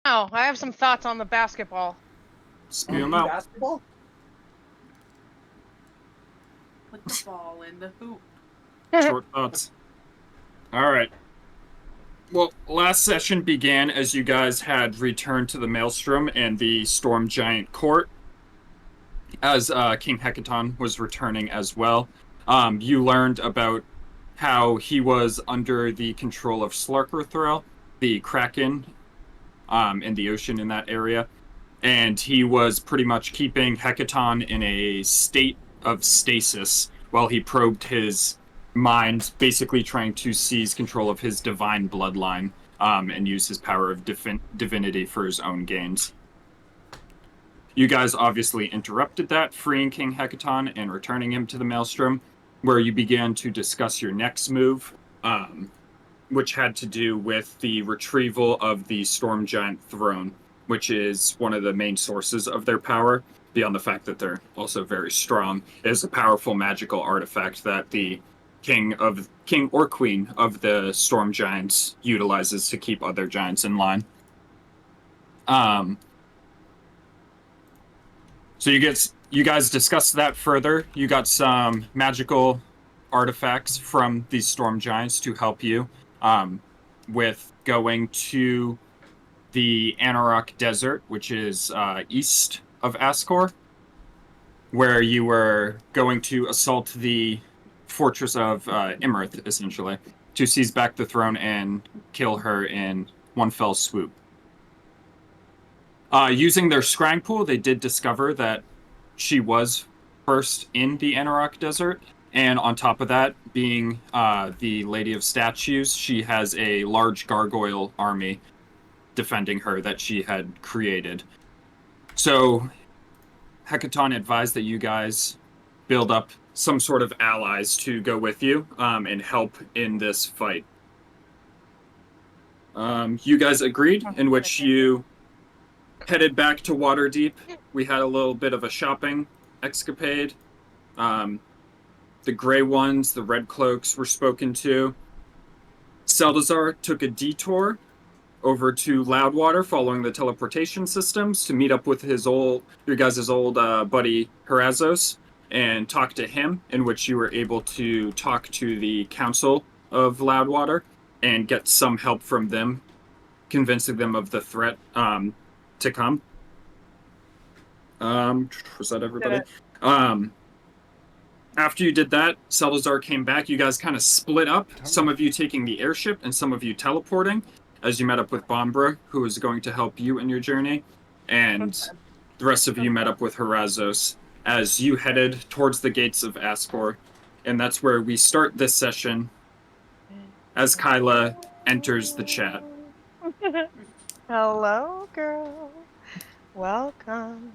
Oh, I have some thoughts on the basketball. Spew them out. Basketball? Put the ball in the hoop. Short thoughts. All right. Well, last session began as you guys had returned to the Maelstrom and the Storm Giant Court, as King Hecaton was returning as well. You learned about how he was under the control of Slarkerthrell, the Kraken, in the ocean in that area, and he was pretty much keeping Hecaton in a state of stasis while he probed his mind, basically trying to seize control of his divine bloodline, and use his power of divinity for his own gains. You guys obviously interrupted that, freeing King Hecaton and returning him to the Maelstrom, where you began to discuss your next move, which had to do with the retrieval of the Storm Giant throne, which is one of the main sources of their power, beyond the fact that they're also very strong. It is a powerful magical artifact that the king or queen of the Storm Giants utilizes to keep other giants in line. So you guys discussed that further. You got some magical artifacts from these Storm Giants to help you with going to the Anarok Desert, which is east of Ascor, where you were going to assault the fortress of Iymrith, essentially, to seize back the throne and kill her in one fell swoop. Using their scrying pool, they did discover that she was first in the Anarok Desert, and on top of that, being the Lady of Statues, she has a large gargoyle army defending her that she had created. So Hecaton advised that you guys build up some sort of allies to go with you and help in this fight. You guys agreed, in which you headed back to Waterdeep. We had a little bit of a shopping escapade. The gray ones, the red cloaks were spoken to. Seldazar took a detour over to Loudwater following the teleportation systems to meet up with your guys' old buddy Harazos and talk to him, in which you were able to talk to the Council of Loudwater and get some help from them, convincing them of the threat to come. Was that everybody? After you did that, Seldazar came back. You guys kind of split up, some of you taking the airship and some of you teleporting, as you met up with Bombra, who was going to help you in your journey, and the rest of you met up with Harazos as you headed towards the gates of Ascor, and that's where we start this session as Kyla enters the chat. Hello, girl. Welcome.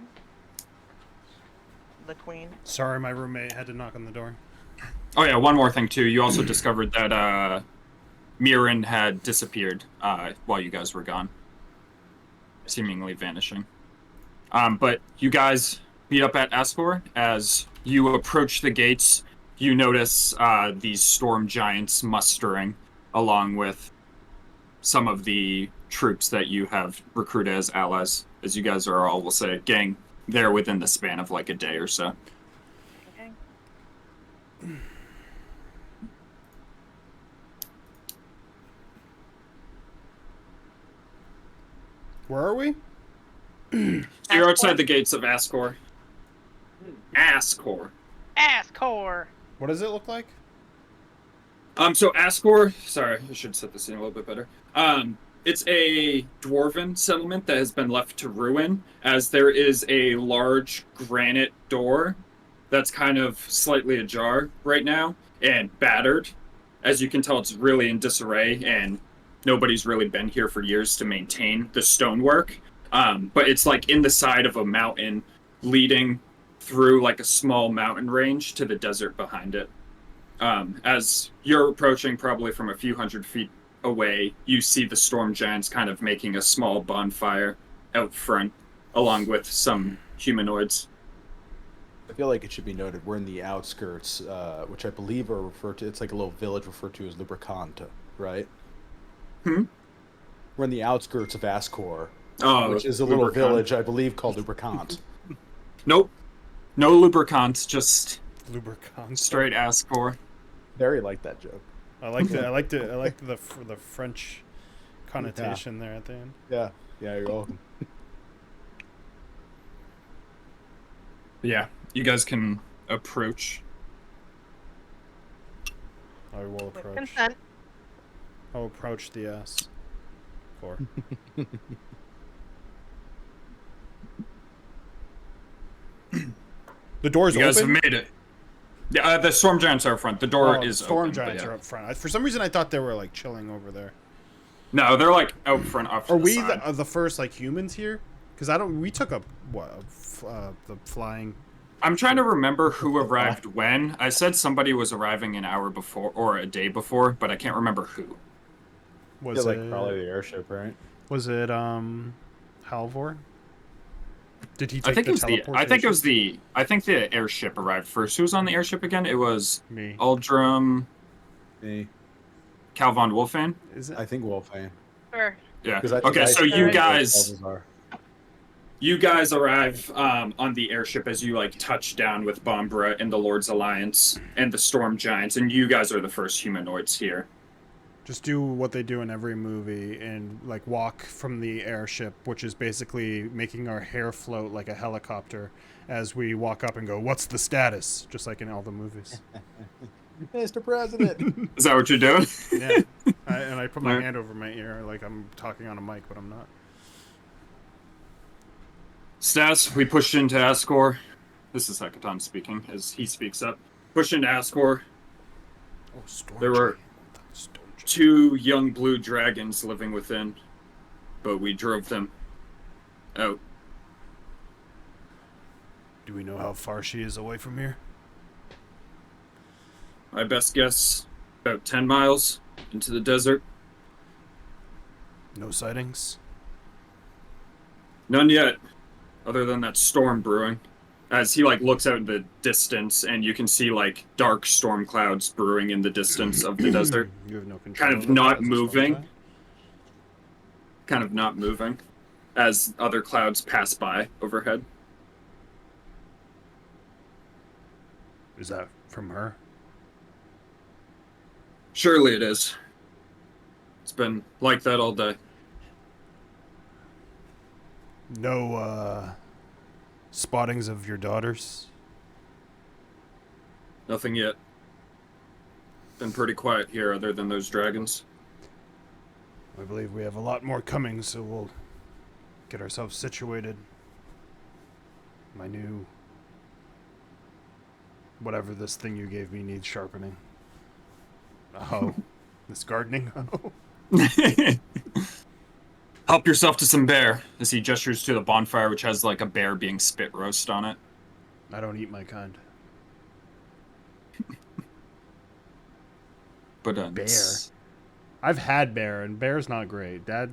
The queen. Sorry, my roommate had to knock on the door. Oh yeah, one more thing too. You also discovered that Mirren had disappeared while you guys were gone, seemingly vanishing. But you guys meet up at Ascor. As you approach the gates, you notice these storm giants mustering, along with some of the troops that you have recruited as allies, as you guys are all, we'll say, gang there within the span of like a day or so. Okay. Where are we? So you're outside the gates of Ascor. Ascor. Ascor. What does it look like? So Ascor, sorry, I should set this in a little bit better. It's a dwarven settlement that has been left to ruin, as there is a large granite door that's kind of slightly ajar right now and battered. As you can tell, it's really in disarray, and nobody's really been here for years to maintain the stonework. But it's like in the side of a mountain, leading through like a small mountain range to the desert behind it. As you're approaching, probably from a few hundred feet away, you see the storm giants kind of making a small bonfire out front, along with some humanoids. I feel like it should be noted we're in the outskirts, which I believe are referred to. It's like a little village referred to as Lubricanta, right? Hmm? We're in the outskirts of Ascor, Oh, which is a little lubricant. village, I believe, called Lubricant. Nope. No lubricants, just Lubricant. straight Ascor. Very like that joke. I liked it. I liked the French connotation there at the end. Yeah, you're welcome. Yeah, you guys can approach. I will With approach. consent. I'll approach the S. Four. The door's You guys open. have made it. Yeah, the storm giants are up front. The door Oh, is storm open, but giants yeah. are up front. For some reason, I thought they were like chilling over there. No, they're like out front. Off to Are the we side. the first like humans here? Because I don't. We took the flying. I'm trying to remember who arrived when. I said somebody was arriving an hour before or a day before, but I can't remember who. Was Yeah, it like probably the airship, right? Was it Halvor? Did he I take think the it was the. I think it was teleportation? the. I think the airship arrived first. Who was on the airship again? It was Me. Aldrum, Me. Calvon Wolfan. Is it? I think Wolfang. Sure. Yeah. 'Cause I think Okay, I so said you it guys. was Balthazar. You guys arrive on the airship as you like touch down with Bombra and the Lord's Alliance and the Storm Giants, and you guys are the first humanoids here. Just do what they do in every movie and like walk from the airship, which is basically making our hair float like a helicopter as we walk up and go, "What's the status?" Just like in all the movies. Mr. President. Is that what you're doing? Yeah. And I put my Alright. hand over my ear like I'm talking on a mic, but I'm not. Stas, we pushed into Ascor. This is Hekaton speaking as he speaks up. Pushed into Ascor. Oh, storm. There were Storm. 2 young blue dragons living within, but we drove them out. Do we know how far she is away from here? My best guess, about 10 miles into the desert. No sightings. None yet, other than that storm brewing. As he like looks out in the distance, and you can see like dark storm clouds brewing in the distance of the desert. You have no control. Kind of over not that as a storm moving. giant? Kind of not moving, as other clouds pass by overhead. Is that from her? Surely it is. It's been like that all day. No spottings of your daughters? Nothing yet. Been pretty quiet here, other than those dragons. I believe we have a lot more coming, so we'll get ourselves situated. My new... whatever this thing you gave me needs sharpening. Oh. This gardening hoe? Help yourself to some bear, as he gestures to the bonfire, which has like a bear being spit roast on it. I don't eat my kind. But Bear? I've had bear, and bear's not great. Dad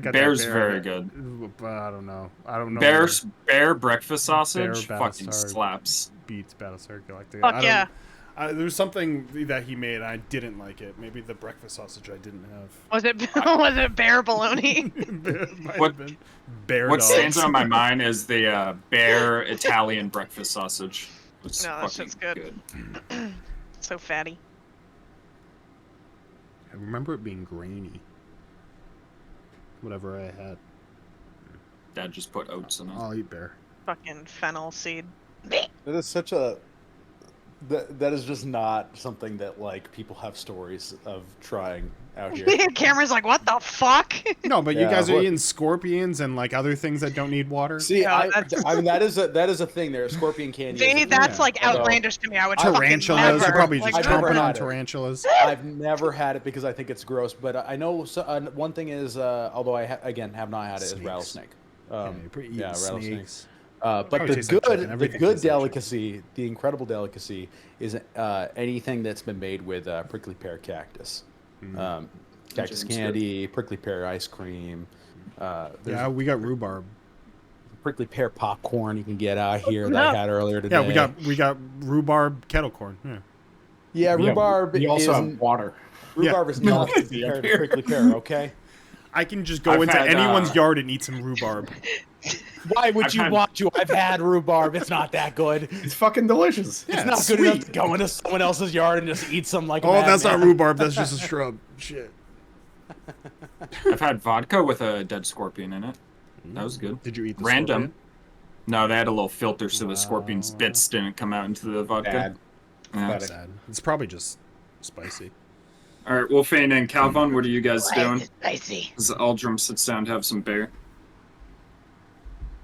got bear's that bear very that- good. But I don't know. I don't know. Bear breakfast sausage Bear fucking Battlestar slaps. Beats Battlestar Galactica. Fuck yeah. There's something that he made, and I didn't like it. Maybe the breakfast sausage I didn't have. Was it was it bear baloney? It might What- have been bear What dogs. stands out in my mind is the bear Italian breakfast sausage. It's No, that fucking shit's good. So fatty. I remember it being grainy. Whatever I had. Dad just put oats in it. I'll eat bear. Fucking fennel seed. That is such a. That is just not something that like people have stories of trying out here. Cameron's like, what the fuck? No, but you Yeah, guys are what- eating scorpions and like other things that don't need water. See, Yeah, I that's- mean that is a thing there. Scorpion candy. is a See, thing. that's Yeah. like Although- outlandish to me. I would fucking Tarantulas, never. you're probably Like, just I've never chomping on had it. tarantulas. I've never had it because I think it's gross. But I know one thing is, although I again have not had it, is Snakes. rattlesnake. Yeah, you're pretty eating rattlesnake. snakes. But Probably the tastes like chicken. the Everything good tastes like chicken. delicacy, the incredible delicacy, is anything that's been made with prickly pear cactus, Mm. cactus James candy, prickly pear ice cream. There's Yeah, we got rhubarb. prickly pear popcorn you can get out here that No. I had earlier today. Yeah, we got rhubarb kettle corn. Yeah. Yeah, rhubarb. We also isn't- have water. Rhubarb is not Yeah. compared to prickly pear. Okay. I can just go I've into had, anyone's yard and eat some rhubarb. Why would I've you had- want to? I've had rhubarb. It's not that good. It's fucking delicious. It's Yeah, not it's good enough sweet. to go into someone else's yard and just eat some like. A Oh, that's not madman. rhubarb. That's just a shrub. Shit. I've had vodka with a dead scorpion in it. That was good. Did you eat the Random. scorpion? No, they had a little filter so the scorpion's Wow. bits didn't come out into the vodka. Bad. Yeah. Pathetic. Sad. It's probably just spicy. All right, Wolfane and Calvin, what are you guys doing? Spicy. As Aldrum sits down to have some beer.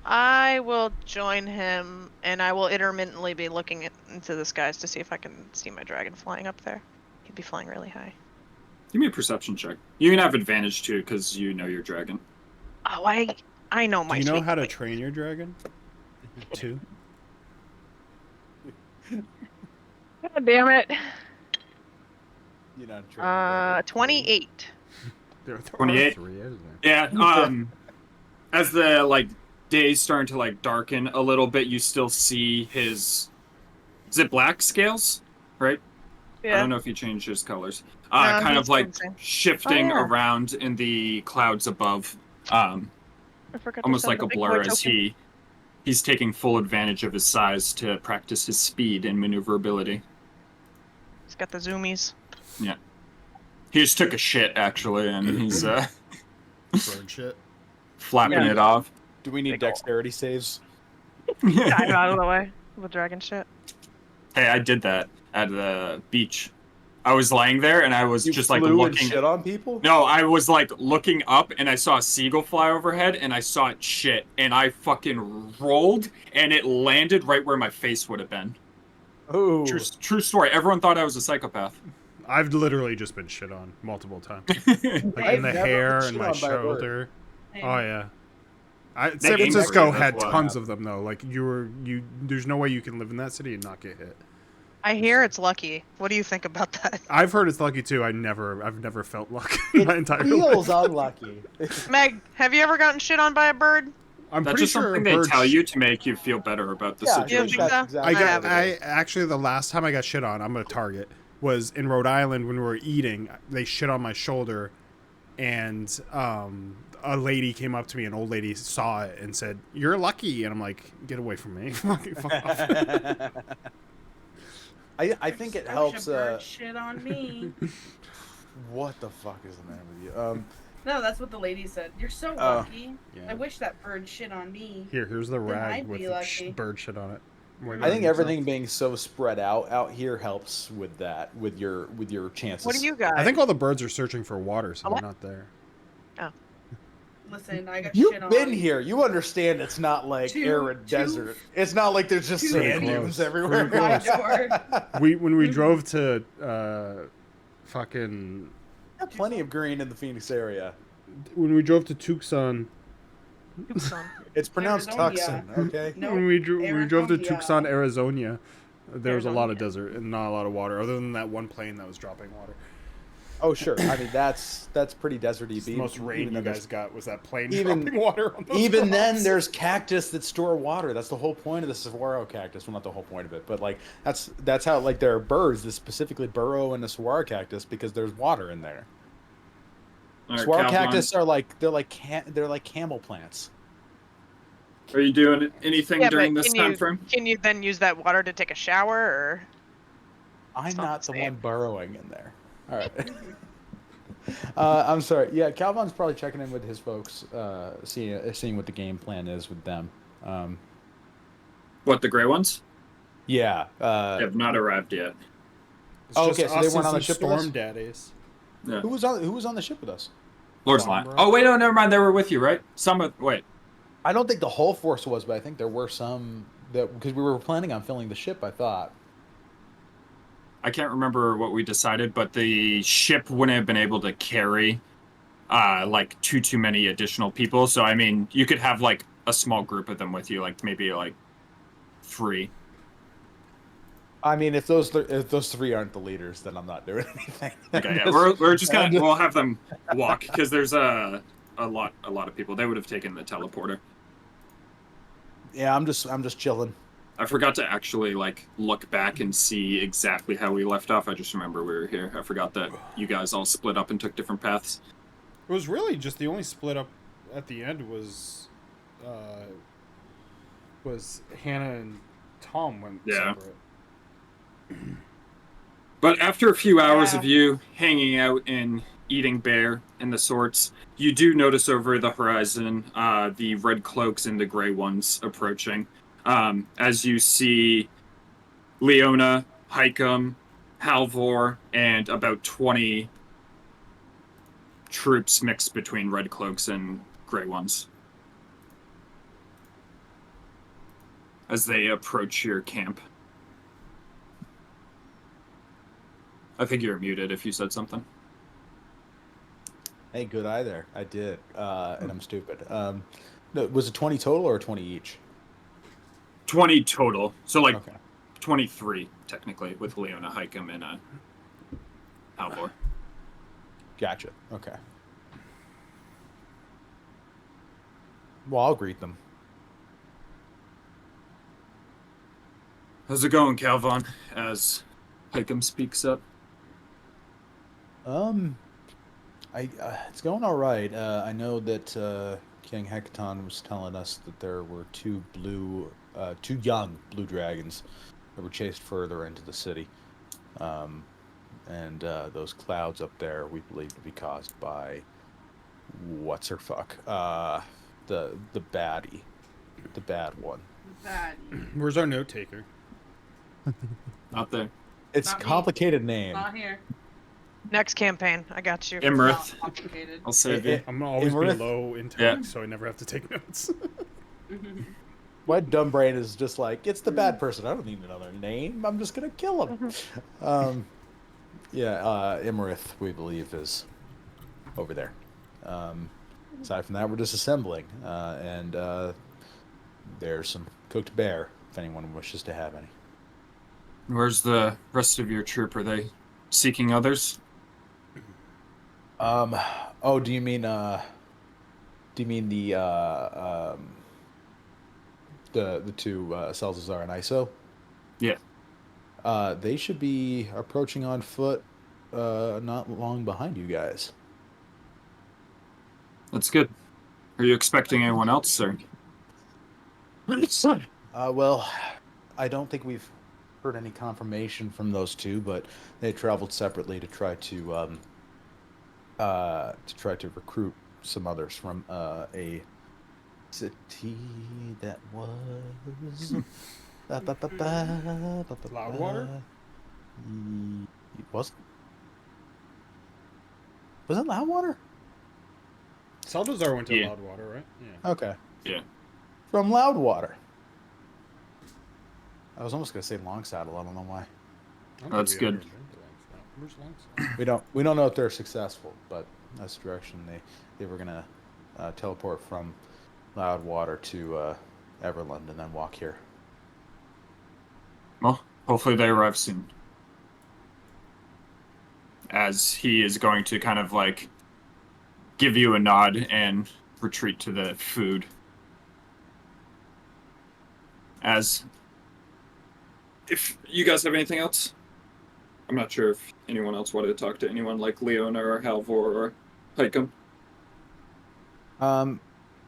I will join him, and I will intermittently be looking into the skies to see if I can see my dragon flying up there. He'd be flying really high. Give me a perception check. You can have advantage too, because you know your dragon. Oh, I know my. Do you know sweet how to boy. train your dragon? Two. God damn it. You're not training 28. There are 28. three, isn't there? Yeah, as the like day's starting to like darken a little bit, you still see his is it black scales? Right? I Yeah. don't know if he changed his colors. No, Kind he's of like the same. shifting Oh, yeah. around in the clouds above. I forgot to Almost send like the a big boy blur as token. he's taking full advantage of his size to practice his speed and maneuverability. He's got the zoomies. He just took a shit actually, and he's Bird shit. flapping Yeah. it off. Do we need dexterity saves? Dive out of the way. The dragon shit. Hey, I did that at the beach. I was laying there and I was You just like flew and looking. shit on people? No, I was like looking up and I saw a seagull fly overhead and I saw it shit and I fucking rolled and it landed right where my face would have been. Ooh. True story. Everyone thought I was a psychopath. I've literally just been shit on multiple times. Like in I've the never hair been and shit my on by a bird. shoulder. And Oh yeah. San They Francisco angry, had that's why. tons of them though. Like there's no way you can live in that city and not get hit. I hear it's lucky. What do you think about that? I've heard it's lucky too. I've never felt lucky in my entire Feels life. unlucky. Meg, have you ever gotten shit on by a bird? I'm That's pretty just sure something they birds- tell you to make you feel better about the Yeah, You don't situation. think that's so? exactly I got. what it is. I actually the last time I got shit on, I'm gonna target, was in Rhode Island when we were eating. They shit on my shoulder, and a lady came up to me, an old lady saw it and said, "You're lucky," and I'm like, "Get away from me!" Fuck off. I think it I helps. wish a bird shit on me. What the fuck is the matter with you? No, that's what the lady said. You're so Oh. lucky. Yeah. I wish that bird shit on me. Here's the rag I'd with be the lucky. bird shit on it. Wait, I think wait, everything being so spread out here helps with that, with your chances. What do you got? I think all the birds are searching for water, so A they're what? not there. Listen, I got You've shit been on. here. You understand it's not like arid desert. It's not like there's just two sand close. dunes everywhere. Pretty close. When we drove to fucking Got plenty of green in the Phoenix area. when we drove to Tucson. Tucson. It's pronounced Arizona. Tucson, okay? No, When we drove to Arizona. Tucson, Arizona, there was a lot of Arizona. desert and not a lot of water, other than that one plane that was dropping water. Oh sure. I mean that's pretty deserty. The most rain you guys got was that plane even- dropping water on those Even then, rocks. there's cactus that store water. That's the whole point of the saguaro cactus. Well, not the whole point of it, but like that's how like there are birds that specifically burrow in the saguaro cactus because there's water in there. All right, Saguaro Calvin, cactus are like they're like camel plants. Are you doing anything Yeah, during but this can time you frame? can you then use that water to take a shower or? I'm not not the the same. one burrowing in there. All right. I'm sorry. Yeah, Calvin's probably checking in with his folks, seeing what the game plan is with them. What, the gray ones? Yeah. They have not arrived yet. It's Oh, just okay, so us they and weren't on the some ship with us? storm daddies. Yeah. Who was on the ship with us? Lord's Come on, Line. bro. Oh, wait, no, never mind. They were with you, right? Wait. I don't think the whole force was, but I think there were some that because we were planning on filling the ship. I thought. I can't remember what we decided, but the ship wouldn't have been able to carry like too many additional people. So I mean, you could have like a small group of them with you, like maybe like 3. I mean, if those three aren't the leaders, then I'm not doing anything. Okay, yeah, we're just gonna we'll have them walk because there's a lot of people. They would have taken the teleporter. Yeah, I'm just chilling. I forgot to actually like look back and see exactly how we left off. I just remember we were here. I forgot that you guys all split up and took different paths. It was really just the only split up at the end was Hannah and Tom went Yeah. separate. But after a few hours Yeah. of you hanging out and eating bear and the sorts, you do notice over the horizon the red cloaks and the gray ones approaching. As you see Leona, Hikem, Halvor, and about 20 troops mixed between red cloaks and gray ones as they approach your camp. I think you're muted if you said something. Hey, good eye there. I did, and I'm stupid. No, was it 20 total or 20 each? 20 total. So, like, Okay. 23, technically, with Leona, Hikem, and Halvor. Gotcha. Okay. Well, I'll greet them. How's it going, Calvon? As Hikem speaks up. It's going all right. I know that King Hecaton was telling us that there were two young blue dragons that were chased further into the city, and those clouds up there we believe to be caused by what's her fuck, the baddie, the bad one. Bad. Where's our note taker? Not there. It's a Not me. complicated name. Not here. Next campaign, I got you. Iymrith. Not complicated. I'll save you. I'm gonna always be Iymrith? low intellect, Yeah. so I never have to take notes. My dumb brain is just like, it's the bad person. I don't need another name. I'm just gonna kill him. Iymrith, we believe, is over there. Aside from that, we're just assembling, and there's some cooked bear if anyone wishes to have any. Where's the rest of your troop? Are they seeking others? Oh, do you mean the two Salazar and ISO? Yeah. They should be approaching on foot, not long behind you guys. That's good. Are you expecting anyone else, sir? Well, I don't think we've heard any confirmation from those two, but they traveled separately to try to recruit some others from a city that was Loudwater? Was it Loudwater? Saldazar went to Yeah. Loudwater, right? Yeah. Okay. Yeah. From Loudwater. I was almost gonna say Longsaddle. I don't know why. I don't That's think we good. ever been to Longsaddle. Where's Longsaddle? We don't know if they're successful, but that's the direction they were gonna teleport from Loudwater to Everland and then walk here. Well, hopefully they arrive soon. As he is going to kind of like give you a nod and retreat to the food. As if you guys have anything else, I'm not sure if anyone else wanted to talk to anyone like Leona or Halvor or Hikem.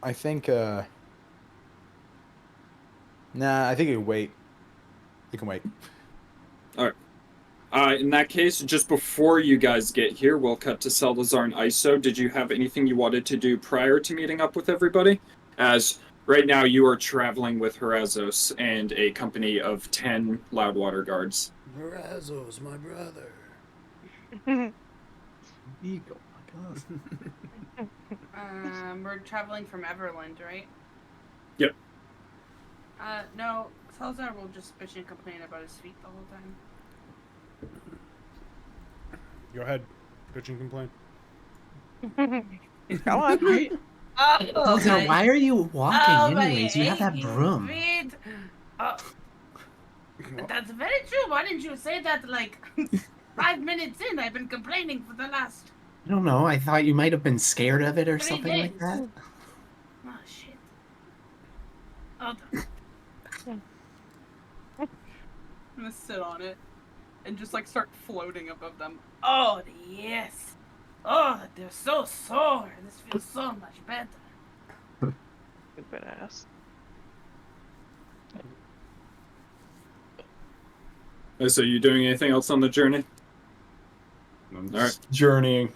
I think I think you can wait. You can wait. In that case, just before you guys get here, we'll cut to Salazar and ISO. Did you have anything you wanted to do prior to meeting up with everybody? As right now you are traveling with Horazos and a company of 10 Loudwater guards. Horazos, my brother. Eagle. We're traveling from Everland, right? Yep. No, Salazar will just bitch and complain about his feet the whole time. Go ahead. Bitch and complain. Go on. Salazar, why are you walking my anyways? You have that aching broom. feet. That's very true. Why didn't you say that like 5 minutes in? I've been complaining for the last... I don't know. I thought you might have been scared of it or 3 something like days. that. Oh, shit. Hold on. I'm gonna sit on it and just like start floating above them. Oh, yes. Oh, they're so sore. This feels so much better. Stupid ass. So you doing anything else on the journey? I'm All right. just journeying,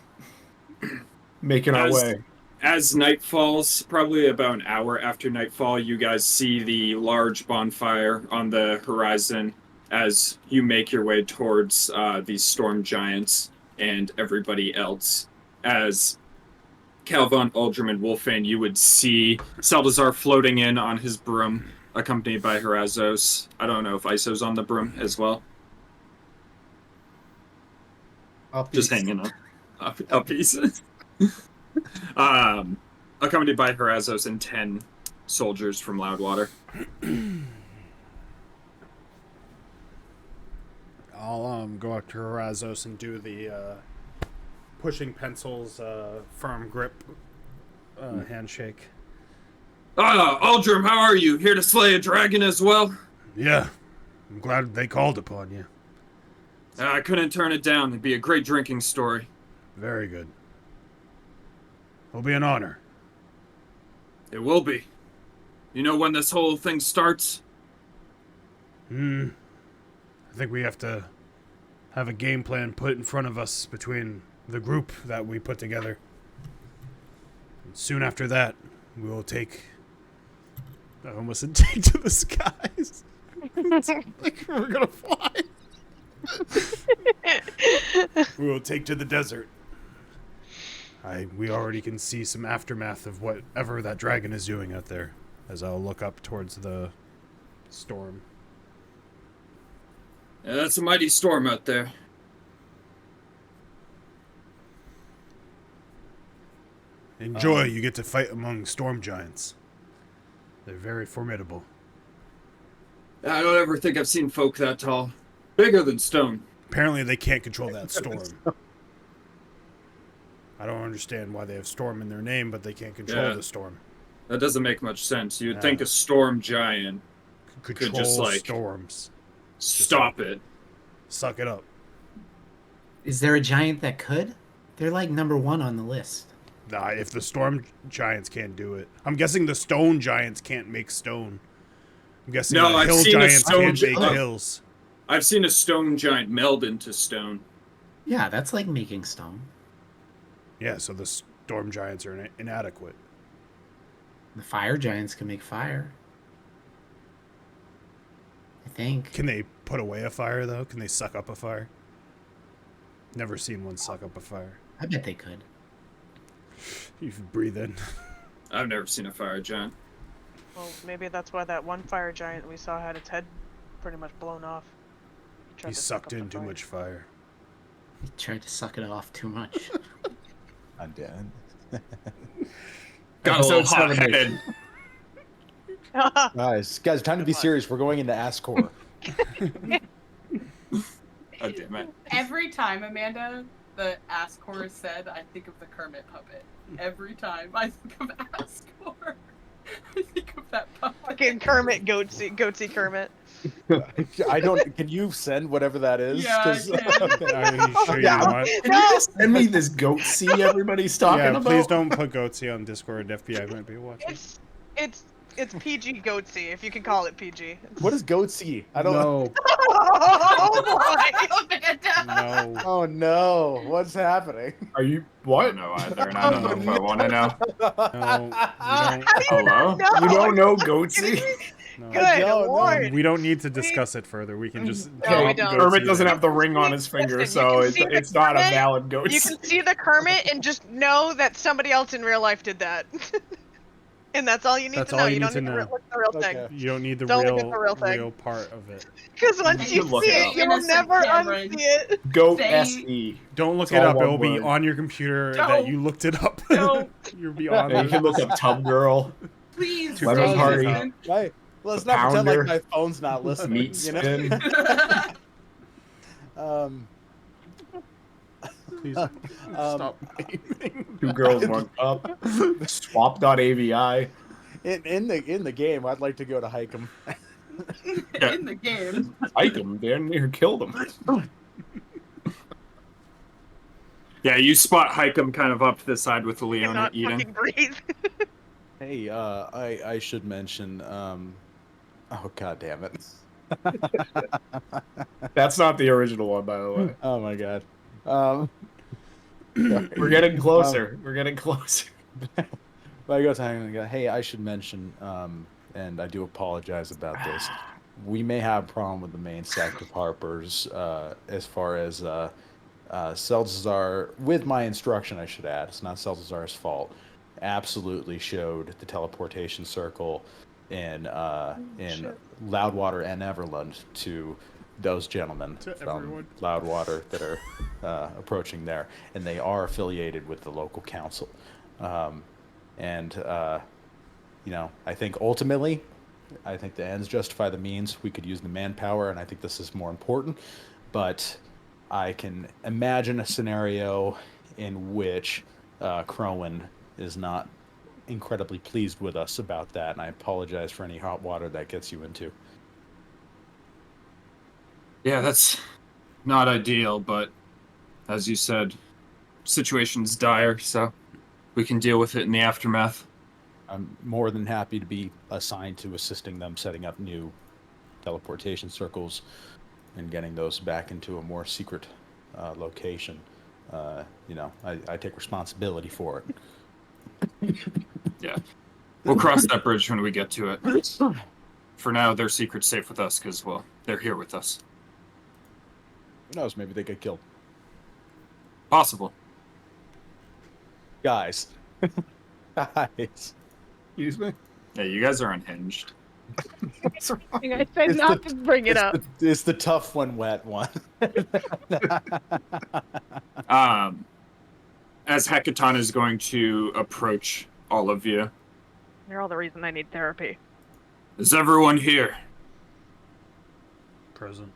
making our way. As night falls, probably about an hour after nightfall, you guys see the large bonfire on the horizon as you make your way towards these storm giants and everybody else. As Calvon, Uldrum, and Wolfane, you would see Saldazar floating in on his broom, accompanied by Horazos. I don't know if Iso's on the broom as well. Just hanging up pieces. Accompanied by Horazos and 10 soldiers from Loudwater. I'll go up to Horazos and do the pushing pencils, firm grip handshake. Uldrum, how are you? Here to slay a dragon as well? Yeah, I'm glad they called upon you. I couldn't turn it down. It'd be a great drinking story. Very good. It'll be an honor. It will be. You know when this whole thing starts? I think we have to have a game plan put in front of us between the group that we put together. And soon after that, we will take... I almost said take to the skies. It's like we're gonna fly. We will take to the desert. We already can see some aftermath of whatever that dragon is doing out there, as I'll look up towards the storm. Yeah, that's a mighty storm out there. Enjoy, you get to fight among storm giants. They're very formidable. I don't ever think I've seen folk that tall. Bigger than stone. Apparently they can't control that storm. I don't understand why they have storm in their name, but they can't control the storm. That doesn't make much sense. You'd think a storm giant Could just, like, storms. stop it. Suck it up. Is there a giant that could? They're like number 1 on the list. Nah, if the storm giants can't do it. I'm guessing the stone giants can't make stone. I'm guessing No, the I've hill seen a giants stone can't make gi- hills. I've seen a stone giant meld into stone. Yeah, that's like making stone. Yeah, so the storm giants are inadequate. The fire giants can make fire. I think. Can they put away a fire, though? Can they suck up a fire? Never seen one suck up a fire. I bet they could. You breathe in. I've never seen a fire giant. Well, maybe that's why that one fire giant we saw had its head pretty much blown off. Tried He to suck sucked up the in too fire. much fire. He tried to suck it off too much. I'm dead. Got a little Episode 70. hot-headed. Guys, time to be serious. We're going into Ascor. Oh, damn it. Every time, Amanda, the Ascor is said, I think of the Kermit puppet. Every time I think of Ascor, I think of that puppet. Fucking Kermit, goatsy Kermit. I don't. Can you send whatever that is? Yeah, I 'Cause- can. Are you sure you Yeah, want? Can you just send me this goat see everybody's talking Yeah, about? please don't put Goatsy on Discord. FBI might be watching. It's PG goatsy, if you can call it PG. What is goatsy? I don't. No, Oh boy! Amanda! no. Oh no! What's happening? Are you I what? don't know either, and I don't know if I want to know. No, Hello? You don't know goat see? no. Good don't know. lord! We don't need to discuss it further. We can just. No, we drop don't. Goatsy Kermit doesn't there. have the ring on his finger, Listen, so you can see the it's not a Kermit, valid goat You see. can see the Kermit and just know that somebody else in real life did that. And that's all you need That's to all know. you You need don't to need to know. look at the real thing. Okay. You don't need the Don't look real, at the real thing. real part of it. Because once You you look see it it, up. you'll Innocent never Cameron. unsee it. Goat Say- SE. Don't look It's it all up. one It'll be word. on your computer No. that you looked it up. No. You'll be on Yeah, you can look up Tub Girl, Please, Two Lemon stay Party. innocent. Right. Let's The not pretend like pounder. my phone's not listening. Meat You know? Spin. Please Um, stop naming. 2 Girls, 1 Cup. Swap.avi. in the game, I'd like to go to Hikem. In the game. Ike him, damn near killed him. Yeah, you spot Hikem kind of up to the side with the Leona Cannot eating. fucking breathe. Hey, I should mention. Oh god damn it. That's not the original one, by the way. Oh my god. Sorry. We're getting closer. We're getting closer. But I go to him and go, hey, I should mention, and I do apologize about this. We may have a problem with the main sect of Harper's as far as Celtazar, with my instruction, I should add. It's not Celtazar's fault. Absolutely showed the teleportation circle in Loudwater and Everland to those gentlemen To from everyone. Loudwater that are approaching there, and they are affiliated with the local council. You know, I think ultimately, I think the ends justify the means. We could use the manpower, and I think this is more important. But I can imagine a scenario in which Crowan is not incredibly pleased with us about that, and I apologize for any hot water that gets you into. Yeah, that's not ideal, but as you said, situation's dire, so we can deal with it in the aftermath. I'm more than happy to be assigned to assisting them setting up new teleportation circles and getting those back into a more secret location. You know, I take responsibility for it. Yeah. We'll cross that bridge when we get to it. For now, their secret's safe with us because, well, they're here with us. Who knows? Maybe they get killed. Possible. Guys. Guys. Excuse me? Yeah, you guys are unhinged. What's wrong? I said It's not the- to bring it up. It's the tough one, wet one. As Hecaton is going to approach all of you, You're all the reason I need therapy. is everyone here? Present.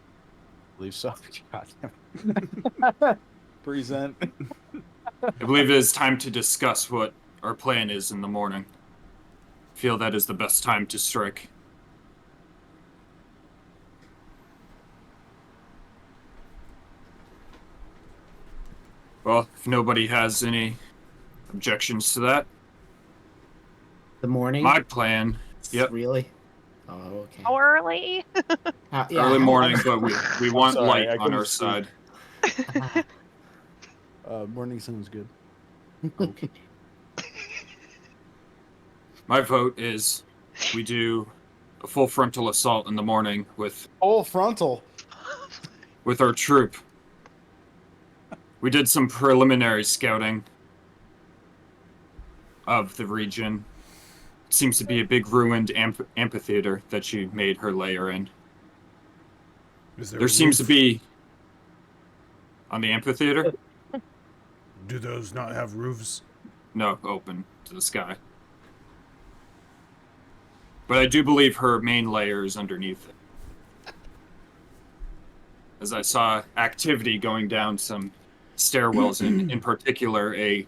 Believe so. God damn. Present. I believe it is time to discuss what our plan is in the morning. Feel that is the best time to strike. Well, if nobody has any objections to that, The morning? my plan, yep. Really? Oh, okay. How early? Yeah, early morning, but we want sorry, light I on couldn't our see. side. Morning sounds good. Okay. My vote is we do a full frontal assault in the morning with Full frontal. our troop. We did some preliminary scouting of the region. It seems to be a big ruined amphitheater that she made her lair in. Is there There a seems to roof? be on the amphitheater. Do those not have roofs? No, open to the sky. But I do believe her main layer is underneath it. As I saw activity going down some stairwells, in particular a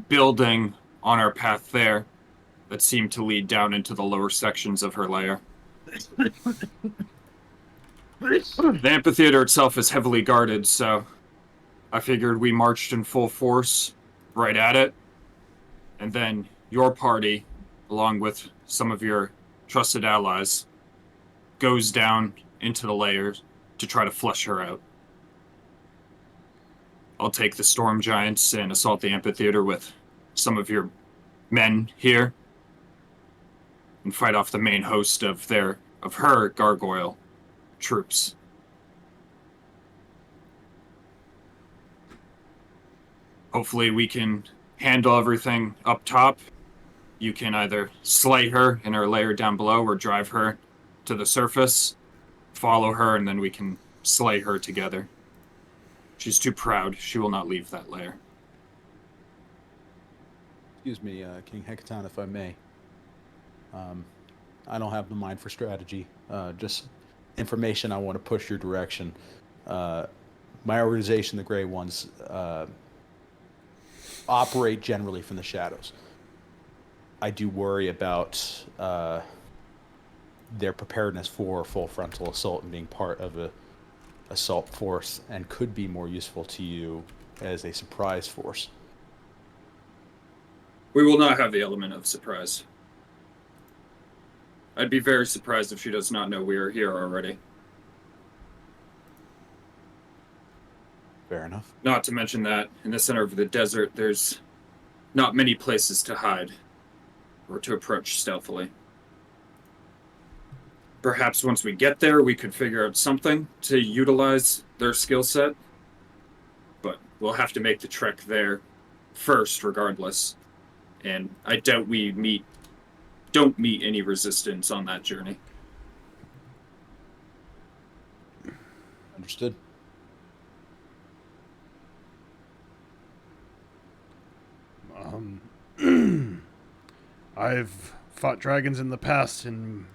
building on our path there that seemed to lead down into the lower sections of her lair. The amphitheater itself is heavily guarded, so I figured we marched in full force right at it, and then your party, along with some of your trusted allies, goes down into the layers to try to flush her out. I'll take the storm giants and assault the amphitheater with some of your men here and fight off the main host of her gargoyle troops. Hopefully we can handle everything up top. You can either slay her in her lair down below or drive her to the surface, follow her, and then we can slay her together. She's too proud. She will not leave that lair. Excuse me, King Hecaton, if I may. I don't have the mind for strategy. Just information I want to push your direction. My organization, the Grey Ones, operate generally from the shadows. I do worry about their preparedness for full frontal assault and being part of a assault force, and could be more useful to you as a surprise force. We will not have the element of surprise. I'd be very surprised if she does not know we are here already. Fair enough. Not to mention that in the center of the desert, there's not many places to hide or to approach stealthily. Perhaps once we get there, we could figure out something to utilize their skill set. But we'll have to make the trek there first, regardless. And I doubt we don't meet any resistance on that journey. Understood. I've fought dragons in the past, and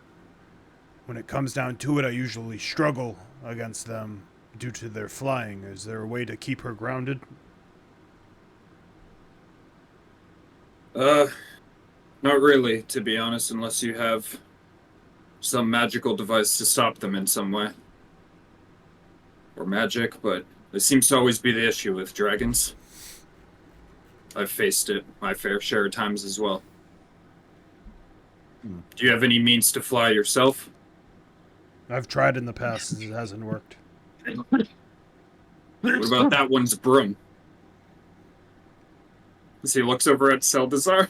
when it comes down to it, I usually struggle against them due to their flying. Is there a way to keep her grounded? Not really, to be honest, unless you have some magical device to stop them in some way. Or magic, but it seems to always be the issue with dragons. I've faced it my fair share of times as well. Do you have any means to fly yourself? I've tried in the past, it hasn't worked. What about that one's broom? As he looks over at Seldazar.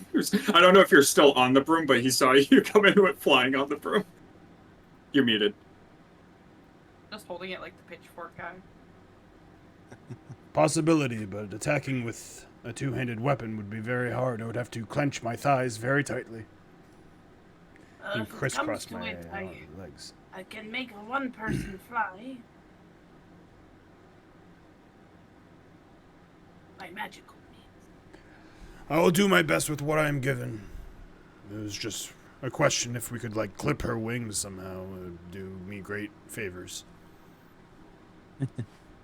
I don't know if you're still on the broom, but he saw you come into it flying on the broom. You're muted. Just holding it like the pitchfork guy. Possibility, but attacking with a two-handed weapon would be very hard. I would have to clench my thighs very tightly and If it crisscross comes to my it, legs. I can make a one-person fly. By magical means. I will do my best with what I am given. It was just a question if we could, like, clip her wings somehow. It would do me great favors.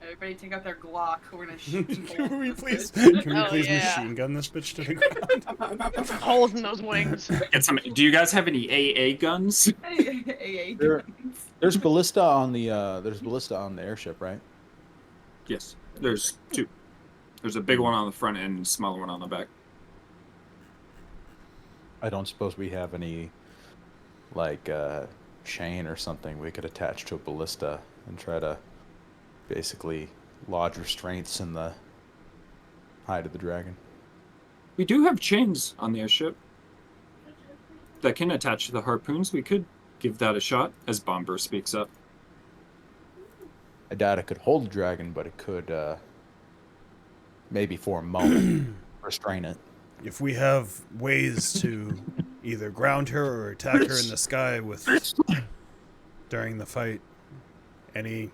Everybody take out their Glock. We're gonna shoot some holes Can in we this please, bitch. can we Oh, please yeah. machine gun this bitch to the ground? Holes in those wings. Get some. Do you guys have any AA guns? AA There- guns. There's ballista on the airship, right? Yes. There's two. There's a big one on the front end and a smaller one on the back. I don't suppose we have any, like, chain or something we could attach to a ballista and try to basically lodge restraints in the hide of the dragon. We do have chains on the airship that can attach to the harpoons. We could give that a shot, as Bomber speaks up. I doubt it could hold the dragon, but it could, maybe for a moment, restrain it. If we have ways to either ground her or attack her in the sky with during the fight, any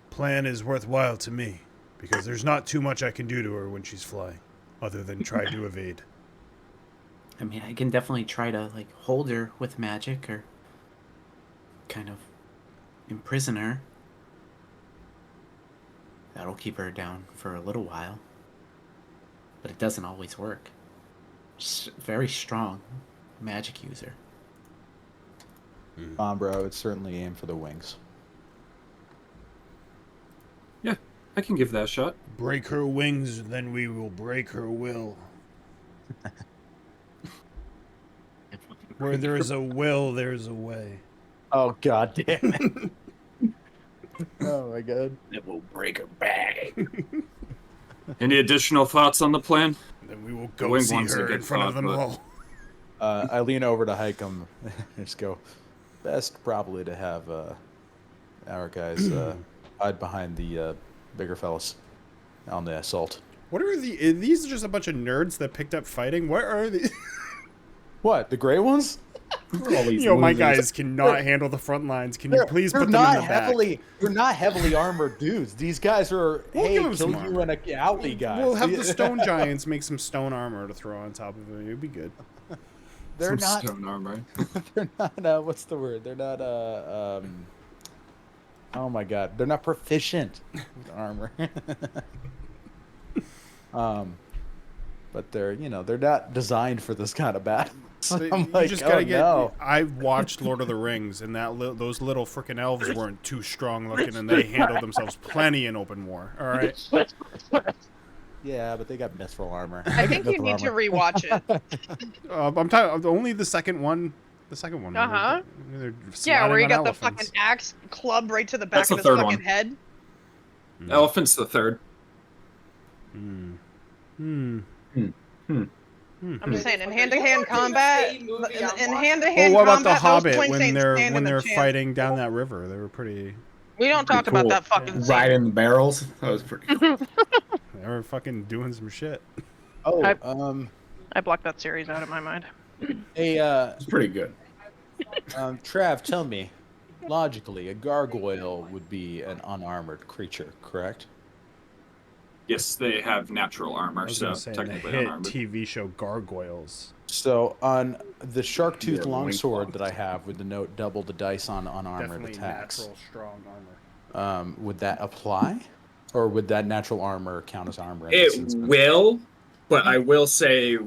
plan is worthwhile to me, because there's not too much I can do to her when she's flying, other than try to evade. I mean, I can definitely try to, like, hold her with magic or kind of imprison her. That'll keep her down for a little while. But it doesn't always work. She's a very strong magic user. Bombro, I would certainly aim for the wings. Yeah, I can give that a shot. Break her wings, then we will break her will. Where there is a will, there's a way. Oh, god damn it. Oh, my God. It will break her back. Any additional thoughts on the plan? Then we will The go wing see one's a her good in front of thought, them but- all. I lean over to Hikem and just go, best probably to have our guys hide behind the bigger fellas on the assault. What are these are just a bunch of nerds that picked up fighting? What are these? What, the gray ones? All these My losers. guys cannot handle the front lines. Can you please put them in the back? They're not heavily armored dudes. These guys are, We'll hey, give 'em kill some you in an alley, guys. We'll have the stone giants make some stone armor to throw on top of it. It'd be good. They're Some not. stone armor. They're not. What's the word? They're not. Oh my God. They're not proficient with armor. but they're they're not designed for this kind of battle. So You I'm like, just gotta oh get. no. I watched Lord of the Rings, and those little freaking elves weren't too strong looking, and they handled themselves plenty in open war. All right. Yeah, but they got mithril armor. I got think you mithril need to armor. rewatch it. I'm talking only the second one. The second one. Uh-huh. They're Yeah, where sliding you on got the elephants. fucking axe club right to the back That's of the his third fucking one. head. Elephant's the third. I'm just saying, in hand-to-hand You're watching the combat, same movie I'm in watching. hand-to-hand Well, what about the combat, those Hobbit twinks when ain't they're standing a chance. fighting down that river? They were pretty. We don't talk about that fucking scene. Riding the barrels. That was pretty cool. They were fucking doing some shit. Oh, I blocked that series out of my mind. hey, It's pretty good. Trav, tell me, logically, a gargoyle would be an unarmored creature, correct? Yes, they have natural I armor, was so gonna say in the technically hit unarmored. TV show Gargoyles. So on the shark tooth Yeah, longsword loincloth. that I have with the note double the dice on unarmored Definitely attacks, natural strong armor. would that apply? Or would that natural armor count as armor? In this It instance? will, but I will say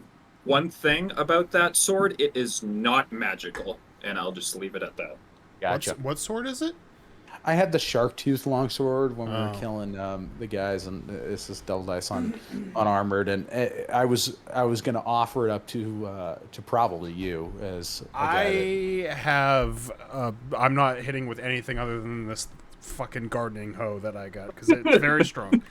one thing about that sword: it is not magical, and I'll just leave it at that. Gotcha. What sword is it? I had the shark tooth longsword when we were Oh. killing the guys, and it's this double dice on unarmored, and I was gonna offer it up to probably you as a guy that- I have. I'm not hitting with anything other than this fucking gardening hoe that I got because it's very strong.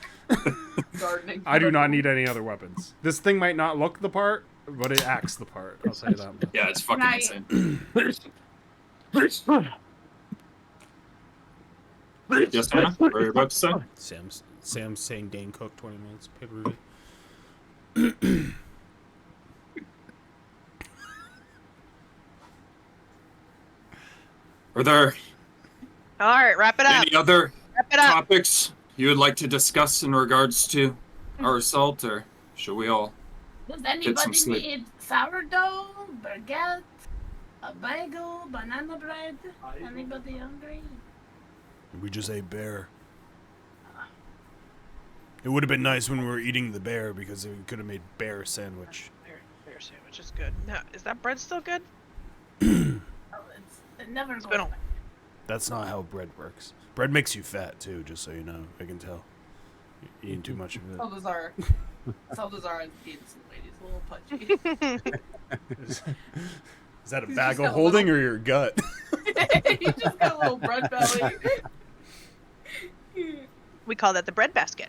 Gardening. I do not need any other weapons. This thing might not look the part, but it acts the part. I'll say that much. Yeah, it's fucking Right. insane. Yes, Anna? What are you about to say? Sam's saying Dane Cook 20 minutes pay per view. Are there All right, wrap it up. any other Wrap it up. topics you would like to discuss in regards to our assault, or should we all? Does some anybody sleep. need sourdough, baguette, a bagel, banana bread? Anybody hungry? We just ate bear. It would have been nice when we were eating the bear because we could have made bear sandwich. Bear sandwich is good. Now, is that bread still good? Oh, it never It's goes been a- bad. That's not how bread works. Bread makes you fat too, just so you know. I can tell. You're eating too much of it. Salazar. Salazar and Pete's ladies, a little pudgy. Is that a He's bag just of got a holding little- or your gut? He just got a little bread belly. We call that the bread basket.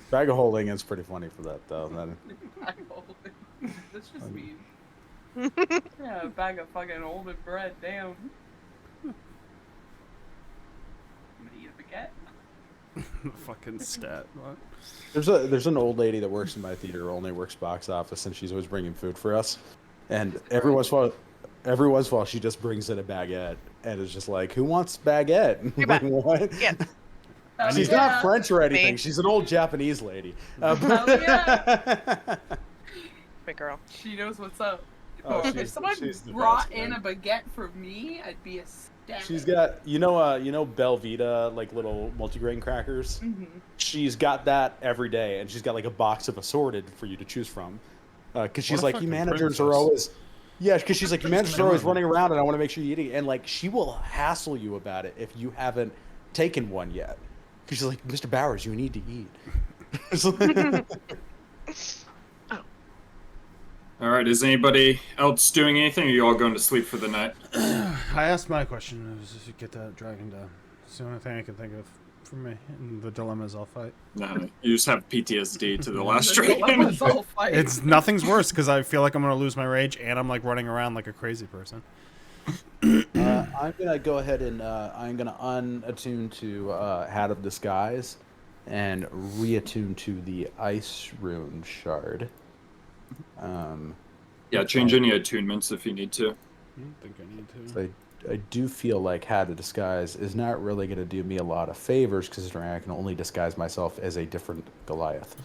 bag of holding is pretty funny for that though. Then That's just mean. Yeah, a bag of fucking olded bread, damn. I'm gonna eat a baguette. Fucking stat. What? there's an old lady that works in my theater, only works box office, and she's always bringing food for us. And every once in a while, she just brings in a baguette, and it's just like, who wants baguette? You're Like, back. what? Yeah. She's Yeah. not French or anything. Me. She's an old Japanese lady. Hell yeah. Big girl. She knows what's up. Oh, if she's someone the brought best, in man. a baguette for me, I'd be ecstatic. She's got you know Belvita, like little multigrain crackers. Mhm. She's got that every day, and she's got like a box of assorted for you to choose from. Because she's What a like, you fucking managers are princess. always, yeah. Because she's like, you managers are always running around, and I want to make sure you're eating. And like, she will hassle you about it if you haven't taken one yet. Because she's like, Mr. Bowers, you need to eat. All right, is anybody else doing anything, or are you all going to sleep for the night? I asked my question. Was to get that dragon down. It's the only thing I can think of for me. And the dilemmas I'll fight. No, you just have PTSD to the last The stream. dilemma's all fight. It's nothing's worse because I feel like I'm gonna lose my rage and I'm like running around like a crazy person. I'm gonna go ahead and I'm gonna unattune to Hat of Disguise, and reattune to the Ice Rune Shard. Yeah, change any attunements if you need to. I don't think I need to. So I do feel like Hat of Disguise is not really going to do me a lot of favors, considering I can only disguise myself as a different Goliath.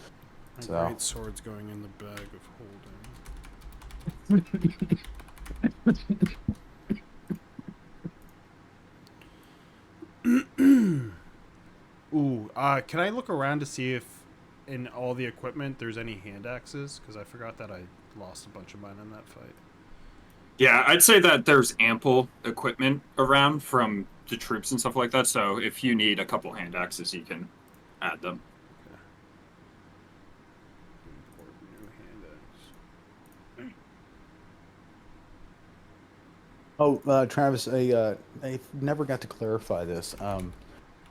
My So- great sword's going in the bag of holding. Ooh, can I look around to see if in all the equipment there's any hand axes, because I forgot that I lost a bunch of mine in that fight. Yeah, I'd say that there's ample equipment around from the troops and stuff like that, so if you need a couple hand axes, you can add them. Import new hand axe. Oh, Travis, I never got to clarify this.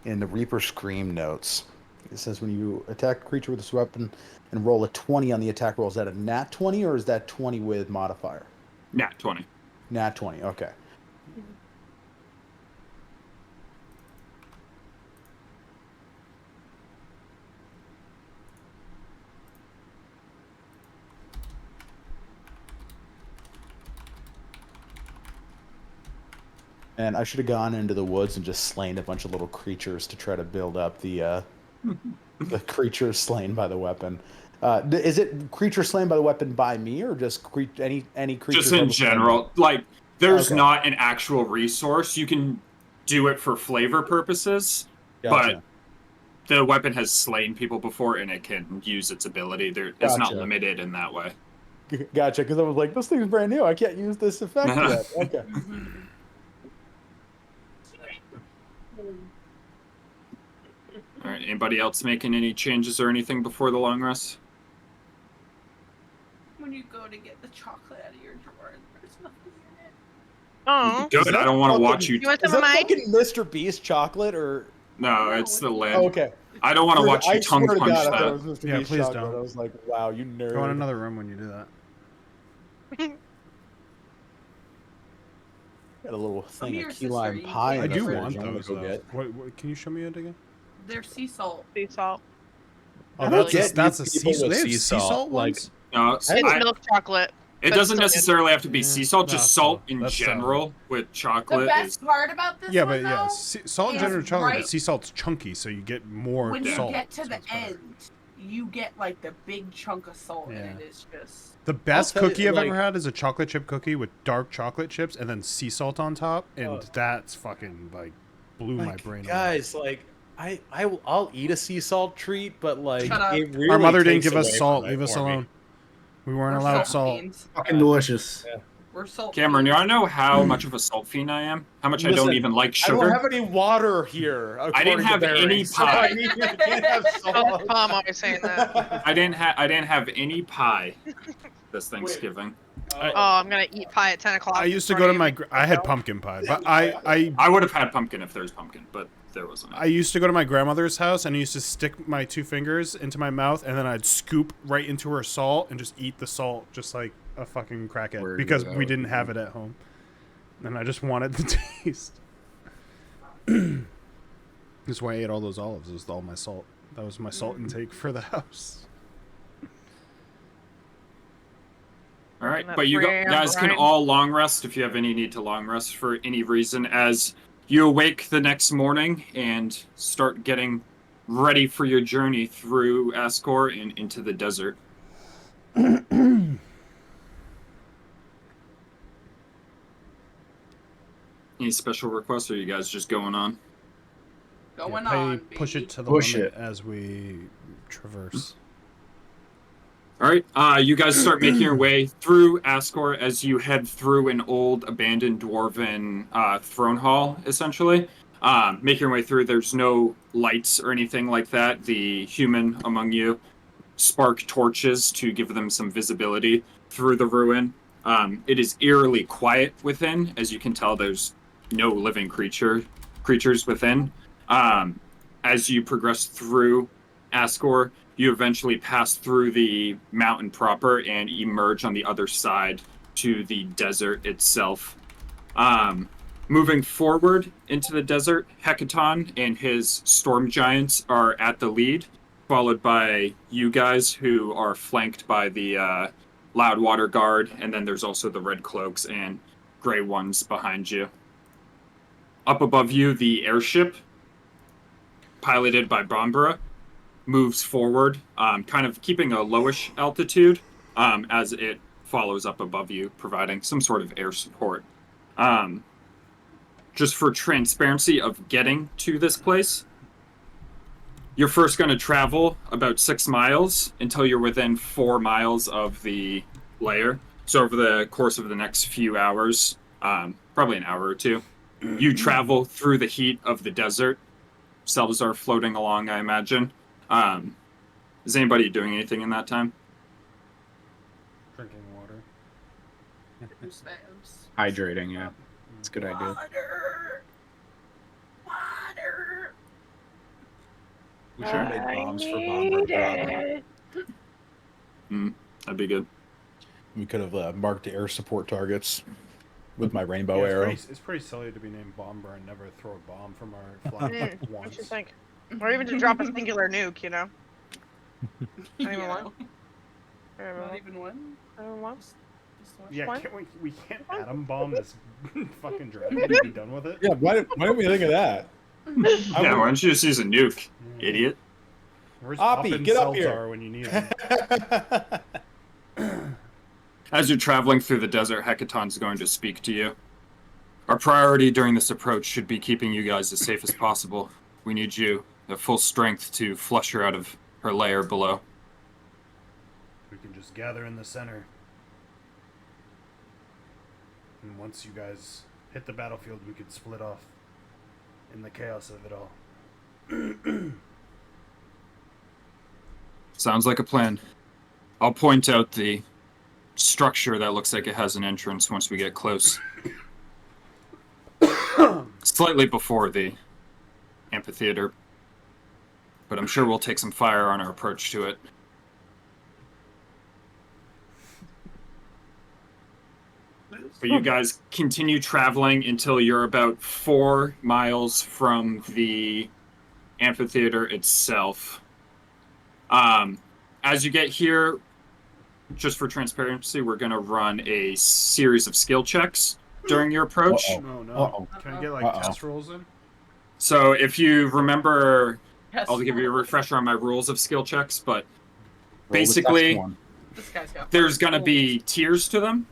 In the Reaper Scream notes, it says when you attack a creature with this weapon and roll a 20 on the attack roll, is that a nat 20 or is that 20 with modifier? Nat 20. Nat 20, okay. And I should have gone into the woods and just slain a bunch of little creatures to try to build up the the creatures slain by the weapon. Is it creature slain by the weapon by me, or just any creature? Just in general, like there's Okay. not an actual resource. You can do it for flavor purposes, Gotcha. but the weapon has slain people before, and it can use its ability. It's not Gotcha. limited in that way. Gotcha, because I was like, this thing's brand new. I can't use this effect yet. Okay. All right. Anybody else making any changes or anything before the long rest? When you go to get the chocolate out of your drawer, there's nothing in it. Oh, Good. I don't want to watch you. you want Is some that of mine? fucking Mr. Beast chocolate or? No, it's the lid. Oh, okay. I don't want to watch you I tongue swear to punch God, I thought that. it was Mr. Yeah, Beast please chocolate. don't. I was like, wow, you nerd. Go in another room when you do that. Got a little thing your of key lime sister, you pie. can't in I the do fridge want I'm gonna those go though. get. What, can you show me it again? They're sea salt. Sea salt. Oh, I don't that's get that's a these sea people salt. with They have sea sea salt, salt like- ones. No, It's milk chocolate. it but doesn't still good. necessarily have to be Yeah, sea salt. no, Just still, salt in that's general with The chocolate is. best part about this Yeah, one, but yeah, though, salt and is general chocolate. right- But sea salt's chunky, so you get more when you salt. get to so the it's better. end, you get like the big chunk of salt, Yeah. and it is just. The best tell you, cookie I've like- ever had is a chocolate chip cookie with dark chocolate chips and then sea salt on top, and that's fucking like blew my Like, brain away. guys, like I'll eat a sea salt treat, but like Shut up. it really Our mother didn't takes give us away salt. from it Leave us for me. alone. We weren't We're allowed salt salt. fiends. Fucking delicious. We're salt. Cameron, you fiends. want to know how much of a salt fiend I am? How much I Listen, don't even like I don't sugar? have any water here. I didn't according to have any Barry, so pie. I mean, you can't have Oh, salt. Tom always saying that. I didn't have any pie this Thanksgiving. Oh, I'm gonna eat pie at 10 o'clock. I used to go to my. I had pumpkin pie, but I would have had pumpkin if there's pumpkin, but there wasn't. I used to go to my grandmother's house and I used to stick my 2 fingers into my mouth and then I'd scoop right into her salt and just eat the salt just like a fucking crackhead Word because it we out. didn't have it at home. And I just wanted the taste. That's why I ate all those olives. It was all my salt. That was my salt intake for the house. All right, That but you free guys can brine. all long rest if you have any need to long rest for any reason as you awake the next morning and start getting ready for your journey through Ascor and into the desert. Any special requests, or are you guys just going on? Going Yeah, on. push baby. it to the Push limit it. as we traverse. All right, you guys start making your way through Ascor as you head through an old abandoned dwarven throne hall, essentially. Making your way through, there's no lights or anything like that. The human among you spark torches to give them some visibility through the ruin. It is eerily quiet within. As you can tell, there's no living creatures within. As you progress through Ascor, you eventually pass through the mountain proper and emerge on the other side to the desert itself. Moving forward into the desert, Hecaton and his storm giants are at the lead, followed by you guys who are flanked by the Loudwater Guard, and then there's also the Red Cloaks and Grey Ones behind you. Up above you, the airship, piloted by Bombara, moves forward, kind of keeping a lowish altitude as it follows up above you, providing some sort of air support. Just for transparency of getting to this place, You're first going to travel about 6 miles until you're within 4 miles of the lair. So over the course of the next few hours, probably an hour or two, you travel through the heat of the desert. Selves are floating along, I imagine. Is anybody doing anything in that time? Drinking water. Hydrating, yeah. It's a good idea. Water. Water. We should have made bombs for Bomber. That'd be good. We could have marked air support targets with my rainbow Yeah, arrow. it's pretty silly to be named Bomber and never throw a bomb from our flag What once. you think? Or even to drop a singular nuke, you know? Anyone Yeah. want? Not even one. Anyone wants? Just one. Yeah, What? we can't atom bomb this fucking dragon and be done with it? Yeah, why didn't we think of that? Yeah, why don't you just use a nuke, idiot? Where's Oppie, Oppen get up cells here. are when you need them? As you're traveling through the desert, Hecaton's going to speak to you. Our priority during this approach should be keeping you guys as safe as possible. We need you at full strength to flush her out of her lair below. We can just gather in the center. And once you guys hit the battlefield, we could split off in the chaos of it all. Sounds like a plan. I'll point out the structure that looks like it has an entrance once we get close. Slightly before the amphitheater. But I'm sure we'll take some fire on our approach to it. But you guys continue traveling until you're about 4 miles from the amphitheater itself. As you get here, just for transparency, we're going to run a series of skill checks during your approach. Uh-oh. No, no. Uh-oh. Can I get like Uh-oh. test rolls in? So if you remember, Yes. I'll give you a refresher on my rules of skill checks, but Roll the basically, test one. This guy's got. there's going to be tiers to them.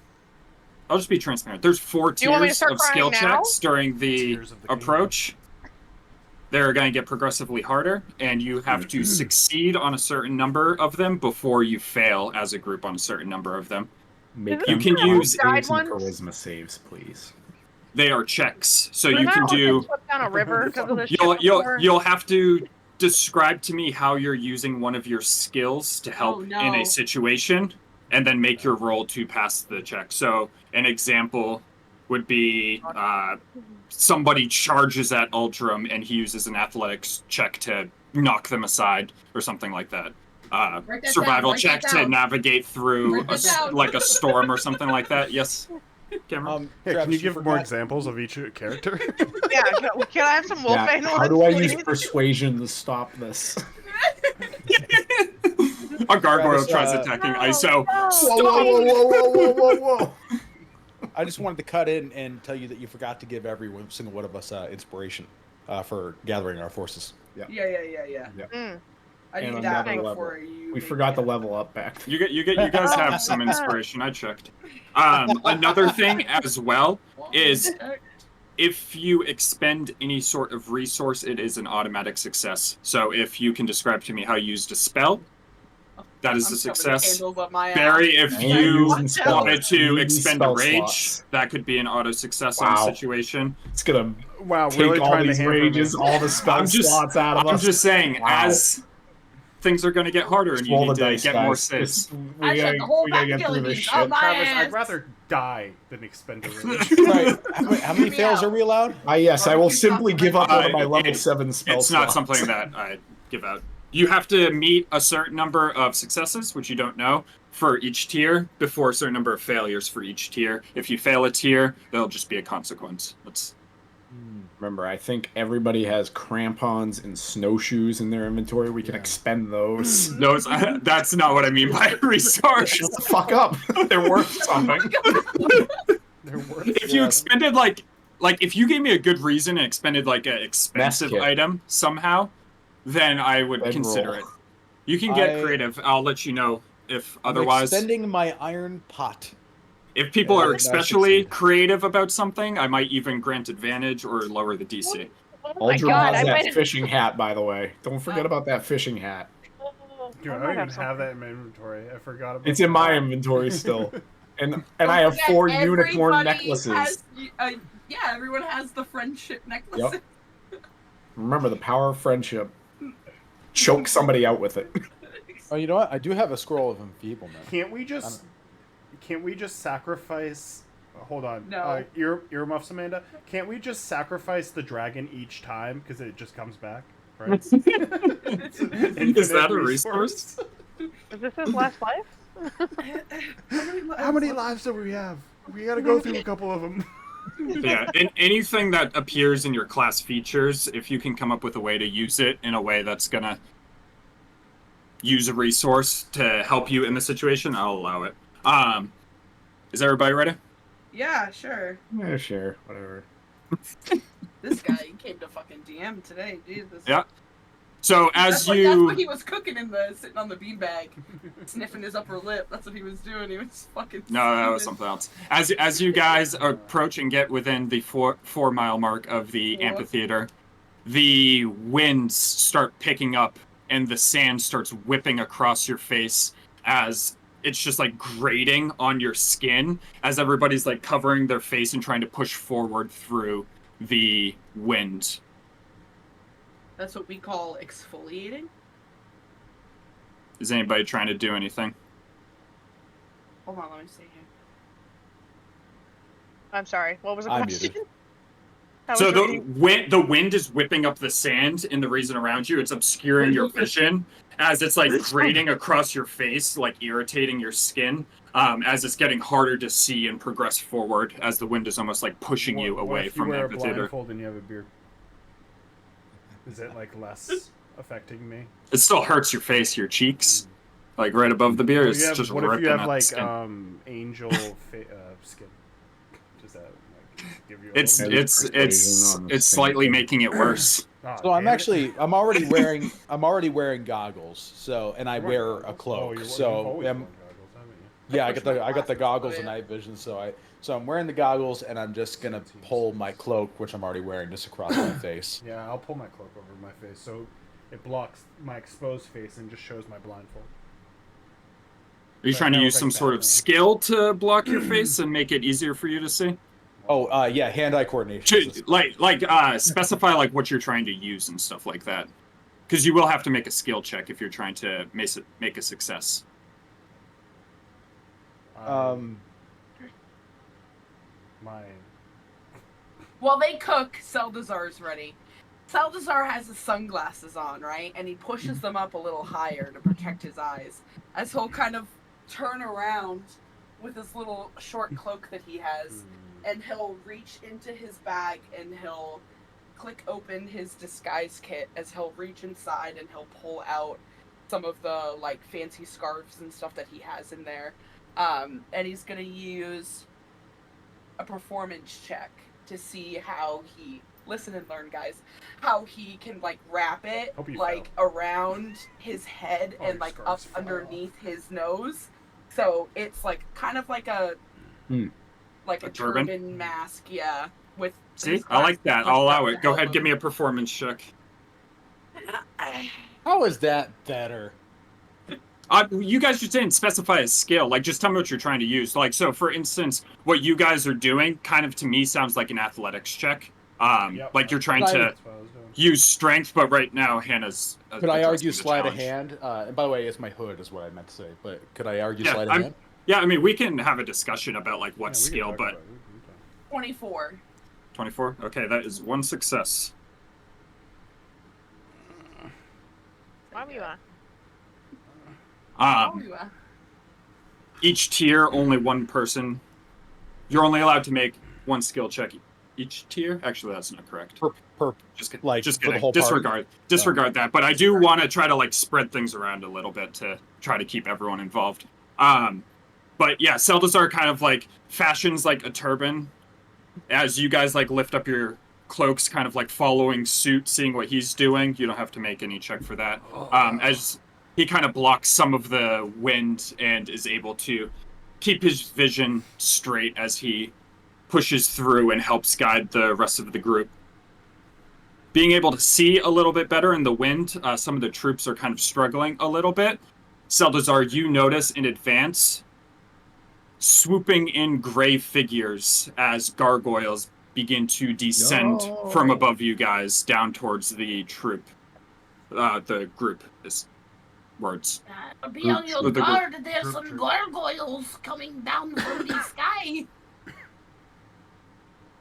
I'll just be transparent. There's 4 you want me to tiers start of skill crying now? checks during the Tiers of the kingdom. approach. They're going to get progressively harder, and you have to succeed on a certain number of them before you fail as a group on a certain number of them. Make You them can con use- saves and Guide ones? charisma saves, please. They are checks, so But you now can I'll do. get swept down a river because of this shit You'll before. you'll have to describe to me how you're using one of your skills to help Oh, in no. a situation, and then make your roll to pass the check. So an example would be somebody charges at Ultram and he uses an athletics check to knock them aside or something like that. Write that Survival down, write check that to down. navigate through Write that down. like a storm or something like that. Yes, Cameron. Hey, Travis, can you give more forgot- examples of each character? Yeah, can I have some Wolfbane ones, How do I use please? persuasion to stop this? A gargoyle Travis, tries attacking ISO. Whoa, whoa, whoa, whoa, whoa, whoa, whoa! I just wanted to cut in and tell you that you forgot to give every single one of us inspiration for gathering our forces. Yeah. Mm. I And need on that another level. before you. We make forgot to it. level up back. You guys have some inspiration. I checked. Another thing as well is if you expend any sort of resource, it is an automatic success. So if you can describe to me how you used a spell, that is I'm a shoving success. candles up my ass. Barry, if And you using spells. wanted to Needy expend a spell rage, slots. that could be an auto success on Wow. a situation. It's gonna Wow, take really all trying these to hamper rages, me. all the spell I'm just- slots out of I'm us. just saying, Wow. as things are going to get harder and you Roll need the to dice, get guys. more saves. I We shut gotta, the whole we gotta back get through killing this these. shit. Oh, my Travis, ass. I'd rather die than expend a rage. Right? How many me fails out. are we allowed? Yes, I will simply give up one of my level it- 7 spell It's not slots. something that I give out. You have to meet a certain number of successes, which you don't know, for each tier before a certain number of failures for each tier. If you fail a tier, there'll just be a consequence. That's Remember, I think everybody has crampons and snowshoes in their inventory. We can expend those. those. That's not what I mean by resource. Shut the fuck up. They're worth something. They're worth If you expended like if you gave me a good reason and expended like an expensive kit. item somehow, then I would Red consider roll. it. You can get I- creative. I'll let you know if I'm otherwise. extending my iron pot. If people Yeah, are that's especially succeed. creative about something, I might even grant advantage or lower the DC. my Aldrin god, has I that might fishing hat, by the way. Don't forget about that fishing hat. Dude, I I might don't even have have something. that in my inventory. I forgot about It's in my that. inventory still. And Don't I have forget, 4 unicorn everybody necklaces. Has, yeah, everyone has the friendship necklace. Yep. Remember the power of friendship. Choke somebody out with it. Oh, you know what? I do have a scroll of enfeeblement. Can't we just sacrifice? Hold on. No. Earmuffs, Amanda. Can't we just sacrifice the dragon each time because it just comes back? Right? Is that a resource? Is this his last life? How many lives do we have? We gotta go through a couple of them. Yeah, anything that appears in your class features, if you can come up with a way to use it in a way that's gonna use a resource to help you in the situation, I'll allow it. Is everybody ready? Yeah, sure. Yeah, sure. Whatever. This guy came to fucking DM today, Jesus. Yeah. So That's what he was cooking sitting on the beanbag, sniffing his upper lip. That's what he was doing. He was fucking. No, that was something else. As you guys approach and get within the 4-mile mark of the amphitheater, the winds start picking up and the sand starts whipping across your face as it's just like grating on your skin as everybody's like covering their face and trying to push forward through the wind. That's what we call exfoliating. Is anybody trying to do anything? Hold on, let me see here. I'm sorry. What was the I'm question? muted. So the wind is whipping up the sand in the region around you. It's obscuring your vision as it's like grating across your face, like irritating your skin. As it's getting harder to see and progress forward as the wind is almost like pushing you away from the What if you wear a amphitheater. blindfold and you have a beard? Is it like less affecting me? It still hurts your face, your cheeks, like right above the beard. It's just What if ripping you have at like the skin. angel skin? Does that like give you? It's slightly making it worse. So I'm already wearing goggles. So and I wear a cloak. Yeah, I got the goggles and night vision. So I'm wearing the goggles and I'm just gonna pull my cloak, which I'm already wearing, just across my face. Yeah, I'll pull my cloak over my face so it blocks my exposed face and just shows my blindfold. Are you trying to use some sort of skill to block your face and make it easier for you to see? Oh, yeah, hand-eye coordination. Specify like what you're trying to use and stuff like that, because you will have to make a skill check if you're trying to make a success. While they cook, Seldazar's ready. Seldazar has his sunglasses on, right? And he pushes them up a little higher to protect his eyes. As he'll kind of turn around with this little short cloak that he has, and he'll reach into his bag and he'll click open his disguise kit as he'll reach inside and he'll pull out some of the like fancy scarves and stuff that he has in there. And he's gonna use a performance check to see how he listen and learn, guys. How he can like wrap it like around his head and like up underneath his nose, so it's like kind of like a turban mask, yeah. With see, I like that. I'll allow it. Go ahead, give me a performance check. How is that better? You guys just didn't specify a skill. Like, just tell me what you're trying to use. Like, so for instance, what you guys are doing kind of to me sounds like an athletics check. Like you're trying to use strength, but right now Hannah's. Could I argue sleight of hand? And by the way, it's my hood, is what I meant to say. But could I argue sleight of hand? Yeah, I mean, we can have a discussion about like what skill, but 24. 24. Okay, that is one success. Why were you on? Each tier, only one person. You're only allowed to make one skill check each tier. Actually, that's not correct. Just kidding. Disregard that. But I do want to try to like spread things around a little bit to try to keep everyone involved. But yeah, Seldazar kind of like fashions like a turban as you guys like lift up your cloaks, kind of like following suit, seeing what he's doing. You don't have to make any check for that. As he kind of blocks some of the wind and is able to keep his vision straight as he pushes through and helps guide the rest of the group. being able to see a little bit better in the wind, some of the troops are kind of struggling a little bit. Seldazar, you notice in advance swooping in gray figures as gargoyles begin to descend from above you guys down towards the the group. Is words. Be on your Group. guard. There's Group some troop. gargoyles coming down from the sky.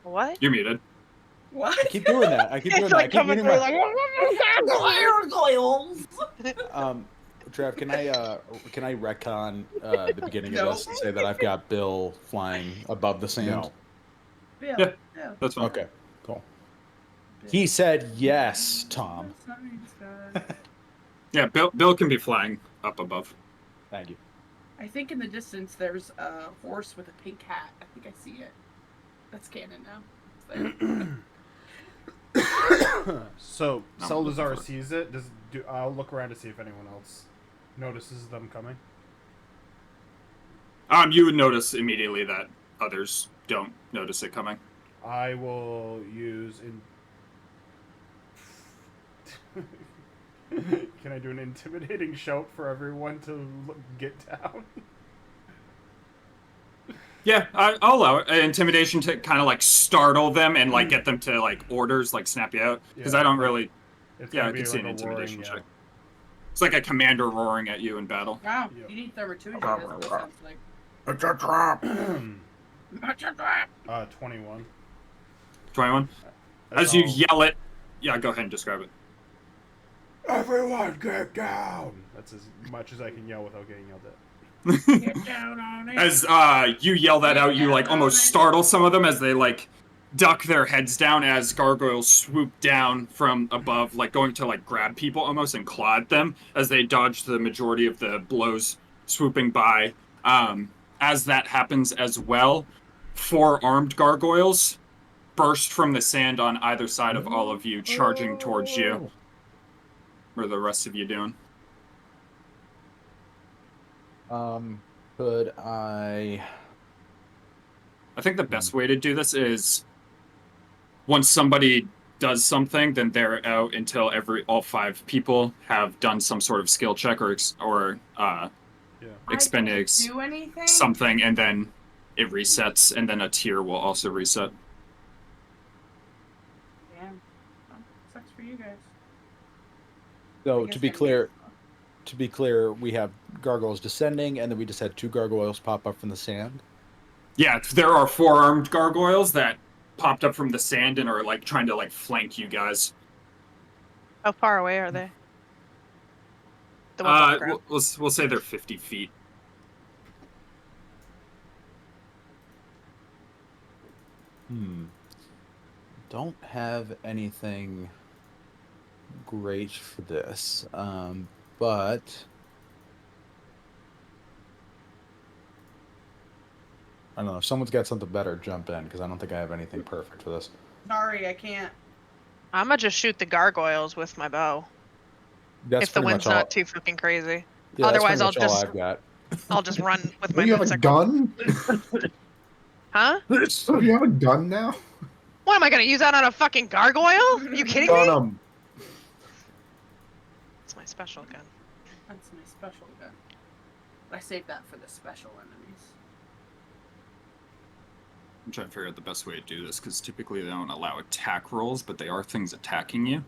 What? You're muted. What? I keep doing that. I keep doing It's that. I like keep coming muting through my... like. Gargoyles. Trav, can I retcon the beginning of this and say that I've got Bill flying above the sand? No. Bill. Yeah. Bill. That's fine. Okay, cool. He said yes, Tom. Yeah, Bill can be flying up above. Thank you. I think in the distance there's a horse with a pink hat. I think I see it. That's canon now. It's there. So No, Seldazar looking for sees it. I'll look around to see if anyone else notices them coming. You would notice immediately that others don't notice it coming. I will use Can I do an intimidating shout for everyone to get down? Yeah, I'll allow it. Intimidation to kind of like startle them and like get them to like orders, like snap you out. Because Yeah. I don't really. It's Yeah, gonna I be can see like an a intimidation roaring check. It's like a commander roaring at you in battle. Wow, Yep. you need thaumaturgy. That's what it sounds like. It's a trap. yell. 21. 21. As you yell it, yeah, go ahead and describe it. Everyone get down! That's as much as I can yell without getting yelled at. Get down on it. As you yell that out, you like almost startle some of them as they like duck their heads down as gargoyles swoop down from above, like going to like grab people almost and claw at them as they dodge the majority of the blows swooping by. As that happens as well, 4 armed gargoyles burst from the sand on either side of all of you, charging towards you. What are the rest of you doing? Could I... I think the best way to do this is once somebody does something, then they're out until all 5 people have done some sort of skill check or expended I can't do anything. something, and then it resets, and then a tier will also reset. Damn. Well, sucks for you guys. So I guess to be that clear, we have gargoyles descending, and then we just had 2 gargoyles pop up from the sand. Yeah, there are 4 armed gargoyles that popped up from the sand and are like trying to like flank you guys. How far away are they? The ones on the ground? We'll say they're 50 feet. Don't have anything great for this, but I don't know. If someone's got something better, jump in, because I don't think I have anything perfect for this. Sorry, I can't. I'm gonna just shoot the gargoyles with my bow. That's If the pretty wind's much all. not too fucking crazy. Yeah, that's Otherwise, pretty I'll much all just I've got. I'll just run with Do my you have a moonsicle. gun? Huh? So you have a gun now? What am I gonna use that on a fucking gargoyle? Are you kidding me? Gun 'em. It's my special gun. That's my special gun. I saved that for the special enemies. I'm trying to figure out the best way to do this, because typically they don't allow attack rolls, but they are things attacking you.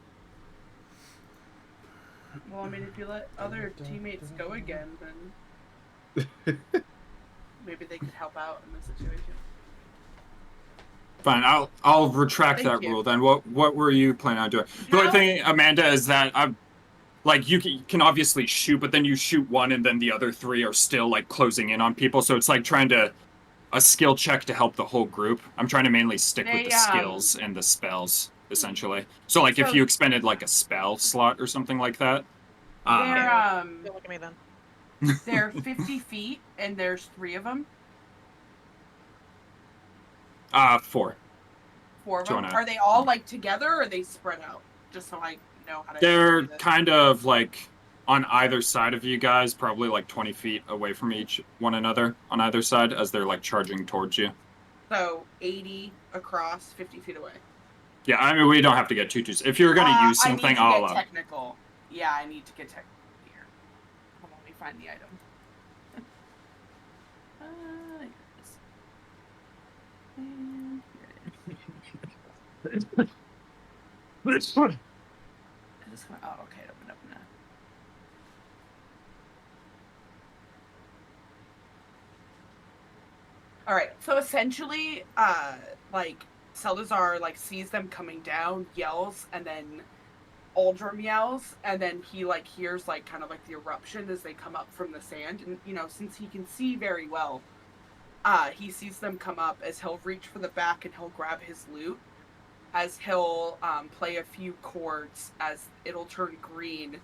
Well, I mean, if you let other teammates go again, then maybe they could help out in this situation. Fine, I'll retract Thank that you. rule then. What were you planning on doing? The only thing, Amanda, is that you can obviously shoot, but then you shoot one and then the other 3 are still like closing in on people. So it's like trying to a skill check to help the whole group. I'm trying to mainly stick with the skills and the spells, essentially. So like if you expended like a spell slot or something like that. They're Don't look at me then. they're 50 feet and there's 3 of them. 4. 4 of Two them. and a- Are they all like together or are they spread out? Just so I know how to. They're do this. kind of like on either side of you guys, probably like 20 feet away from one another on either side as they're like charging towards you. So 80 across, 50 feet away. Yeah, I mean, we don't have to get too. If you're gonna use I something, need to I'll. get technical. Yeah, I need to get technical here. Hold on, let me find the item. Here it is. And here it is. Oh, okay, it opened up now. All right, so essentially, like Celdazar like sees them coming down, yells, and then Aldrum yells, and then he like hears like kind of like the eruption as they come up from the sand, and you know, since he can see very well, he sees them come up as he'll reach for the back and he'll grab his lute, as he'll play a few chords as it'll turn green,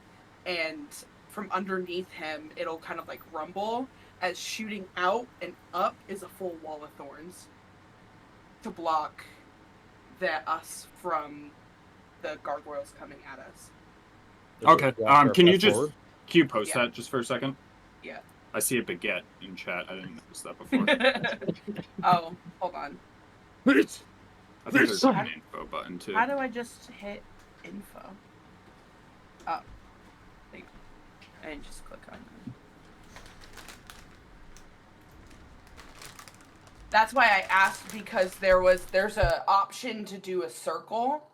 and from underneath him it'll kind of like rumble, as shooting out and up is a full wall of thorns to block us from the gargoyles coming at us. Okay. Can you post Yeah. that just for a second? Yeah. I see a baguette in chat. I didn't notice that before. Oh, hold on. I think there's an info button too. How do I just hit info? Oh. And just click on it. That's why I asked, because there's a option to do a circle.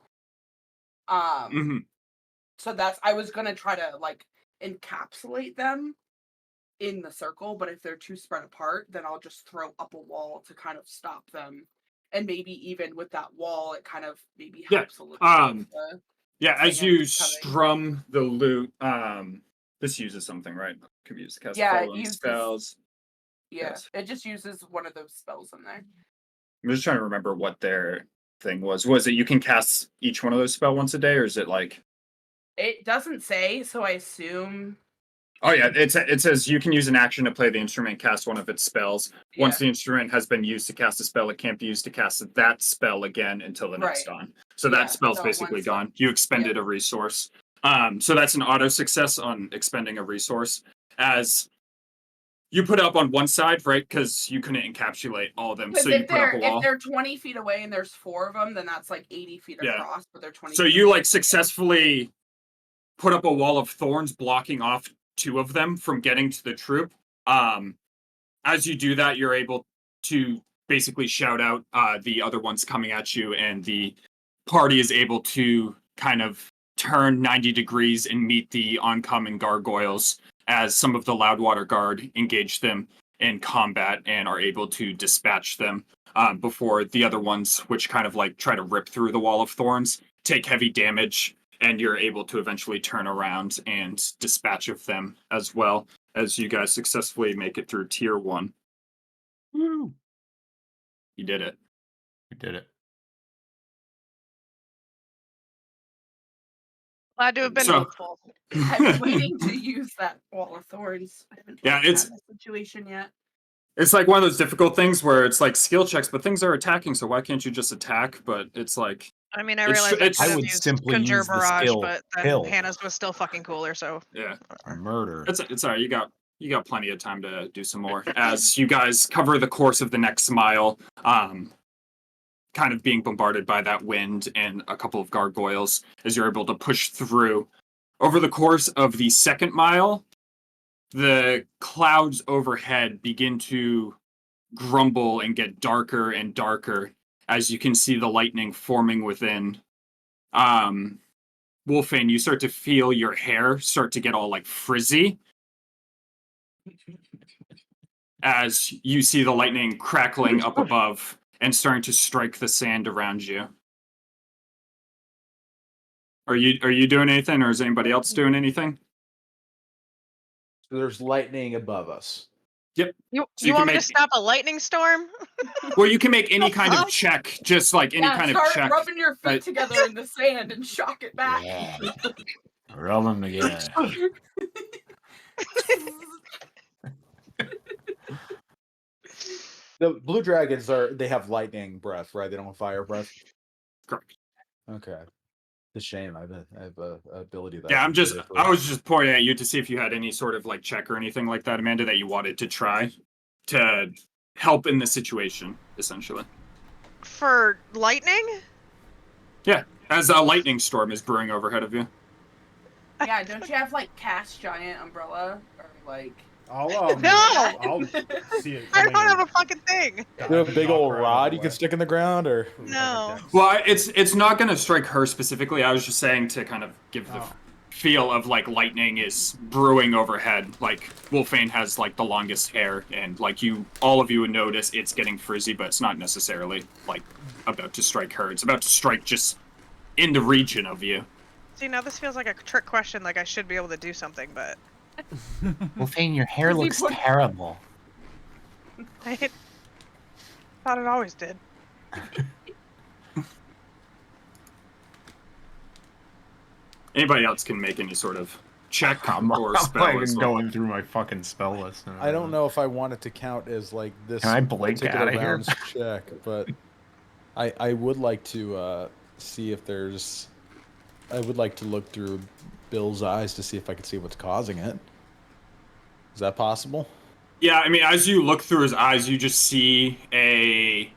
So I was gonna try to like encapsulate them in the circle, but if they're too spread apart, then I'll just throw up a wall to kind of stop them. And maybe even with that wall, it kind of maybe helps a little bit. Yeah, as you strum the lute, this uses something, right? Could be used to cast following spells. Yeah, yes. It just uses one of those spells in there. I'm just trying to remember what their thing was. Was it you can cast each one of those spells once a day, or is it like? It doesn't say, so I assume. Oh yeah, it says you can use an action to play the instrument, cast one of its spells. Yeah. Once the instrument has been used to cast a spell, it can't be used to cast that spell again until the next dawn. So that spell's basically gone. You expended a resource. So that's an auto success on expending a resource. As you put up on one side, right? Because you couldn't encapsulate all of them. So you put up a wall. If they're 20 feet away and there's 4 of them, then that's like 80 feet across. But they're 20. So you like successfully put up a wall of thorns blocking off 2 of them from getting to the troop. As you do that, you're able to basically shout out the other ones coming at you, and the party is able to kind of turn 90 degrees and meet the oncoming gargoyles, as some of the Loudwater Guard engage them in combat and are able to dispatch them before the other ones, which kind of like try to rip through the wall of thorns, take heavy damage, and you're able to eventually turn around and dispatch of them as well, as you guys successfully make it through tier 1. Woo! You did it. You did it. Glad to have been helpful. I'm waiting to use that wall of thorns. I haven't it's had a situation yet. It's like one of those difficult things where it's like skill checks, but things are attacking, so why can't you just attack? But it's like, I mean, I realize I would simply use the skill but then kill. Hannah's was still fucking cooler. So yeah, murder. It's all right. You got plenty of time to do some more as you guys cover the course of the next mile. Kind of being bombarded by that wind and a couple of gargoyles as you're able to push through. Over the course of the second mile, the clouds overhead begin to grumble and get darker and darker as you can see the lightning forming within. Wolfane, you start to feel your hair start to get all like frizzy as you see the lightning crackling up above and starting to strike the sand around you. Are you doing anything, or is anybody else doing anything? So there's lightning above us. Yep. You want me to stop a lightning storm? Well, you can make any kind of check, just like any kind of check. Start rubbing your feet together in the sand and shock it back. Yeah. Rub them together. The blue dragons they have lightning breath, right? They don't have fire breath. Correct. Okay. It's a shame. I have a ability that. Yeah, I was just pointing at you to see if you had any sort of like check or anything like that, Amanda, that you wanted to try to help in the situation, essentially. For lightning? Yeah, as a lightning storm is brewing overhead of you. Yeah, don't you have like cast giant umbrella or like? I'll No! I'll see it I coming. don't have and a fucking thing. dive You have a and big knock old her out of rod the you can way. stick in the ground, or No. Well, it's not going to strike her specifically. I was just saying to kind of give the Oh. feel of like lightning is brewing overhead. Like Wolfane has like the longest hair, and like all of you would notice it's getting frizzy, but it's not necessarily like about to strike her. It's about to strike just in the region of you. See, now this feels like a trick question. Like I should be able to do something, but Wolfane, your hair Does he looks put- terrible. I thought it always did. Anybody else can make any sort of check I'm or not spell even as well. going through my fucking spell list. I don't know if I want it to count as like this Can I blink particular outta here? round's check, but I would like to see if there's. I would like to look through Bill's eyes to see if I can see what's causing it. Is that possible? Yeah, I mean, as you look through his eyes, you just see a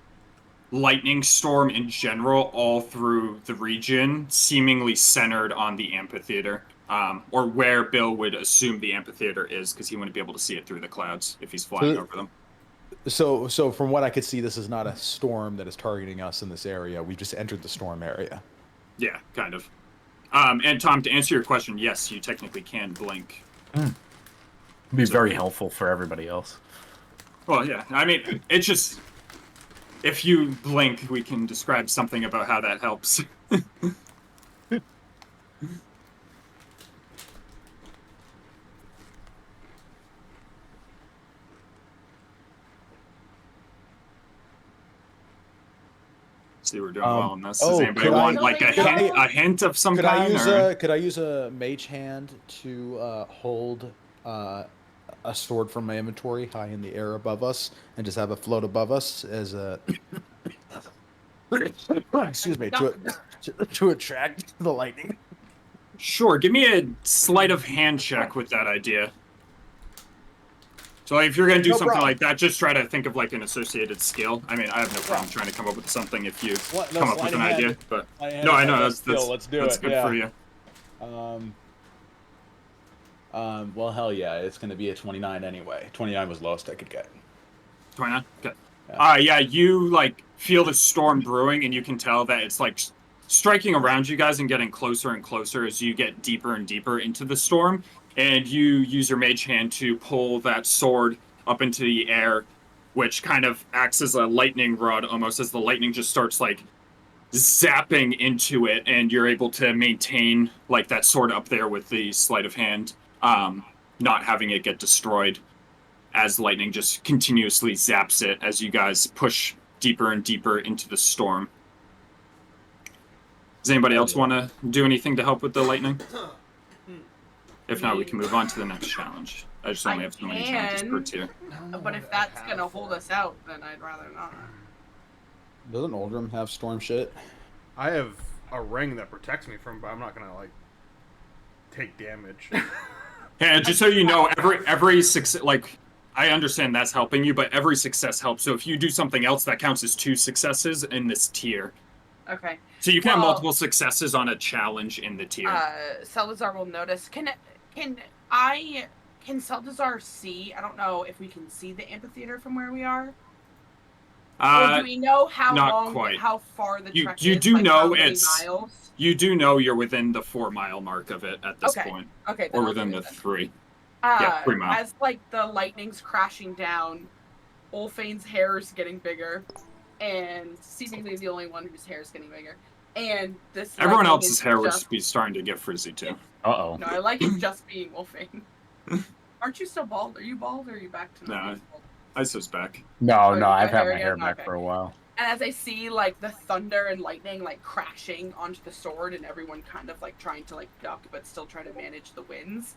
lightning storm in general all through the region, seemingly centered on the amphitheater, or where Bill would assume the amphitheater is, because he wouldn't be able to see it through the clouds if he's flying over them. So from what I could see, this is not a storm that is targeting us in this area. We just entered the storm area. Yeah, kind of. And Tom, to answer your question, yes, you technically can blink. It'd be very helpful for everybody else. Well, yeah, I mean, it's just if you blink, we can describe something about how that helps. See, we're doing well on this. Does anybody could want I- like could I- a hint of some Could I kind? use or... could I use a mage hand to hold a sword from my inventory high in the air above us and just have it float above us as a excuse me to attract the lightning? Sure, give me a sleight of hand check with that idea. So if you're gonna do No something problem. like that, just try to think of like an associated skill. I mean, I have no problem trying to come up with something if you What? No, come up with sleight an of hand. idea. But Sleight of hand no, I is know my that's skill. Let's do that's it, good yeah. for you. Well, hell yeah, it's gonna be a 29 anyway. 29 was lowest I could get. 29. Okay. Yeah. Yeah, you like feel the storm brewing, and you can tell that it's like striking around you guys and getting closer and closer as you get deeper and deeper into the storm. And you use your mage hand to pull that sword up into the air, which kind of acts as a lightning rod almost, as the lightning just starts like zapping into it, and you're able to maintain like that sword up there with the sleight of hand, not having it get destroyed as lightning just continuously zaps it as you guys push deeper and deeper into the storm. Does anybody else want to do anything to help with the lightning? If not, we can move on to the next challenge. I just only have so many challenges per tier. But if that's gonna hold us out, then I'd rather not. Doesn't Oldham have storm shit? I have a ring that protects me from, but I'm not gonna like take damage. Yeah, just so you know, every success, like, I understand that's helping you, but every success helps. So if you do something else, that counts as 2 successes in this tier. Okay. So you can have Well, multiple successes on a challenge in the tier. Salazar will notice. Can Salazar see? I don't know if we can see the amphitheater from where we are. Or do we know how not long, quite. how far the You trek you is? do like, how know many it's miles? you do know you're within the 4-mile mark of it at this Okay. point, Okay. or then I'll within do the it then. 3. Yeah, 3 miles. As like the lightning's crashing down, Olfane's hair is getting bigger, and seemingly the only one whose hair is getting bigger. And this Everyone lightning else's is hair would just- be starting to get frizzy too. Uh-oh. No, I like it just being Wolfane. Aren't you still bald? Are you bald or are you back to No, not being bald? Iso's back. No, you no, I've got had hair my hair again? back Okay. for a while. And as I see like the thunder and lightning like crashing onto the sword and everyone kind of like trying to like duck but still try to manage the winds,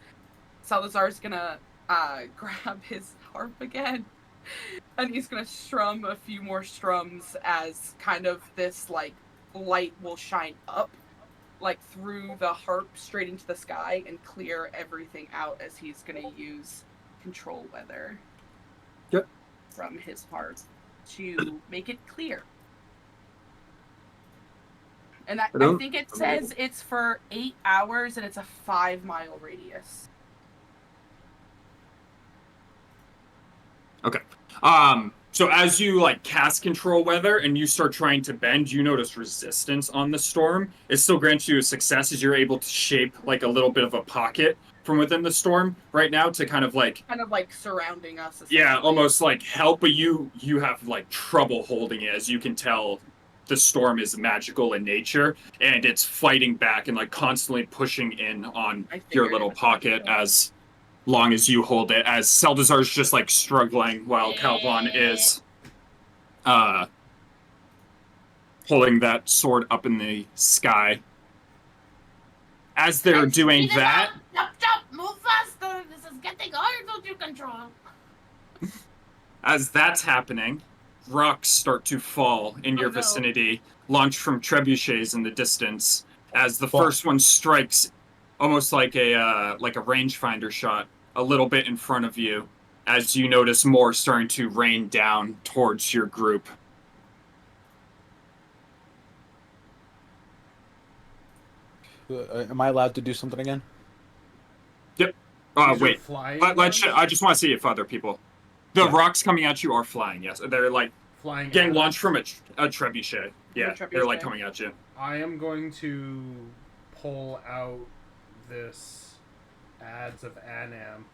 Salazar's gonna grab his harp again and he's gonna strum a few more strums as kind of this like light will shine up like through the harp straight into the sky and clear everything out as he's gonna use control weather from his harp to make it clear. And I don't- think it says it's for 8 hours and it's a 5-mile radius. Okay. So as you like cast control weather and you start trying to bend, you notice resistance on the storm. It still grants you a success as you're able to shape like a little bit of a pocket from within the storm right now to kind of like Surrounding us. yeah, almost like help, but you have like trouble holding it. As you can tell, the storm is magical in nature and it's fighting back and like constantly pushing in on your little pocket as long as you hold it, as Seldazar's just like struggling while Calvon is holding that sword up in the sky. As they're doing that, Chop, move faster. This is getting hard to control. as that's happening, rocks start to fall in your vicinity, launched from trebuchets in the distance. As the first one strikes, almost like a rangefinder shot, a little bit in front of you. As you notice more starting to rain down towards your group. Am I allowed to do something again? Yep. Wait. I just want to see if other people. The rocks coming at you are flying. Yes, they're like flying. Getting launched from a trebuchet. Yeah, they're like coming at you. I am going to pull out this Ads of Anam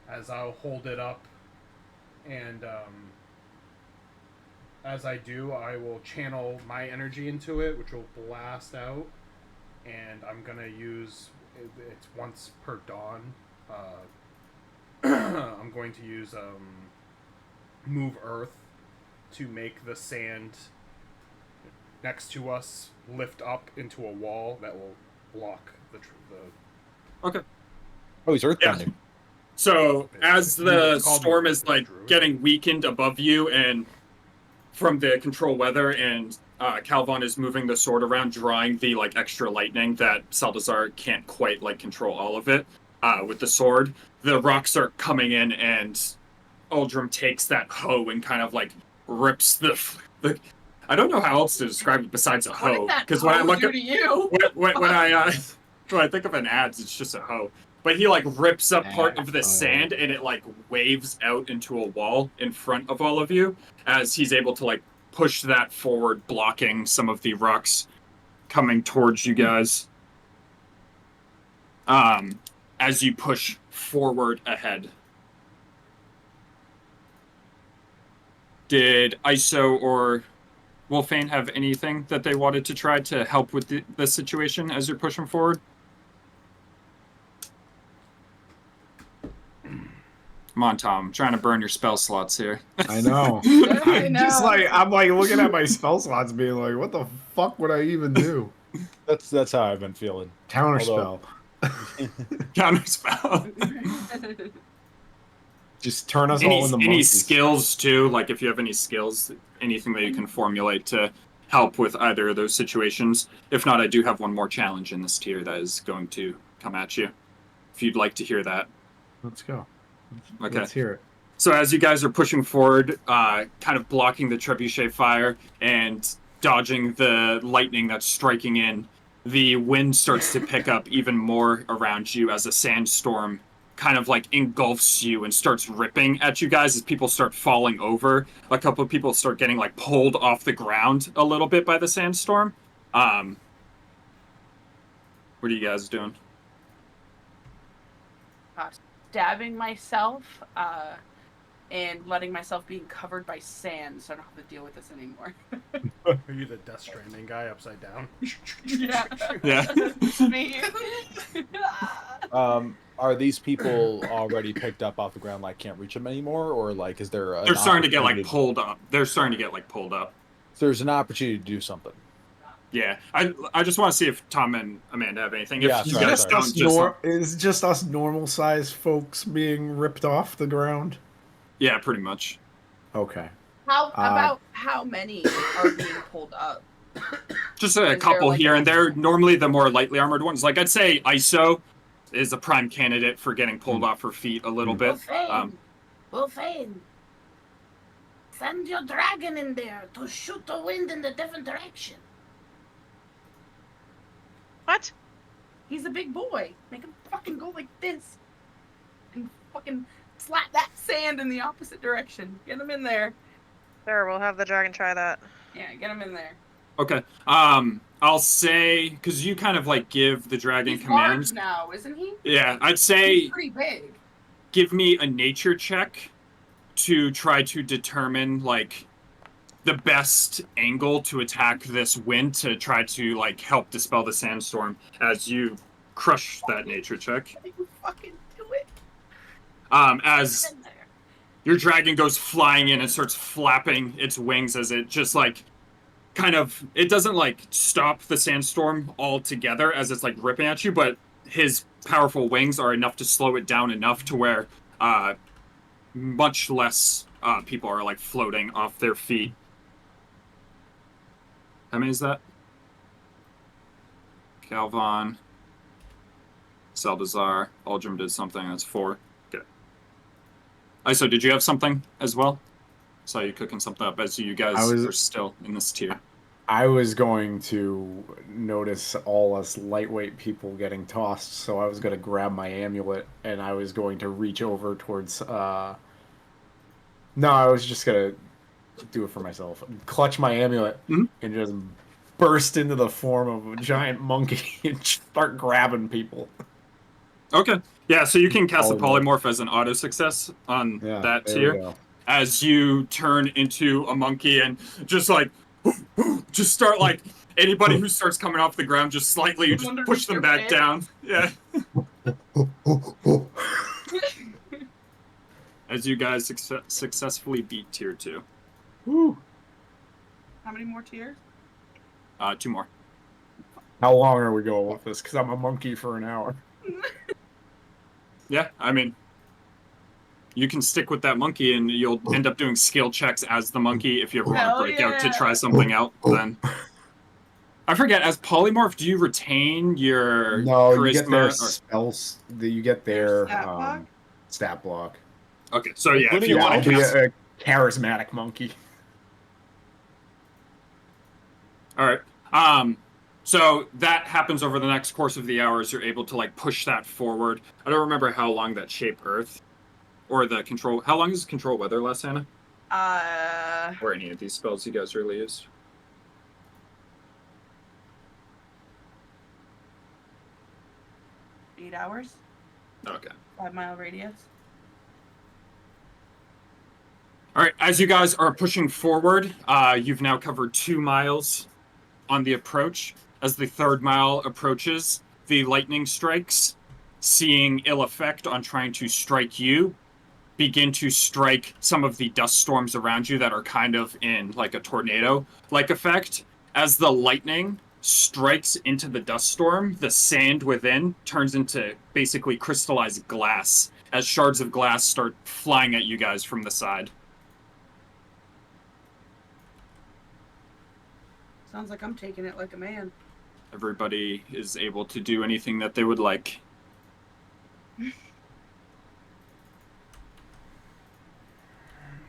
as I'll hold it up, and as I do, I will channel my energy into it, which will blast out, and I'm gonna use it's once per dawn. I'm going to use Move Earth to make the sand next to us lift up into a wall that will block the. Okay. Oh, he's earthbending. So as the storm is like getting weakened above you and from the control weather, and Calvon is moving the sword around, drawing the like extra lightning that Saldazar can't quite like control all of it with the sword. The rocks are coming in, and Uldrum takes that hoe and kind of like rips the I don't know how else to describe it besides a hoe, because when I look at when I think of an adze, it's just a hoe. But he like rips up part of the sand and it like waves out into a wall in front of all of you as he's able to like push that forward, blocking some of the rocks coming towards you guys. As you push forward ahead. Did Iso or Wolfane have anything that they wanted to try to help with the situation as you're pushing forward? Come on, Tom. I'm trying to burn your spell slots here. I know. I'm like looking at my spell slots being like, what the fuck would I even do? That's how I've been feeling. Counterspell. Counterspell. Just turn us all into monkeys. Any skills, too? Like, if you have any skills, anything that you can formulate to help with either of those situations. If not, I do have one more challenge in this tier that is going to come at you. If you'd like to hear that. Let's go. Okay. Let's hear it. So as you guys are pushing forward, kind of blocking the trebuchet fire and dodging the lightning that's striking in, the wind starts to pick up even more around you as a sandstorm kind of like engulfs you and starts ripping at you guys as people start falling over. A couple of people start getting like pulled off the ground a little bit by the sandstorm. What are you guys doing? Stabbing myself and letting myself being covered by sand so I don't have to deal with this anymore. Are you the Death Stranding guy upside down? Yeah. Yeah. Me. Are these people already picked up off the ground, like can't reach them anymore, or like is there? They're starting to get like pulled up. They're starting to get like pulled up. So there's an opportunity to do something. Yeah, I just want to see if Tom and Amanda have anything. If Yeah, you guys don't, It's just us normal-sized folks being ripped off the ground. Yeah, pretty much. Okay. How about how many are being pulled up? Just a couple like here and there. Normally, the more lightly armored ones, like I'd say, Iso is a prime candidate for getting pulled off her feet a little bit. Wolfane, send your dragon in there to shoot the wind in a different direction. What? He's a big boy. Make him fucking go like this. And fucking slap that sand in the opposite direction. Get him in there. Sure, we'll have the dragon try that. Yeah, get him in there. Okay. I'll say, because you kind of like give the dragon He's commands. large now, isn't he? Yeah, I'd say He's pretty big. give me a nature check to try to determine like the best angle to attack this wind to try to like help dispel the sandstorm as you crush that nature check. You fucking do it. As In there. your dragon goes flying in and starts flapping its wings as it just like kind of, it doesn't like stop the sandstorm altogether as it's like ripping at you, but his powerful wings are enough to slow it down enough to where much less people are like floating off their feet. How many is that? Calvon, Saldazar, Aldrim did something. That's 4. Okay. Iso, did you have something as well? Saw you cooking something up as you guys are still in this tier. I was going to notice all us lightweight people getting tossed, so I was going to grab my amulet and I was going to reach over towards. No, I was just going to do it for myself. Clutch my amulet and just burst into the form of a giant monkey and start grabbing people. Okay. Yeah, so you can cast the polymorph as an auto success on that tier. As you turn into a monkey and just like just start like anybody who starts coming off the ground, just slightly you just push them back down. Yeah. As you guys successfully beat tier 2. Woo. How many more tiers? 2 more. How long are we going with this? Because I'm a monkey for an hour. Yeah, I mean, you can stick with that monkey and you'll end up doing skill checks as the monkey if you ever want to break out to try something out then. I forget, as polymorph, do you retain your charisma? You get their spells. You get their stat block. Okay, so yeah, if you want to be a charismatic monkey. All right. So that happens over the next course of the hours. You're able to like push that forward. I don't remember how long that shape Earth or the control. How long does control weather last, Hannah? Or any of these spells you guys really use? 8 hours. Okay. 5-mile radius. All right. As you guys are pushing forward, you've now covered 2 miles on the approach. As the 3rd mile approaches, the lightning strikes, seeing ill effect on trying to strike you, begin to strike some of the dust storms around you that are kind of in like a tornado-like effect. As the lightning strikes into the dust storm, the sand within turns into basically crystallized glass as shards of glass start flying at you guys from the side. Sounds like I'm taking it like a man. Everybody is able to do anything that they would like.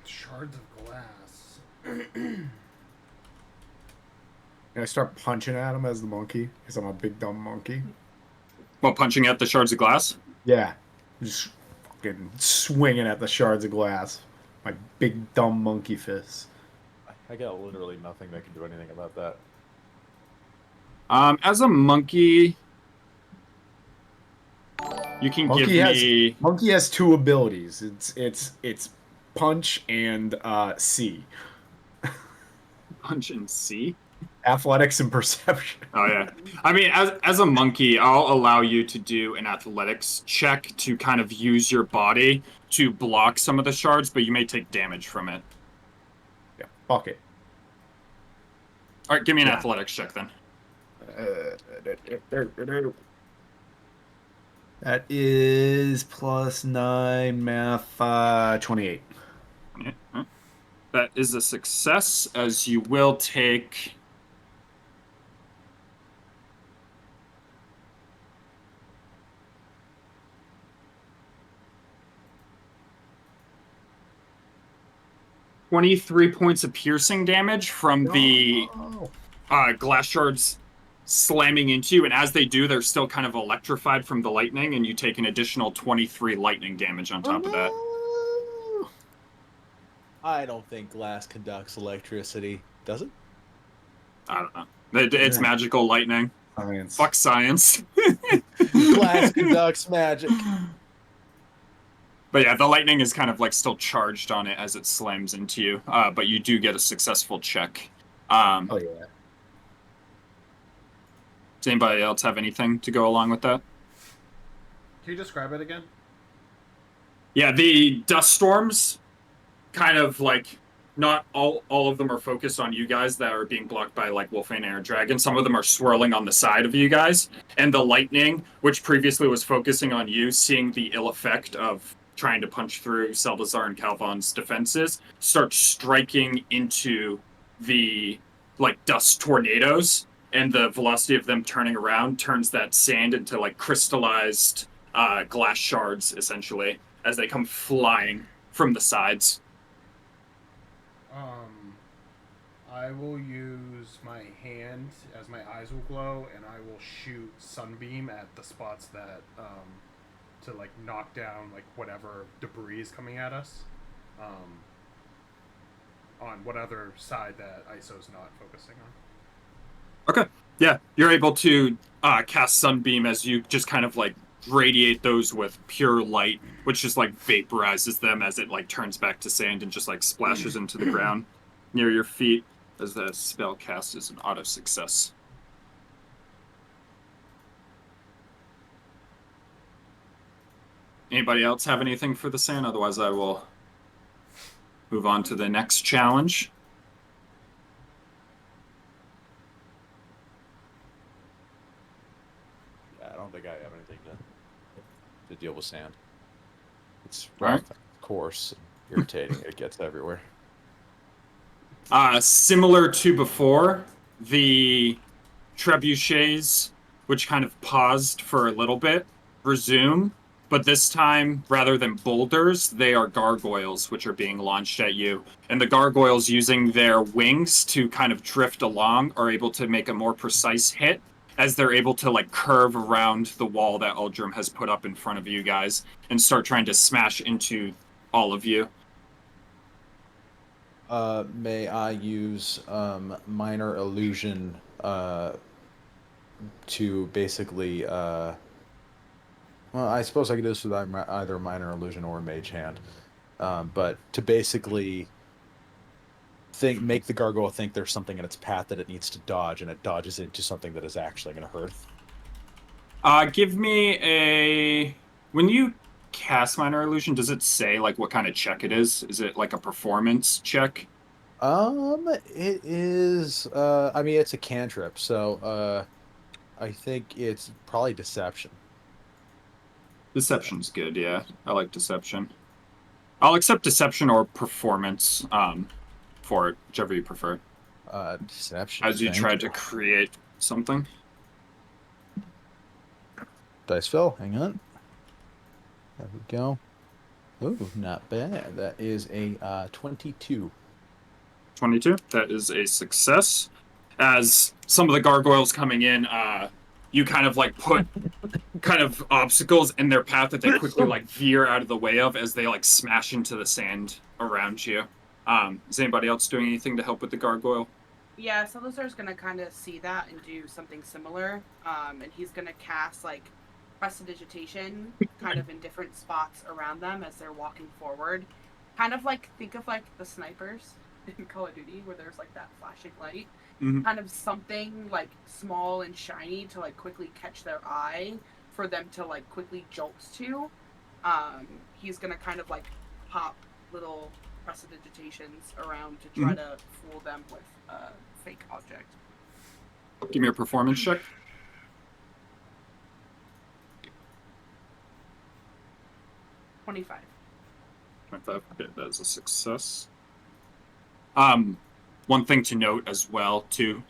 Shards of glass. Can I start punching at him as the monkey? Because I'm a big dumb monkey. Well, punching at the shards of glass? Yeah. Just fucking swinging at the shards of glass. My big dumb monkey fists. I got literally nothing that can do anything about that. As a monkey, you can Monkey has 2 abilities. It's punch and see. Punch and see? Athletics and perception. Oh yeah. I mean, as a monkey, I'll allow you to do an athletics check to kind of use your body to block some of the shards, but you may take damage from it. Yeah, fuck it. All right, give me an athletics check then. That is +9 math 28. That is a success, as you will take 23 points of piercing damage from the glass shards slamming into you, and as they do, they're still kind of electrified from the lightning, and you take an additional 23 lightning damage on top of that. Oh, no. I don't think glass conducts electricity. Does it? I don't know. It's magical lightning. Science. Fuck science. Glass conducts magic. But yeah, the lightning is kind of like still charged on it as it slams into you. But you do get a successful check. Oh yeah. Does anybody else have anything to go along with that? Can you describe it again? Yeah, the dust storms kind of like not all of them are focused on you guys that are being blocked by like Wolfane Air Dragon. Some of them are swirling on the side of you guys. And the lightning, which previously was focusing on you, seeing the ill effect of trying to punch through Seldazar and Calvon's defenses, starts striking into the like dust tornadoes. And the velocity of them turning around turns that sand into like crystallized glass shards, essentially, as they come flying from the sides. I will use my hand as my eyes will glow, and I will shoot sunbeam at the spots that to like knock down like whatever debris is coming at us, on whatever side that ISO's not focusing on. Okay. Yeah, you're able to cast sunbeam as you just kind of like radiate those with pure light, which just like vaporizes them as it like turns back to sand and just like splashes into the ground near your feet, as the spell cast is an auto success. Anybody else have anything for the sand? Otherwise, I will move on to the next challenge. Yeah, I don't think I have anything to deal with sand. It's Right. rough, coarse, and irritating. It gets everywhere. Similar to before, the trebuchets, which kind of paused for a little bit, resume. But this time, rather than boulders, they are gargoyles, which are being launched at you. And the gargoyles, using their wings to kind of drift along, are able to make a more precise hit, as they're able to like curve around the wall that Uldrum has put up in front of you guys and start trying to smash into all of you. May I use minor illusion to basically well, I suppose I could do this with either minor illusion or mage hand, but to basically make the gargoyle think there's something in its path that it needs to dodge, and it dodges into something that is actually going to hurt. Give me a... When you cast minor illusion, does it say like what kind of check it is? Is it like a performance check? It is. I mean, it's a cantrip, so I think it's probably deception. Deception's good, yeah. I like deception. I'll accept deception or performance for it, whichever you prefer. Deception. As you thank try to create something. Dice fell. Hang on. There we go. Ooh, not bad. That is a 22. 22. That is a success. As some of the gargoyles coming in, you kind of like put kind of obstacles in their path that they quickly like veer out of the way of as they like smash into the sand around you. Is anybody else doing anything to help with the gargoyle? Yeah, Salazar's gonna kind of see that and do something similar. And he's gonna cast like prestidigitation kind of in different spots around them as they're walking forward. Kind of like, think of like the snipers in Call of Duty where there's like that flashing light. Mm-hmm. Kind of something like small and shiny to like quickly catch their eye for them to like quickly jolt to. He's gonna kind of like pop little prestidigitations around to try to fool them with a fake object. Give me a performance check. 25. 25. Okay, that is a success. One thing to note as well, too,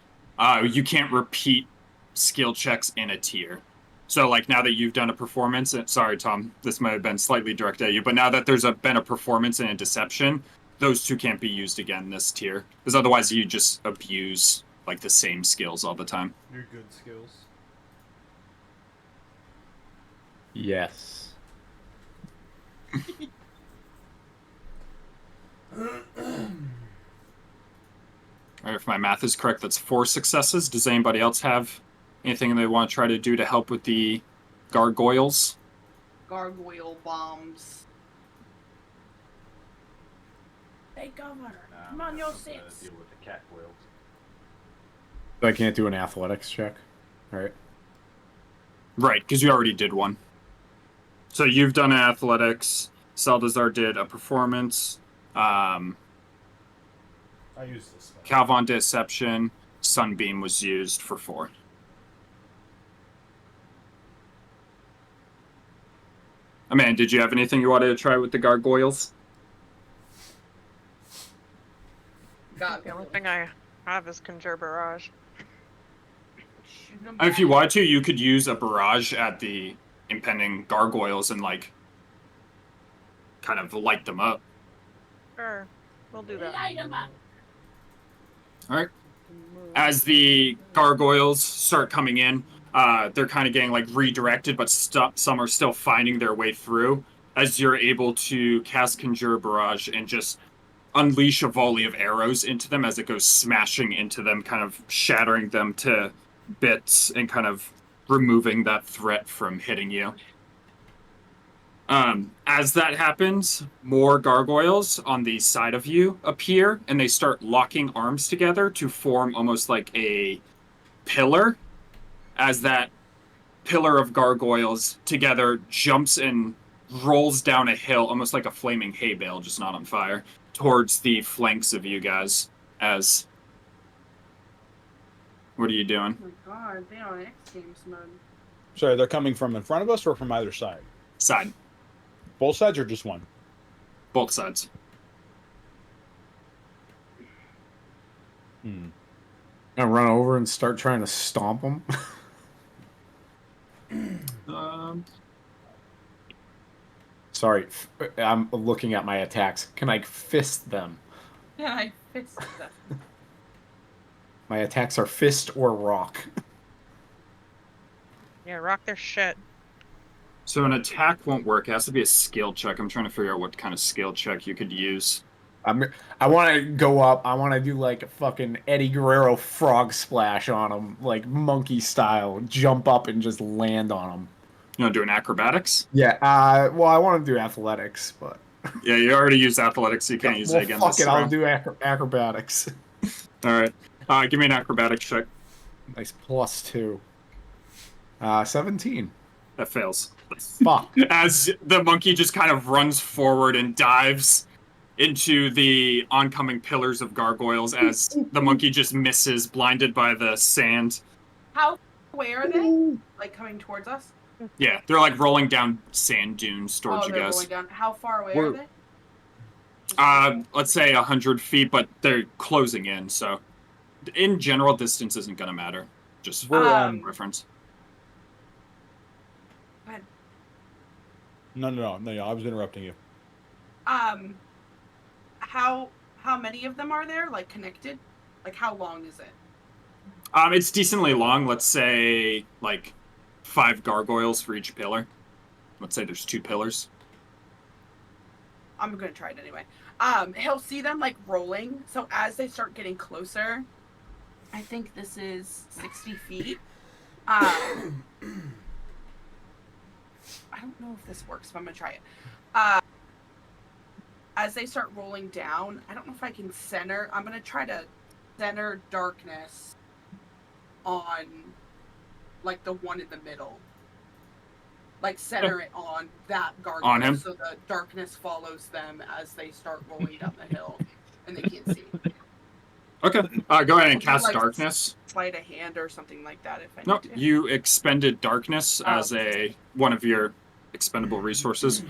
you can't repeat skill checks in a tier. So, like, now that you've done a performance, and sorry, Tom, this might have been slightly directed at you, but now that there's been a performance and a deception, those two can't be used again this tier, because otherwise you just abuse like the same skills all the time. Your good skills. Yes. Or if my math is correct, that's 4 successes. Does anybody else have anything they want to try to do to help with the gargoyles? Gargoyle bombs. Hey, Governor, come on your six. Deal with the cat coils. I can't do an athletics check, right? Right, because you already did one. So you've done athletics. Saldazar did a performance. I use this spell. Calvon Deception. Sunbeam was used for 4. Amanda, did you have anything you wanted to try with the gargoyles? Got The only thing I have is Conjure Barrage. Shoot 'em If you back. wanted to, you could use a barrage at the impending gargoyles and, like, kind of light them up. Sure, we'll do that. Light 'em up. All right. As the gargoyles start coming in, they're kind of getting like redirected, but some are still finding their way through. As you're able to cast Conjure Barrage and just unleash a volley of arrows into them as it goes smashing into them, kind of shattering them to bits and kind of removing that threat from hitting you. As that happens, more gargoyles on the side of you appear, and they start locking arms together to form almost like a pillar. As that pillar of gargoyles together jumps and rolls down a hill, almost like a flaming hay bale, just not on fire, towards the flanks of you guys. As what are you doing? Oh my god, they on X Games mode. Sorry, they're coming from in front of us or from either side? Side, Both sides or just one? both sides. I run over and start trying to stomp them. Sorry, I'm looking at my attacks. Can I fist them? Yeah, I fist them. My attacks are fist or rock. Yeah, rock their shit. So an attack won't work. It has to be a skill check. I'm trying to figure out what kind of skill check you could use. I want to go up. I want to do like a fucking Eddie Guerrero frog splash on them, like monkey style. Jump up and just land on them. You want to do an acrobatics? Yeah. Well, I want to do athletics, but Yeah, you already used athletics, so you can't use well, it again. fuck this it. I'll round. do acrobatics. All right. Give me an acrobatics check. Nice +2. 17. That fails. Fuck. As the monkey just kind of runs forward and dives into the oncoming pillars of gargoyles as the monkey just misses, blinded by the sand. How away are they? Like coming towards us? Yeah, they're like rolling down sand dunes towards you they're guys. going down. How far away We're- are they? Let's say 100 feet, but they're closing in, so in general, distance isn't going to matter. Just for Um, reference. No, I was interrupting you. How many of them are there? Like connected? Like how long is it? It's decently long. Let's say like 5 gargoyles for each pillar. Let's say there's 2 pillars. I'm gonna try it anyway. He'll see them like rolling. So as they start getting closer, I think this is 60 feet. I don't know if this works, but I'm gonna try it. As they start rolling down, I don't know if I can center. I'm gonna try to center darkness on like the one in the middle. Like center it on that gargoyle On him? so the darkness follows them as they start rolling down the hill and they can't see. Okay. Go ahead and I'll do, cast like, darkness. Sleight of hand or something like that if I No, need to. you expended darkness as one of your expendable resources.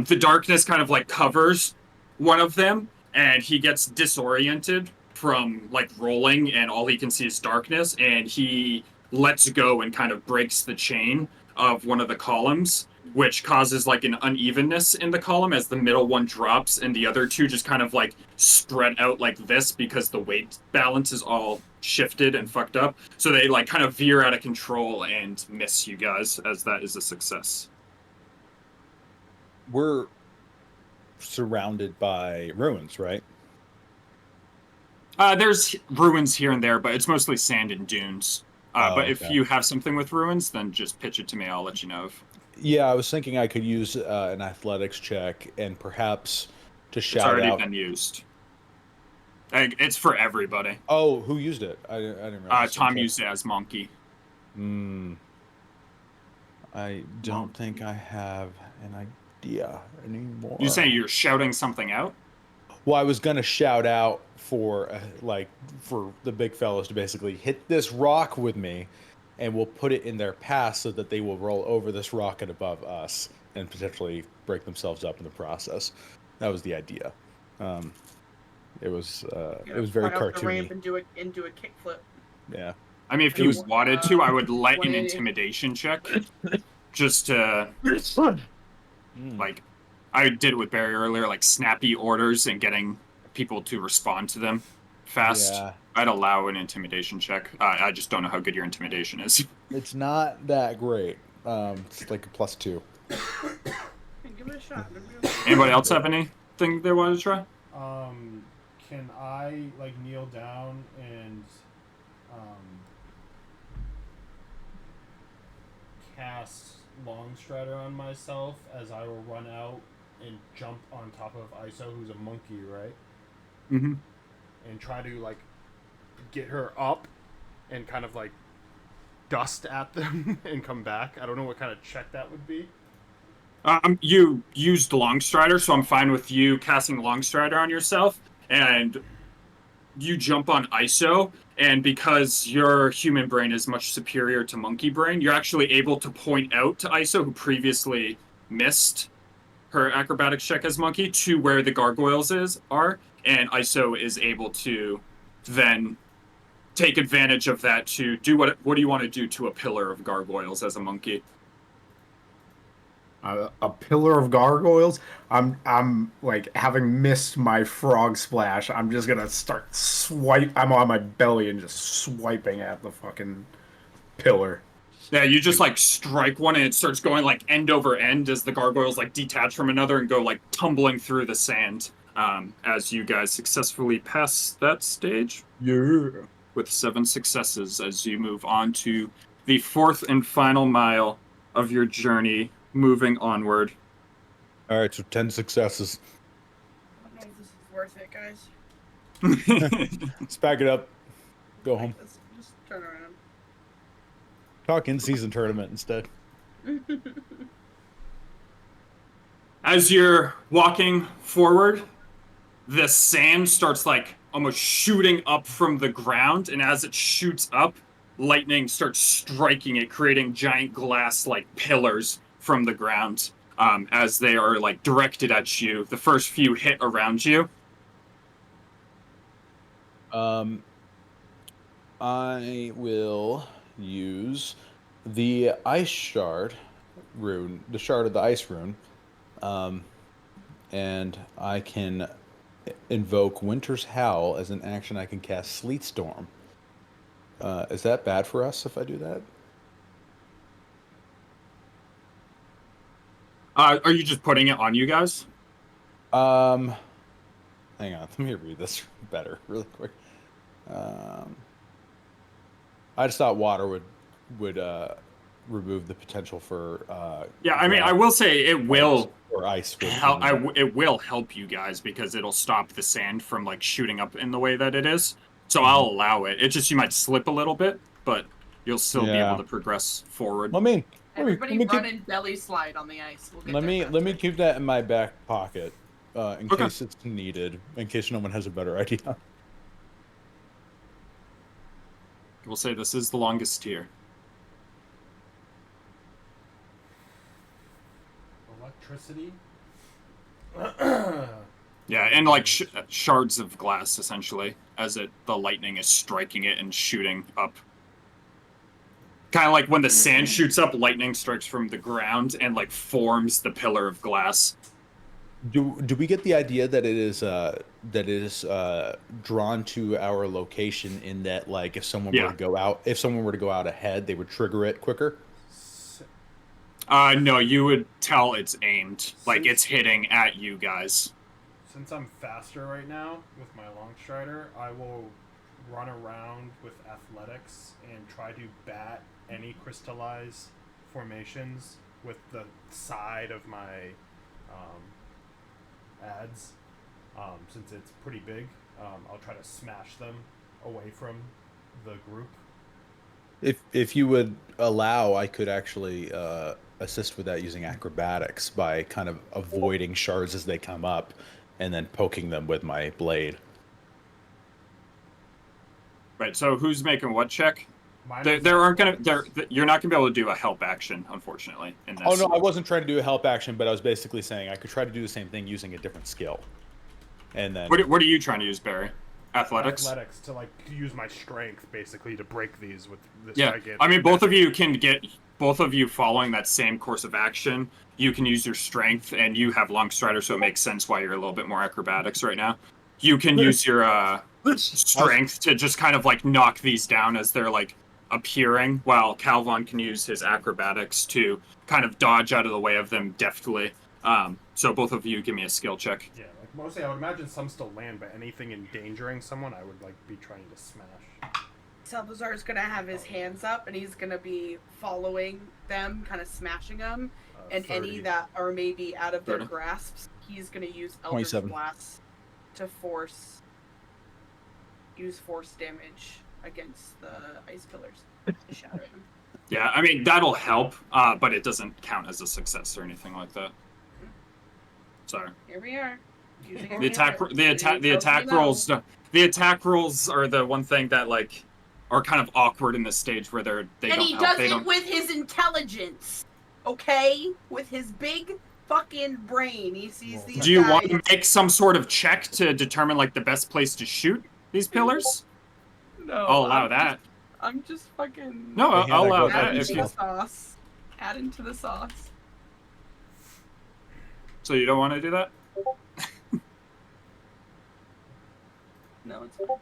The darkness kind of like covers one of them, and he gets disoriented from like rolling, and all he can see is darkness, and he lets go and kind of breaks the chain of one of the columns, which causes like an unevenness in the column as the middle one drops and the other two just kind of like spread out like this because the weight balance is all shifted and fucked up. So they like kind of veer out of control and miss you guys, as that is a success. We're surrounded by ruins, right? There's ruins here and there, but it's mostly sand and dunes. But if Okay. you have something with ruins, then just pitch it to me. I'll let you know. Yeah, I was thinking I could use an athletics check and perhaps to It's shout already out. been used. It's for everybody. Oh, who used it? I didn't realize. Tom used it as monkey. I don't think I have an idea anymore. You say you're shouting something out? Well, I was gonna shout out for for the big fellows to basically hit this rock with me, and we'll put it in their path so that they will roll over this rock and above us and potentially break themselves up in the process. That was the idea. It was very Run up the ramp cartoony. and do a kickflip. Yeah. I mean, if It you was- wanted to, I would let an 180. intimidation check. Just to, like, I did it with Barry earlier, like snappy orders and getting people to respond to them fast. Yeah. I'd allow an intimidation check. I just don't know how good your intimidation is. It's not that great. It's like a +2. Give it a shot. Anybody else have anything they want to try? Can I like kneel down and cast Long Strider on myself as I will run out and jump on top of Iso, who's a monkey, right? Mm-hmm. And try to like get her up and kind of like dust at them and come back. I don't know what kind of check that would be. You used Longstrider, so I'm fine with you casting Longstrider on yourself, and you jump on ISO, and because your human brain is much superior to monkey brain, you're actually able to point out to ISO, who previously missed her acrobatics check as monkey, to where the gargoyles are, and ISO is able to then take advantage of that to do what do you want to do to a pillar of gargoyles as a monkey? A pillar of gargoyles. I'm like, having missed my frog splash, I'm just gonna start I'm on my belly and just swiping at the fucking pillar. Yeah, you just like strike one and it starts going like end over end as the gargoyles like detach from another and go like tumbling through the sand. As you guys successfully pass that stage. Yeah. With 7 successes as you move on to the 4th and final mile of your journey, moving onward. All right, so 10 successes. I don't know if this is worth it, guys. Let's back it up. Go home. Let's just turn around. Talk in-season tournament instead. As you're walking forward, the sand starts like almost shooting up from the ground, and as it shoots up, lightning starts striking it, creating giant glass like pillars from the ground as they are like directed at you. The first few hit around you. I will use the ice shard rune, the shard of the ice rune, and I can invoke Winter's Howl as an action. I can cast Sleet Storm. Is that bad for us if I do that? Are you just putting it on you guys? Hang on, let me read this better really quick. I just thought water would remove the potential for Yeah, I mean, I will say it will or ice. it will help you guys because it'll stop the sand from like shooting up in the way that it is. So I'll allow it. It's just you might slip a little bit, but you'll still be able to progress forward. Let me Everybody run and belly slide on the ice. We'll get let there me faster. keep that in my back pocket in Okay. case it's needed. In case no one has a better idea. We'll say this is the longest tier. Electricity. Yeah, and like shards of glass essentially, as the lightning is striking it and shooting up. kind of like when the sand shoots up, lightning strikes from the ground and like forms the pillar of glass. Do we get the idea that it is drawn to our location in that, like, if someone were to go out ahead, they would trigger it quicker? No, you would tell it's aimed, like it's hitting at you guys. Since I'm faster right now with my long strider, I will run around with athletics and try to bat any crystallized formations with the side of my adze. Since it's pretty big, I'll try to smash them away from the group. If you would allow, I could actually assist with that using acrobatics by kind of avoiding shards as they come up and then poking them with my blade. Right, so who's making what check? You're not gonna be able to do a help action, unfortunately. In this. Oh no, I wasn't trying to do a help action, but I was basically saying I could try to do the same thing using a different skill. And then what are you trying to use, Barry? Athletics? Athletics to like use my strength basically to break these with this. Yeah, I mean both of you following that same course of action. You can use your strength, and you have long strider, so it makes sense why you're a little bit more acrobatics right now. You can use your strength to just kind of like knock these down as they're like appearing, while Calvon can use his acrobatics to kind of dodge out of the way of them deftly. So both of you give me a skill check. Yeah, like mostly I would imagine some still land, but anything endangering someone I would like be trying to smash. Salvazar's gonna have his hands up and he's gonna be following them, kind of smashing them. And 30. any that are maybe out of their 30. grasps, he's gonna use Eldritch 27. Blast to use force damage against the ice pillars to shatter them. Yeah, I mean that'll help, but it doesn't count as a success or anything like that. Sorry. Here we are. The attack rolls are the one thing that like are kind of awkward in this stage where they and don't he help. does They it don't. with his intelligence, okay? With his big fucking brain. He sees these Do you guys. want to make some sort of check to determine like the best place to shoot these pillars? No, I'll allow that. I'm just fucking... No, I'll allow that that adding if to you. the sauce. Adding to the sauce. So you don't want to do that? No, it's fine.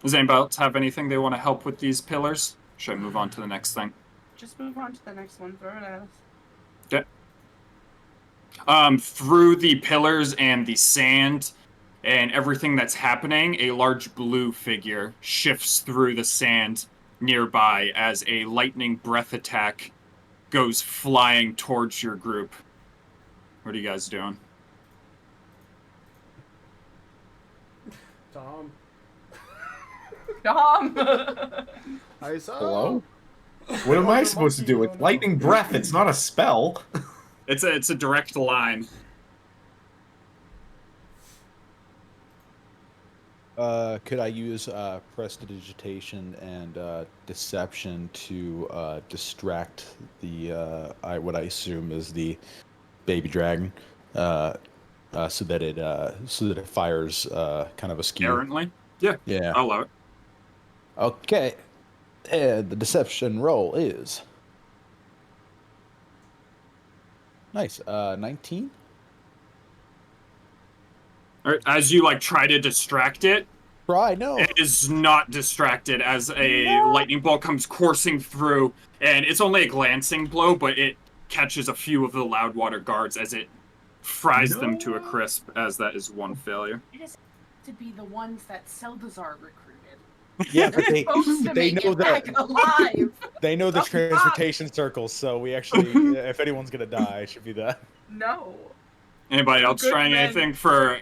Does anybody else have anything they want to help with these pillars? Should I move on to the next thing? Just move on to the next one. Throw it at us. Okay. Through the pillars and the sand and everything that's happening, a large blue figure shifts through the sand nearby as a lightning breath attack goes flying towards your group. What are you guys doing? Tom. Dom! I saw. Hello? What am I supposed to do with lightning breath? It's not a spell. It's a direct line. Could I use prestidigitation and deception to distract the what I assume is the baby dragon, so that it fires kind of askew? Errantly? Yeah. Yeah. I'll allow it. Okay. And the deception roll is nice. 19. All right, as you like try to distract it, Try no. it is not distracted as a lightning bolt comes coursing through, and it's only a glancing blow, but it catches a few of the Loudwater guards as it fries them to a crisp, as that is one failure. It is to be the ones that Seldazar recruited. Yeah, but They're supposed to they make know it that back alive. they know the Oh, God. transportation circles, so we actually, if anyone's gonna die, it should be that. No. Anybody else Good trying men. anything for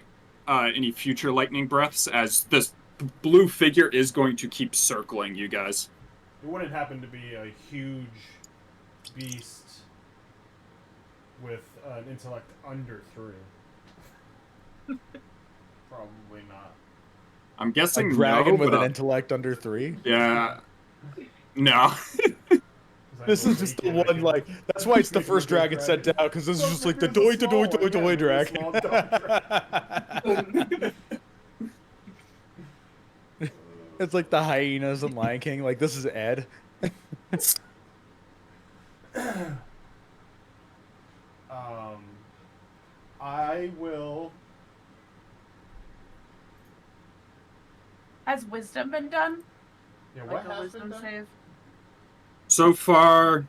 any future lightning breaths? As this blue figure is going to keep circling you guys. It wouldn't happen to be a huge beast with an intellect under 3. Probably not. I'm A guessing dragon no, with but an intellect under 3. yeah, no. This is just the one, like, that's why it's the first dragon sent out, because this is just like the doy dragon. It's like the hyenas in Lion King, like, this is Ed. I will. Has wisdom been done? Yeah, Like what a has been wisdom done? save? So far.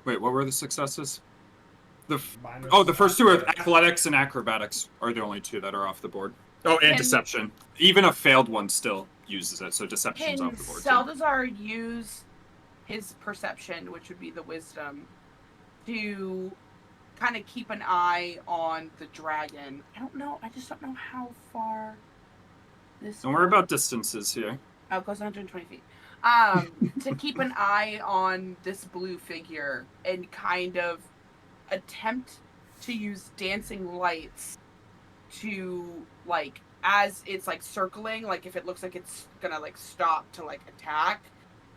Wait, what were the successes? The first two are athletics and acrobatics are the only two that are off the board. Oh, and deception. Even a failed one still uses it, so deception's Can off the board too. Saldazar use his perception, which would be the wisdom, to kind of keep an eye on the dragon? I don't know. I just don't know how far this. Don't worry about distances here. Oh, it goes 120 feet. To keep an eye on this blue figure and kind of attempt to use dancing lights to, like, as it's like circling, like if it looks like it's gonna like stop to like attack,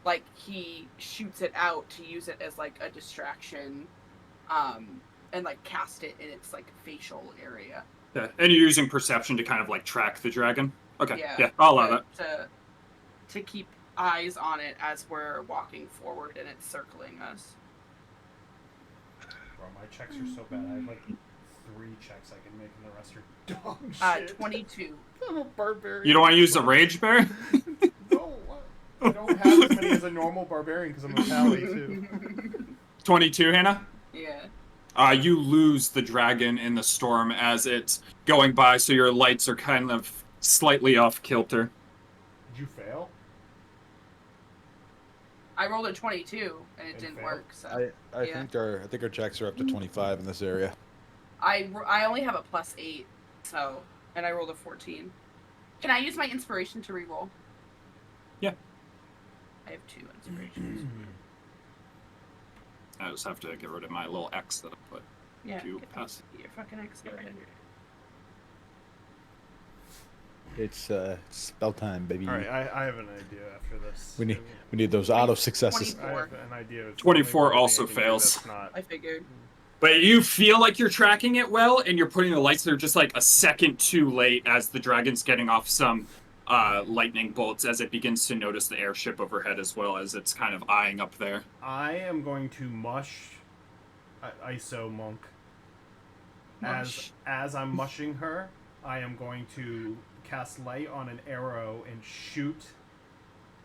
like he shoots it out to use it as like a distraction, and like cast it in its like facial area. Yeah, and you're using perception to kind of like track the dragon. Okay, yeah, I'll allow that. To keep eyes on it as we're walking forward and it's circling us. Bro, my checks are so bad. I have like 3 checks I can make, and the rest are dog shit. 22. I'm a barbarian. You don't want to use the rage bear? No, I don't have as many as a normal barbarian because I'm a pally too. 22, Hannah? Yeah. You lose the dragon in the storm as it's going by, so your lights are kind of slightly off kilter. Did you fail? I rolled a 22 and it didn't work. So I think our checks are up to 25 in this area. I only have a +8, so, and I rolled a 14. Can I use my inspiration to reroll? Yeah. I have 2 inspirations. I just have to get rid of my little X that I put. Yeah. To pass. Your fucking X. It's spell time, baby. All right, I have an idea after this. We need those auto successes. 24. I have an idea. 24 also fails. I figured. But you feel like you're tracking it well, and you're putting the lights there just like a second too late as the dragon's getting off some lightning bolts as it begins to notice the airship overhead as well as it's kind of eyeing up there. I am going to mush ISO Monk. As I'm mushing her, I am going to cast light on an arrow and shoot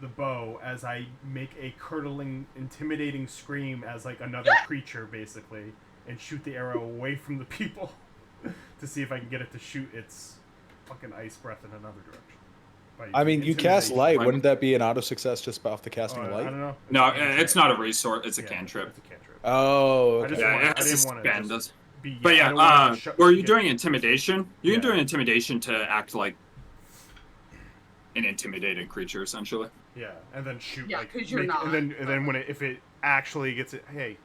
the bow as I make a curdling, intimidating scream as like another creature basically, and shoot the arrow away from the people to see if I can get it to shoot its fucking ice breath in another direction. I mean, you cast light. Wouldn't that be an auto success just off the casting of light? I don't know. No, it's not a resource. It's a cantrip. It's a cantrip. Oh, okay. Yeah, I didn't want to just be. But yeah, were you doing intimidation? You can do an intimidation to act like an intimidating creature, essentially. Yeah, and then shoot. Yeah, like, because you're not. And then when if it actually gets it, hey,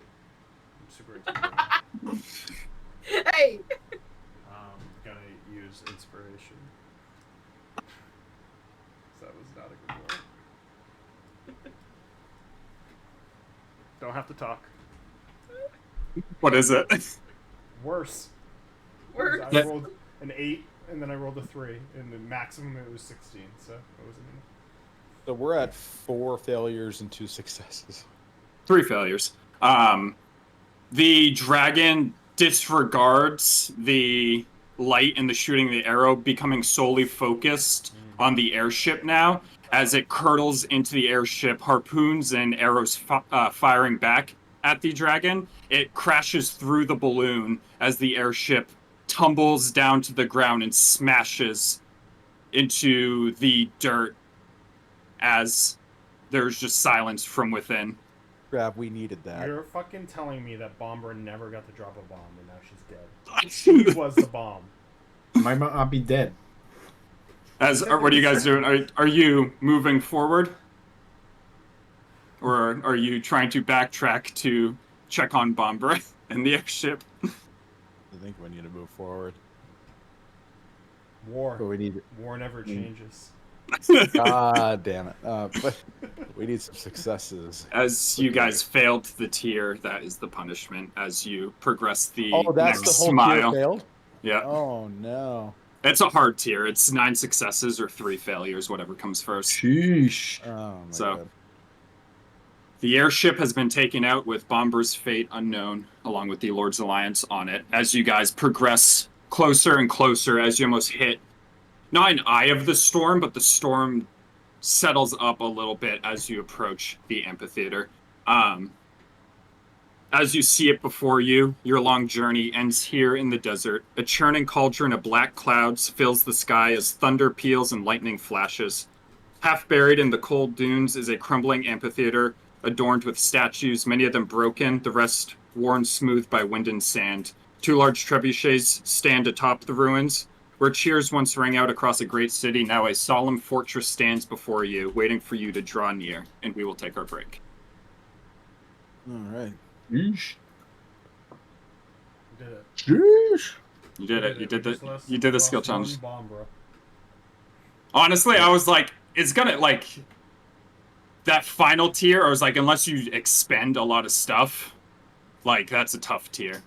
I'm super intimidating. Hey. Gonna use inspiration. That was not a good one. Don't have to talk. What is it? Worse. Worse. I rolled an 8, and then I rolled a 3, and the maximum it was 16, so it wasn't enough. So we're at 4 failures and 2 successes. 3 failures. The dragon disregards the light and the shooting the arrow, becoming solely focused on the airship now. As it curdles into the airship, harpoons and arrows firing back at the dragon. It crashes through the balloon as the airship tumbles down to the ground and smashes into the dirt as there's just silence from within. Crap, we needed that. You're fucking telling me that Bomber never got to drop a bomb and now she's dead. She was the bomb. Might not be dead. What are you guys doing? Are you moving forward? Or are you trying to backtrack to check on Bomber and the airship? I think we need to move forward. War. But we need... War never changes. Ah, damn it. But we need some successes. As you guys failed the tier, that is the punishment as you progress the that's next the whole smile. tier failed? Yeah. Oh, no. It's a hard tier. It's 9 successes or 3 failures, whatever comes first. Sheesh. Oh, my So, God. The airship has been taken out with Bomber's fate unknown, along with the Lord's Alliance on it. As you guys progress closer and closer, as you almost hit, not an eye of the storm, but the storm settles up a little bit as you approach the amphitheater. As you see it before you, your long journey ends here in the desert. A churning cauldron of black clouds fills the sky as thunder peals and lightning flashes. Half buried in the cold dunes is a crumbling amphitheater adorned with statues, many of them broken, the rest worn smooth by wind and sand. 2 large trebuchets stand atop the ruins. Where cheers once rang out across a great city, now a solemn fortress stands before you, waiting for you to draw near, and we will take our break. All right. Yeesh. You did it. Sheesh. You did it. You did We the. You did the lost skill one challenge. bomb, bro. Honestly, I was like, it's gonna like that final tier. I was like, unless you expend a lot of stuff, like that's a tough tier.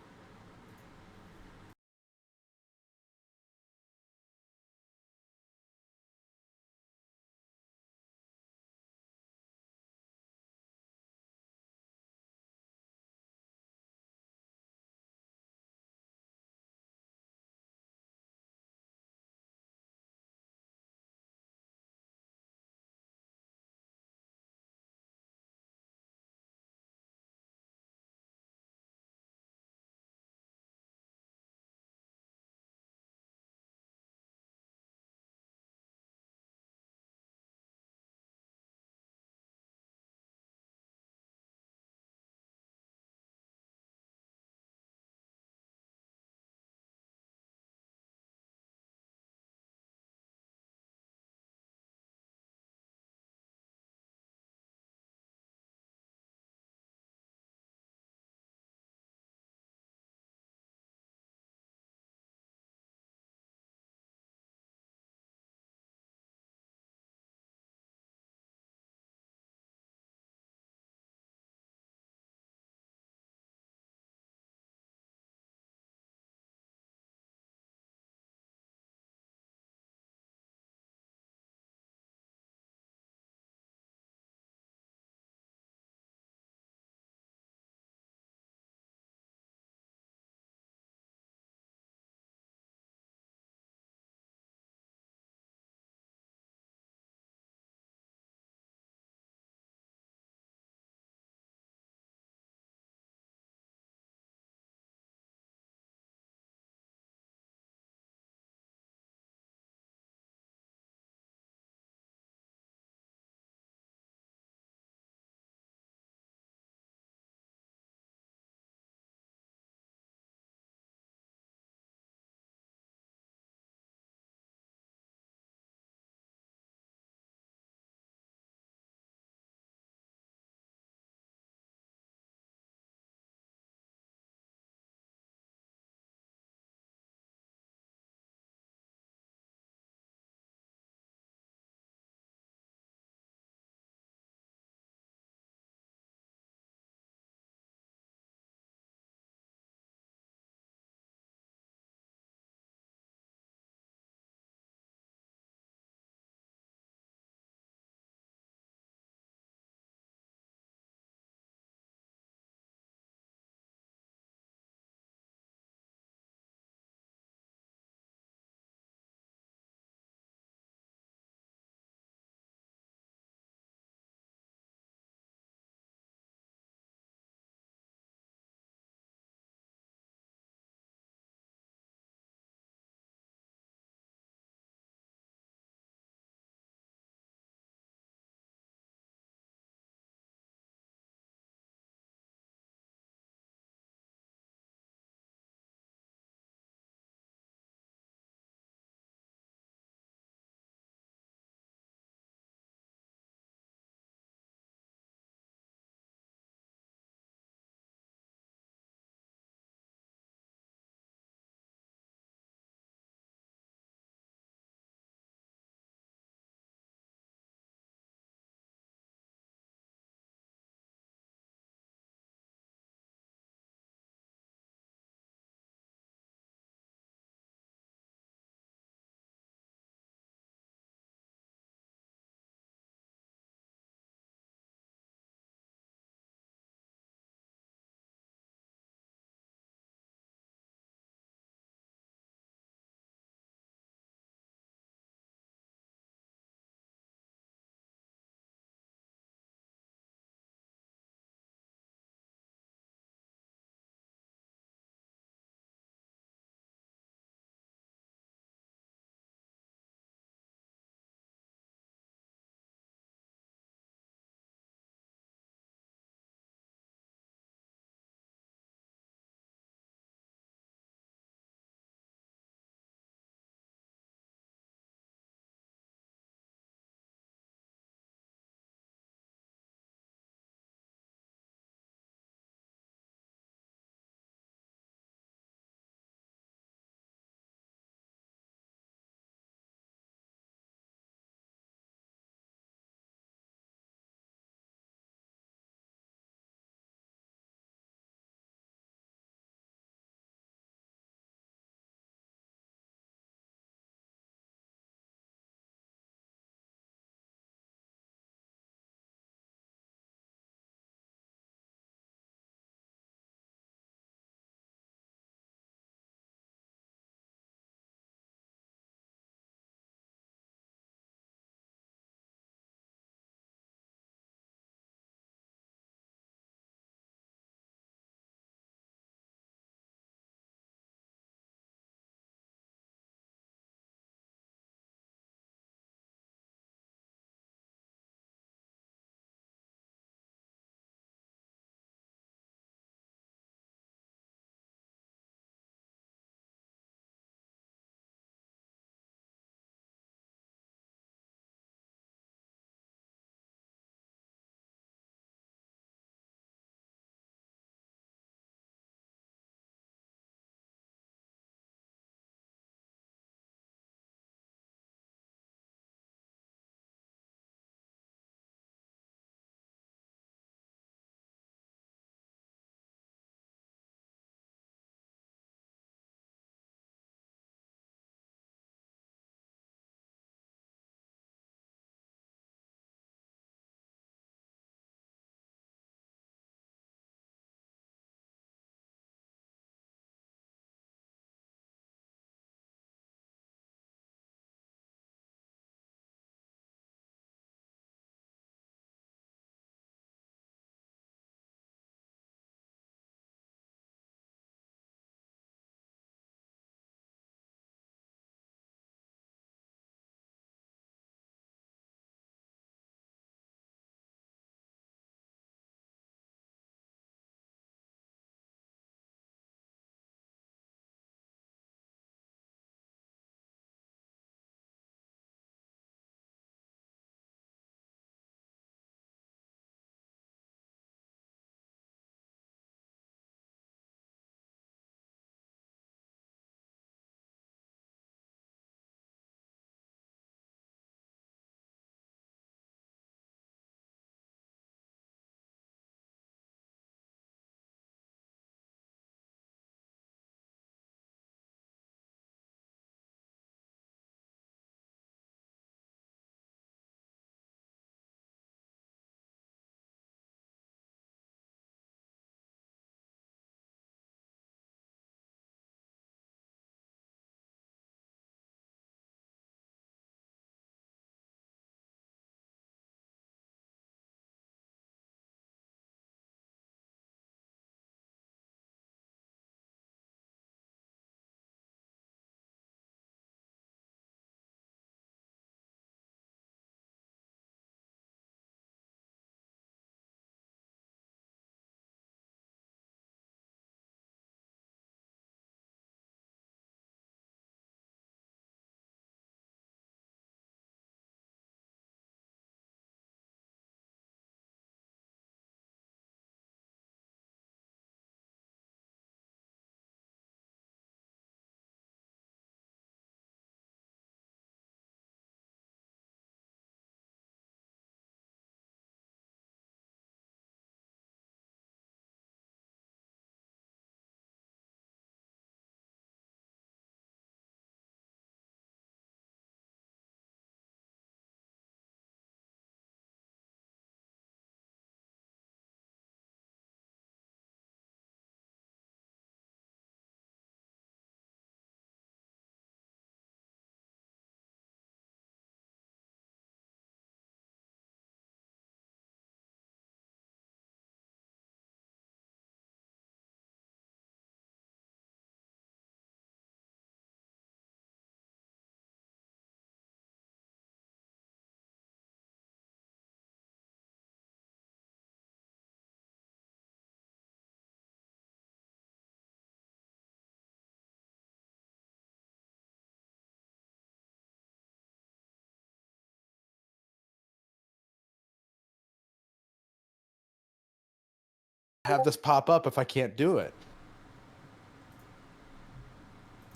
have this pop up if I can't do it?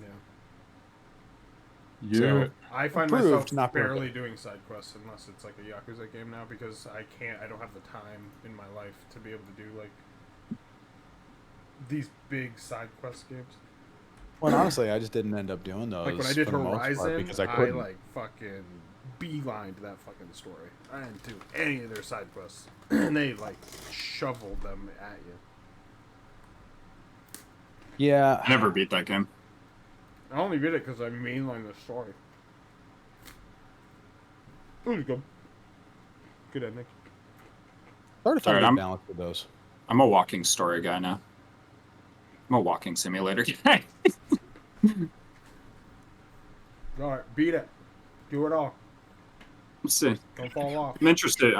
Yeah. Yeah. So, I find Approved, myself not broken. barely doing side quests unless it's like a Yakuza game now because I don't have the time in my life to be able to do like these big side quest games. well, honestly, I just didn't end up doing those. Like when I did for the most part Horizon, because I I couldn't. like fucking beelined that fucking story. I didn't do any of their side quests, and they like shoveled them at you. Yeah. Never beat that game. I only did it because I mainlined the story. It was good. Good ending. Hard to find Alright, a I'm- good balance with those. I'm a walking story guy now. I'm a walking simulator guy. Alright, beat it. Do it all. Let's see. Don't fall off. I'm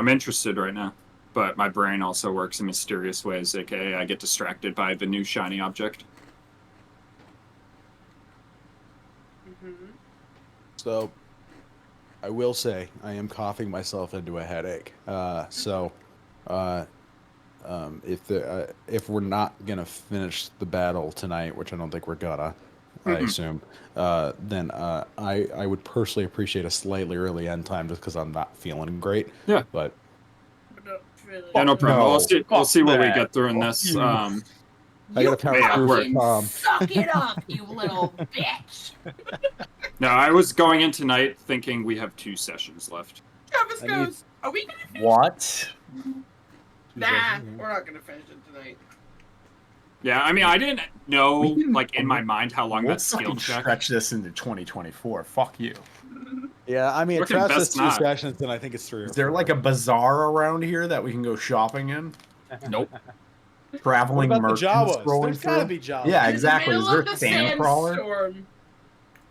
interested right now. But my brain also works in mysterious ways, aka I get distracted by the new shiny object. Mm-hmm. So, I will say I am coughing myself into a headache. If we're not gonna finish the battle tonight, which I don't think we're gonna, I assume, then I would personally appreciate a slightly early end time just because I'm not feeling great. Yeah. But Yeah, no problem. No, We'll see what we that. get through in this. You- I gotta power Yeah, through we're- for Tom. Suck it up, you little bitch. No, I was going in tonight thinking we have 2 sessions left. Travis I goes, are we gonna finish? What? Nah, we're not gonna finish it tonight. Yeah, I mean, I didn't know, We can- like, in my mind how long We'll that skill fucking check... stretch this into 2024. Fuck you. Yeah, I mean, Looking Travis best has 2 not. sessions, and I think it's 3 or Is there 4. like a bazaar around here that we can go shopping in? Nope. Traveling What about the merchants Jawas? rolling There's gotta through? be Jawas. Yeah, In exactly. the Is middle there of the a sand crawler? sandstorm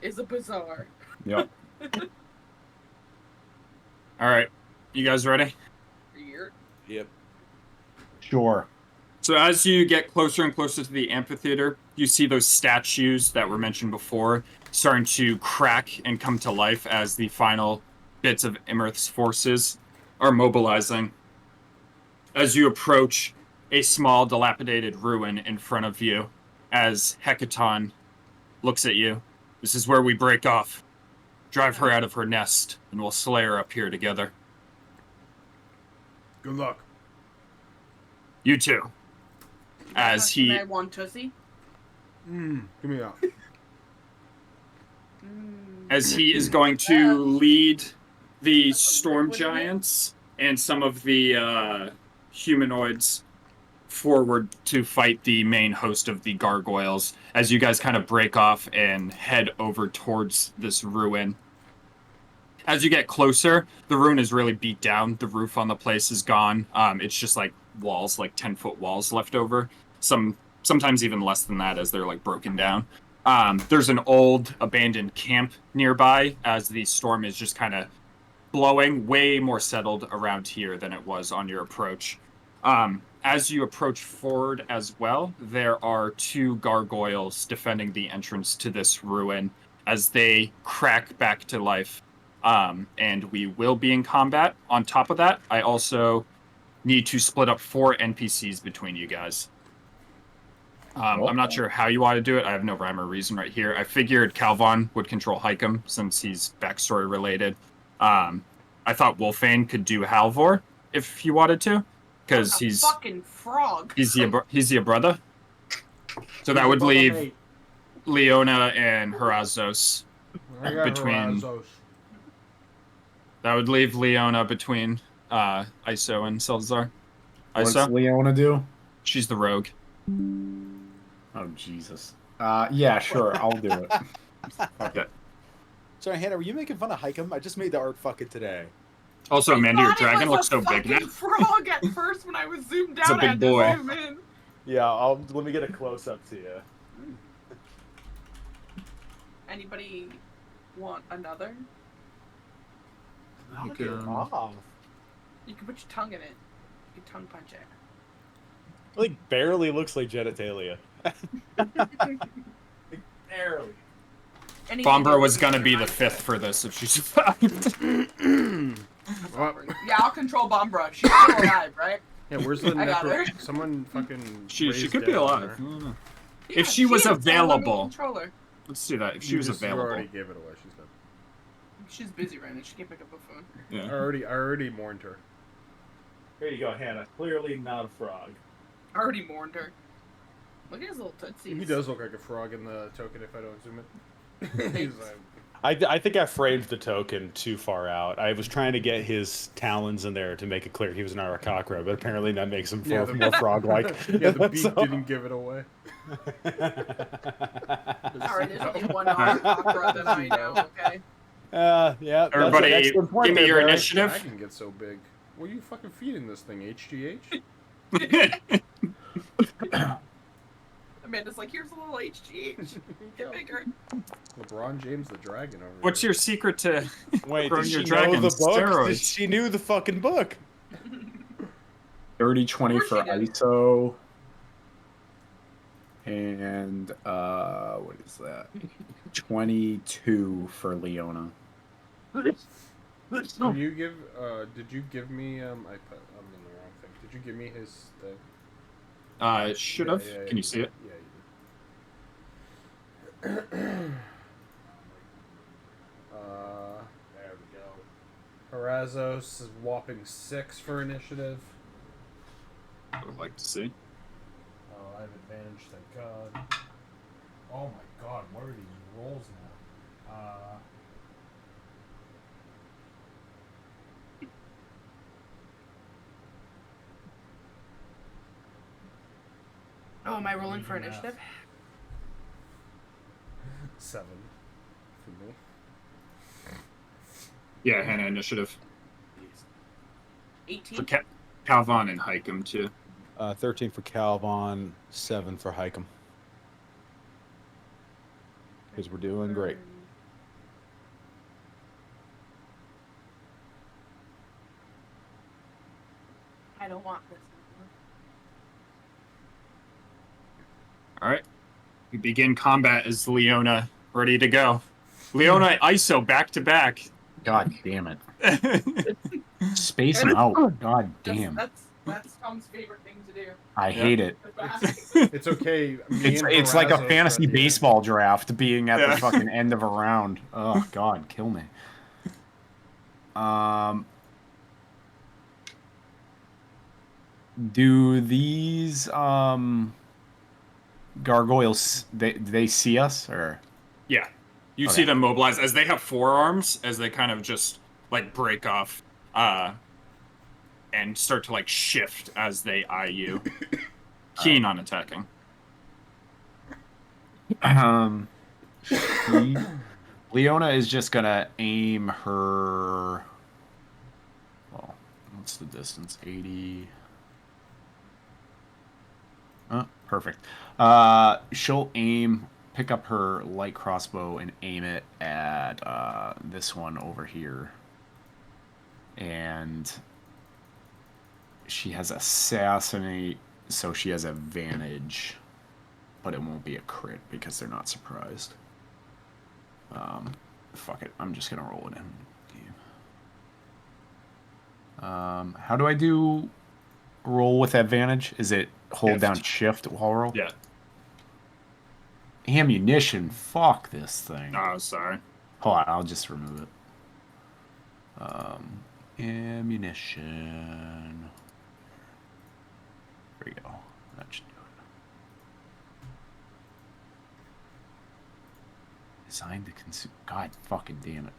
is a bazaar. Yep. All right. You guys ready? Weird. Yep. Sure. So as you get closer and closer to the amphitheater, you see those statues that were mentioned before starting to crack and come to life as the final bits of Iymrith's forces are mobilizing. As you approach a small, dilapidated ruin in front of you, as Hecaton looks at you. This is where we break off. Drive her out of her nest, and we'll slay her up here together. Good luck. You too. As he... I want Tussie. Give me that. As he is going to lead the storm giants and some of the humanoids forward to fight the main host of the gargoyles, as you guys kind of break off and head over towards this ruin. As you get closer, the ruin is really beat down. The roof on the place is gone. It's just like walls, like 10-foot walls left over. Sometimes even less than that, as they're like broken down. There's an old abandoned camp nearby, as the storm is just kind of blowing, way more settled around here than it was on your approach. As you approach forward as well, there are 2 gargoyles defending the entrance to this ruin as they crack back to life. And we will be in combat. On top of that, I also need to split up 4 NPCs between you guys. I'm not sure how you want to do it. I have no rhyme or reason right here. I figured Calvon would control Hykem since he's backstory related. I thought Wolfane could do Halvor if he wanted to, because he's fucking frog. He's your brother. So that would leave Leona and Horazos between. That would leave Leona between Iso and Salazar. What's Iso? Leona do? She's the rogue. Oh, Jesus. Yeah, sure. I'll do it. Fuck it. Sorry, Hannah, were you making fun of Hykem? I just made the art fucking today. Also, Amanda, your thought it dragon was looks so a big now. fucking frog at first when I was zoomed It's a out. big I had to boy. zoom in. Yeah, let me get a close up to you. Anybody want another? Okay. Off. You can put your tongue in it. You can tongue punch it. Like barely looks like genitalia. Barely. Anything Bombra else was you gonna can be the remind 5th me? for this if she survived. Yeah, I'll control Bombra. She's still alive, right? Yeah, where's the I got her. Someone fucking. She raised could be dead on alive. her. I don't know. Yeah, If she was is. I let me available. control her. Let's do that. If she You was just- available. You already gave it away. She's dead. She's busy right now. She can't pick up a phone. Yeah. I already mourned her. Here you go, Hannah. Clearly not a frog. I already mourned her. Look at his little tootsies. He does look like a frog in the token if I don't zoom it. He's like, I think I framed the token too far out. I was trying to get his talons in there to make it clear he was an Arakakra, but apparently that makes him Yeah, more frog-like. yeah, the beak So- didn't give it away. Alright, there's only one opera that I know, okay? Yeah. That's an Everybody, excellent point give me there, your Barry. initiative. Dragon gets so big. What are you fucking feeding this thing? HGH? Amanda's like, here's a little HGH. Get bigger. LeBron James the dragon over What's your secret to Wait, growing did your she know dragon? the book? Steroids. She knew the fucking book. 30-20 Of for course she did. ISO. And what is that? 22 for Leona. Can you give? Did you give me? I'm in the wrong thing. Did you give me his thing? Should Yeah, have. yeah, Can you see it? Yeah, you did. There we go. Horazos is whopping 6 for initiative. I would like to see. Oh, I have advantage, thank God. Oh my God, what are these rolls now? Oh, am I rolling for Math. initiative? 7 for me. Yeah, Hannah initiative. 18? For Calvon and Hikem too. 13 for Calvon, 7 for Hikem. Because we're doing great. I don't want this. Alright. We begin combat as Leona ready to go. Leona ISO back to back. God damn it. Spacing out. God damn. That's Tom's favorite thing to do. I hate it. It's okay. It's like a fantasy baseball draft being at Yeah. the fucking end of a round. Oh God, kill me. Do these gargoyles they see us or? Yeah. You Okay. see them mobilize as they have forearms, as they kind of just like break off and start to like shift as they eye you. Keen on attacking. Leona is just gonna aim her. Well, what's the distance? 80. Perfect. She'll pick up her light crossbow and aim it at this one over here. And she has assassinate, so she has advantage, but it won't be a crit because they're not surprised. Fuck it, I'm just gonna roll it in. How do I do roll with advantage? Is it hold Shift. down shift while roll? Yeah. Ammunition, fuck this thing. Oh, sorry. Hold on, I'll just remove it. Ammunition. There we go. That should do it. Designed to consume. God fucking damn it.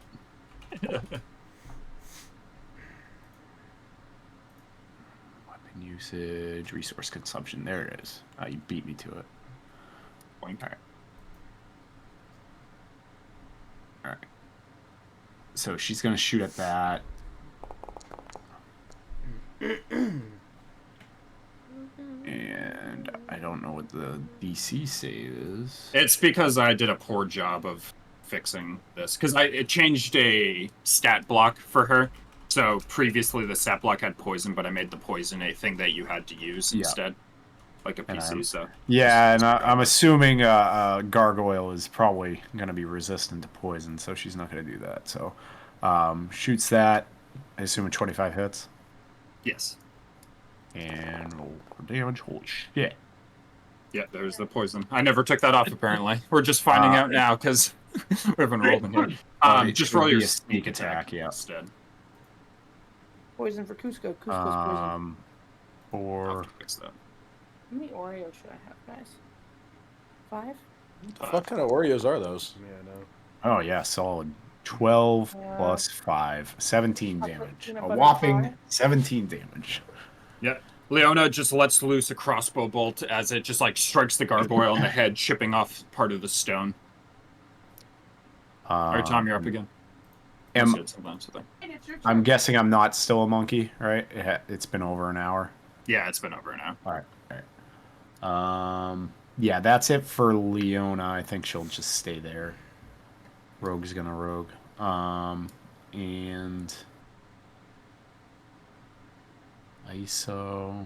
Weapon usage, resource consumption. There it is. You beat me to it. Point. Alright. Alright. So she's gonna shoot at that. And I don't know what the DC save is. It's because I did a poor job of fixing this. Because it changed a stat block for her. So previously the stat block had poison, but I made the poison a thing that you had to use Yeah. instead. Like a And PC, so. Yeah, and I'm assuming Gargoyle is probably going to be resistant to poison, so she's not going to do that. So shoots that. I assume 25 hits. Yes. And roll for damage. Holy shit. Yeah, there's the poison. I never took that off, apparently. We're just finding out now because we haven't rolled in here. Just roll your a sneak attack, yeah. instead. Poison for Cusco. Cusco's poison. I'll For have to fix that. How many Oreos should I have, guys? 5? What kind of Oreos are those? Yeah, no. oh yeah, solid 12 plus 5, 17 damage. A whopping 17 damage. Yeah. Leona just lets loose a crossbow bolt as it just like strikes the gargoyle on the head, chipping off part of the stone. All right, Tom, you're up again. I'm guessing I'm not still a monkey, right? It's been over an hour. Yeah, it's been over an hour. All right. Yeah, that's it for Leona. I think she'll just stay there. Rogue's gonna rogue. And ISO.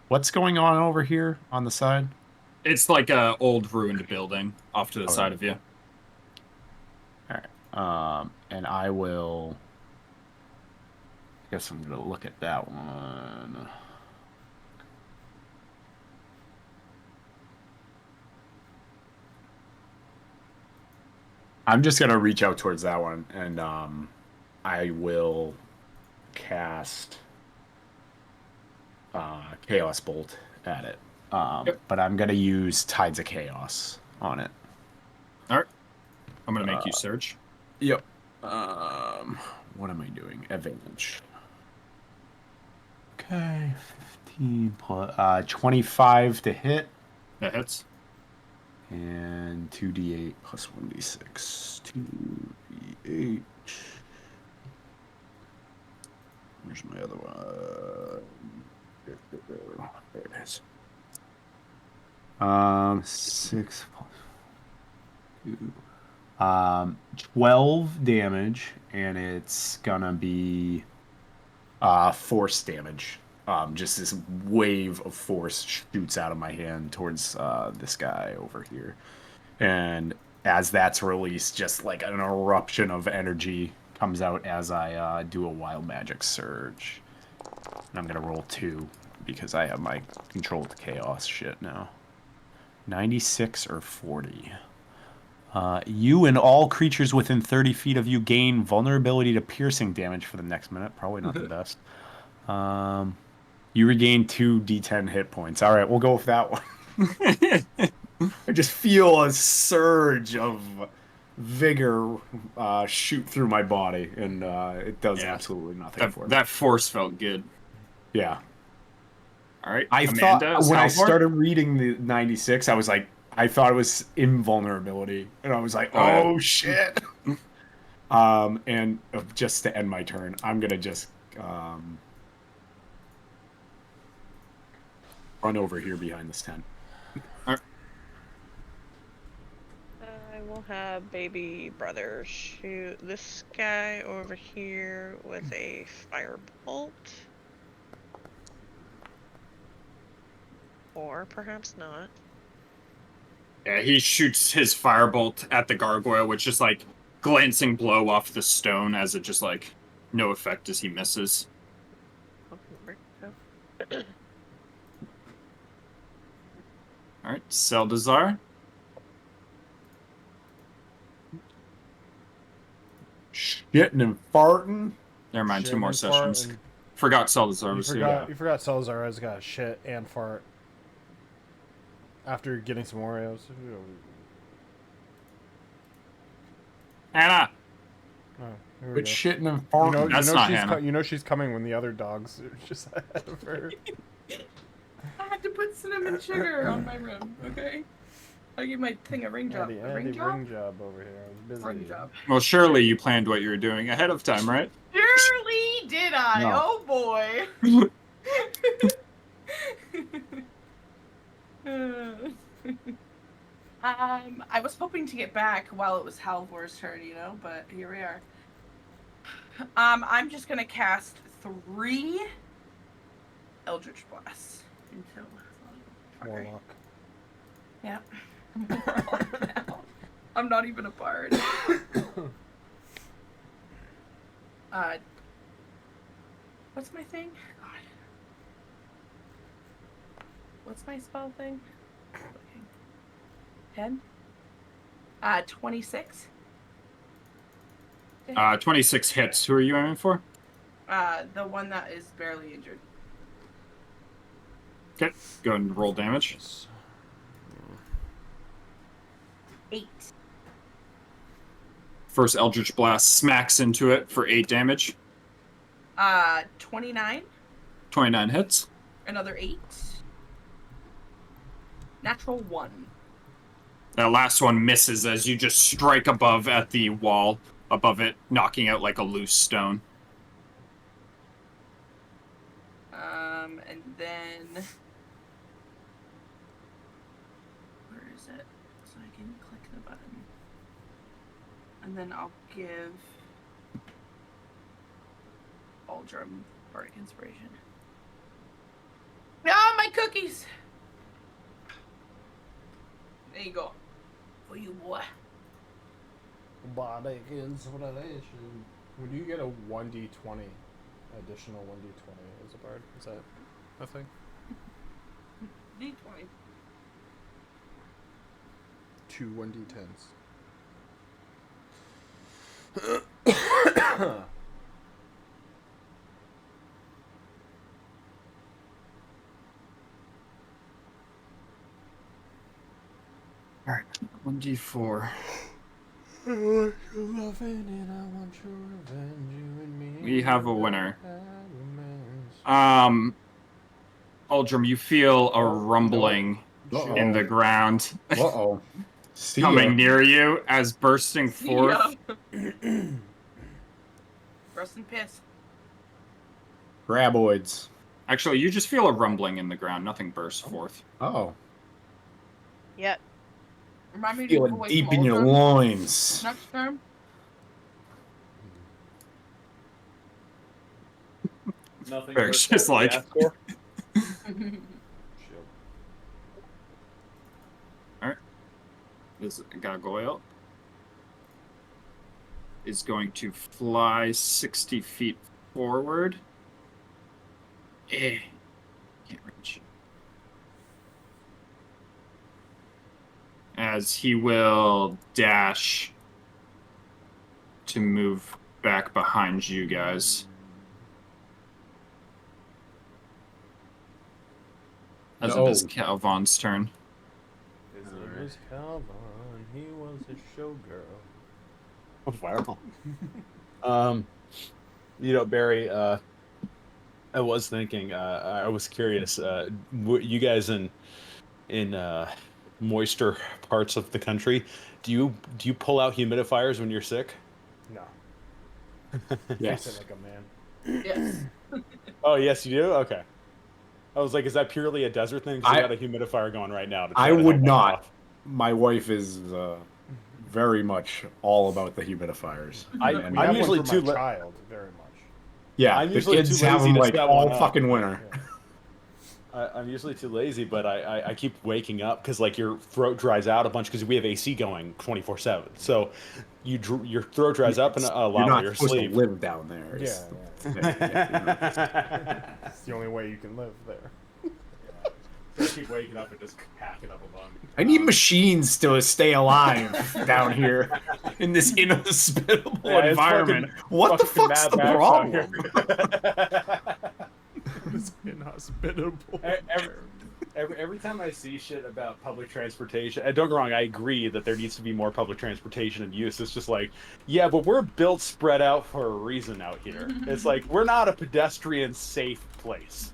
What's going on over here on the side? It's like a old ruined building off to the side of you. All right. And I will. I guess I'm gonna look at that one. I'm just gonna reach out towards that one, and I will cast Chaos Bolt at it. But I'm gonna use Tides of Chaos on it. All right. I'm gonna make you search. Yep. What am I doing? Advantage. Okay, 15 plus 25 to hit. That hits. And 2d8 plus 1d6. 2d8. Where's my other one? There it is. 6 plus 2. 12 damage, and it's gonna be force damage. Just this wave of force shoots out of my hand towards this guy over here. And as that's released, just like an eruption of energy comes out as I do a wild magic surge. And I'm going to roll 2 because I have my controlled chaos shit now. 96 or 40. You and all creatures within 30 feet of you gain vulnerability to piercing damage for the next minute. Probably not the best. You regain 2 d10 hit points. All right, we'll go with that one. I just feel a surge of vigor shoot through my body, and it does absolutely nothing for me. That force felt good. Yeah. All right. I thought when I started reading the 96, I was like, I thought it was invulnerability, and I was like, oh shit. And just to end my turn, I'm gonna just run over here behind this tent. All right. I will have baby brother shoot this guy over here with a firebolt. Or perhaps not. Yeah, he shoots his firebolt at the gargoyle, which is like glancing blow off the stone as it just like no effect as he misses. All right, Seldazar. Shitting and farting. Never mind, 2 more Shitting, sessions. farting. Forgot Seldazar was here. You forgot Salazar has got shit and fart. After getting some Oreos. Hannah! Oh, here we But go. shitting and farting. That's not Hannah. You know she's coming when the other dogs are just ahead of her. I had to put cinnamon sugar on my rim, okay? I give my thing a ring job. Andy, A ring job? ring job over here. I was busy. Ring job. Well, surely you planned what you were doing ahead of time, right? Surely did I? No. Oh boy. I was hoping to get back while it was Halvor's turn, you know, but here we are. I'm just gonna cast 3 Eldritch Blasts until Warlock. Yeah. I'm not even a bard. What's my thing? God. What's my spell thing? 10? 26. 26 hits. Who are you aiming for? The one that is barely injured. Okay, go ahead and roll damage. 8. First Eldritch Blast smacks into it for 8 damage. 29. 29 hits. Another 8. Natural 1. That last one misses as you just strike above at the wall above it, knocking out like a loose stone. And then where is it? So I can click the button. And then I'll give Aldrum Bardic Inspiration. Ah, my cookies! There you go. For you, boy. Bardic inspiration. When do you get a 1d20? Additional 1d20 as a bard? Is that a thing? D20. 2 1d10s. Alright, 1d4. I want your loving and I want your revenge, you and me. We have a winner. Aldrum, you feel a rumbling in the ground Uh-oh. See coming ya. near you as bursting forth. Rust and piss. Graboids. Actually, you just feel a rumbling in the ground. Nothing bursts forth. Oh. Yep. Remind me to Feel move it away deep from in your Aldrum loins. next term. Nothing. Eric's worse just than like- the Ascor. This gargoyle is going to fly 60 feet forward. Can't reach. As he will dash to move back behind you guys. As it is Calvon's turn. His name is Calvon. He was a showgirl. Oh, fireball. Barry, I was thinking, I was curious, you guys in moister parts of the country, do you pull out humidifiers when you're sick? No. Yes. I said like a man. Yes. Oh, yes, you do? Okay. I was like, is that purely a desert thing? 'Cause I got a humidifier going right now. To try I to would help my not. cough. My wife is very much all about the humidifiers. We And have I'm usually one for my too child, very much. yeah, I'm the usually kids too have lazy them to like set all one up. fucking winter. Yeah. I'm usually too lazy, but I keep waking up because like your throat dries out a bunch because we have AC going 24/7. So your throat dries up and a lot You're while not you're supposed asleep. to live down there. Yeah, Yeah. It's the only way you can live there. I keep waking up and just hacking up a lung. I need machines to stay alive down here in this inhospitable Yeah, it's environment. fucking- What the fucking fuck's Mad the Max out problem? It's inhospitable. Every time I see shit about public transportation, and don't get me wrong, I agree that there needs to be more public transportation and use. It's just like, yeah, but we're built spread out for a reason out here. It's like, we're not a pedestrian safe place.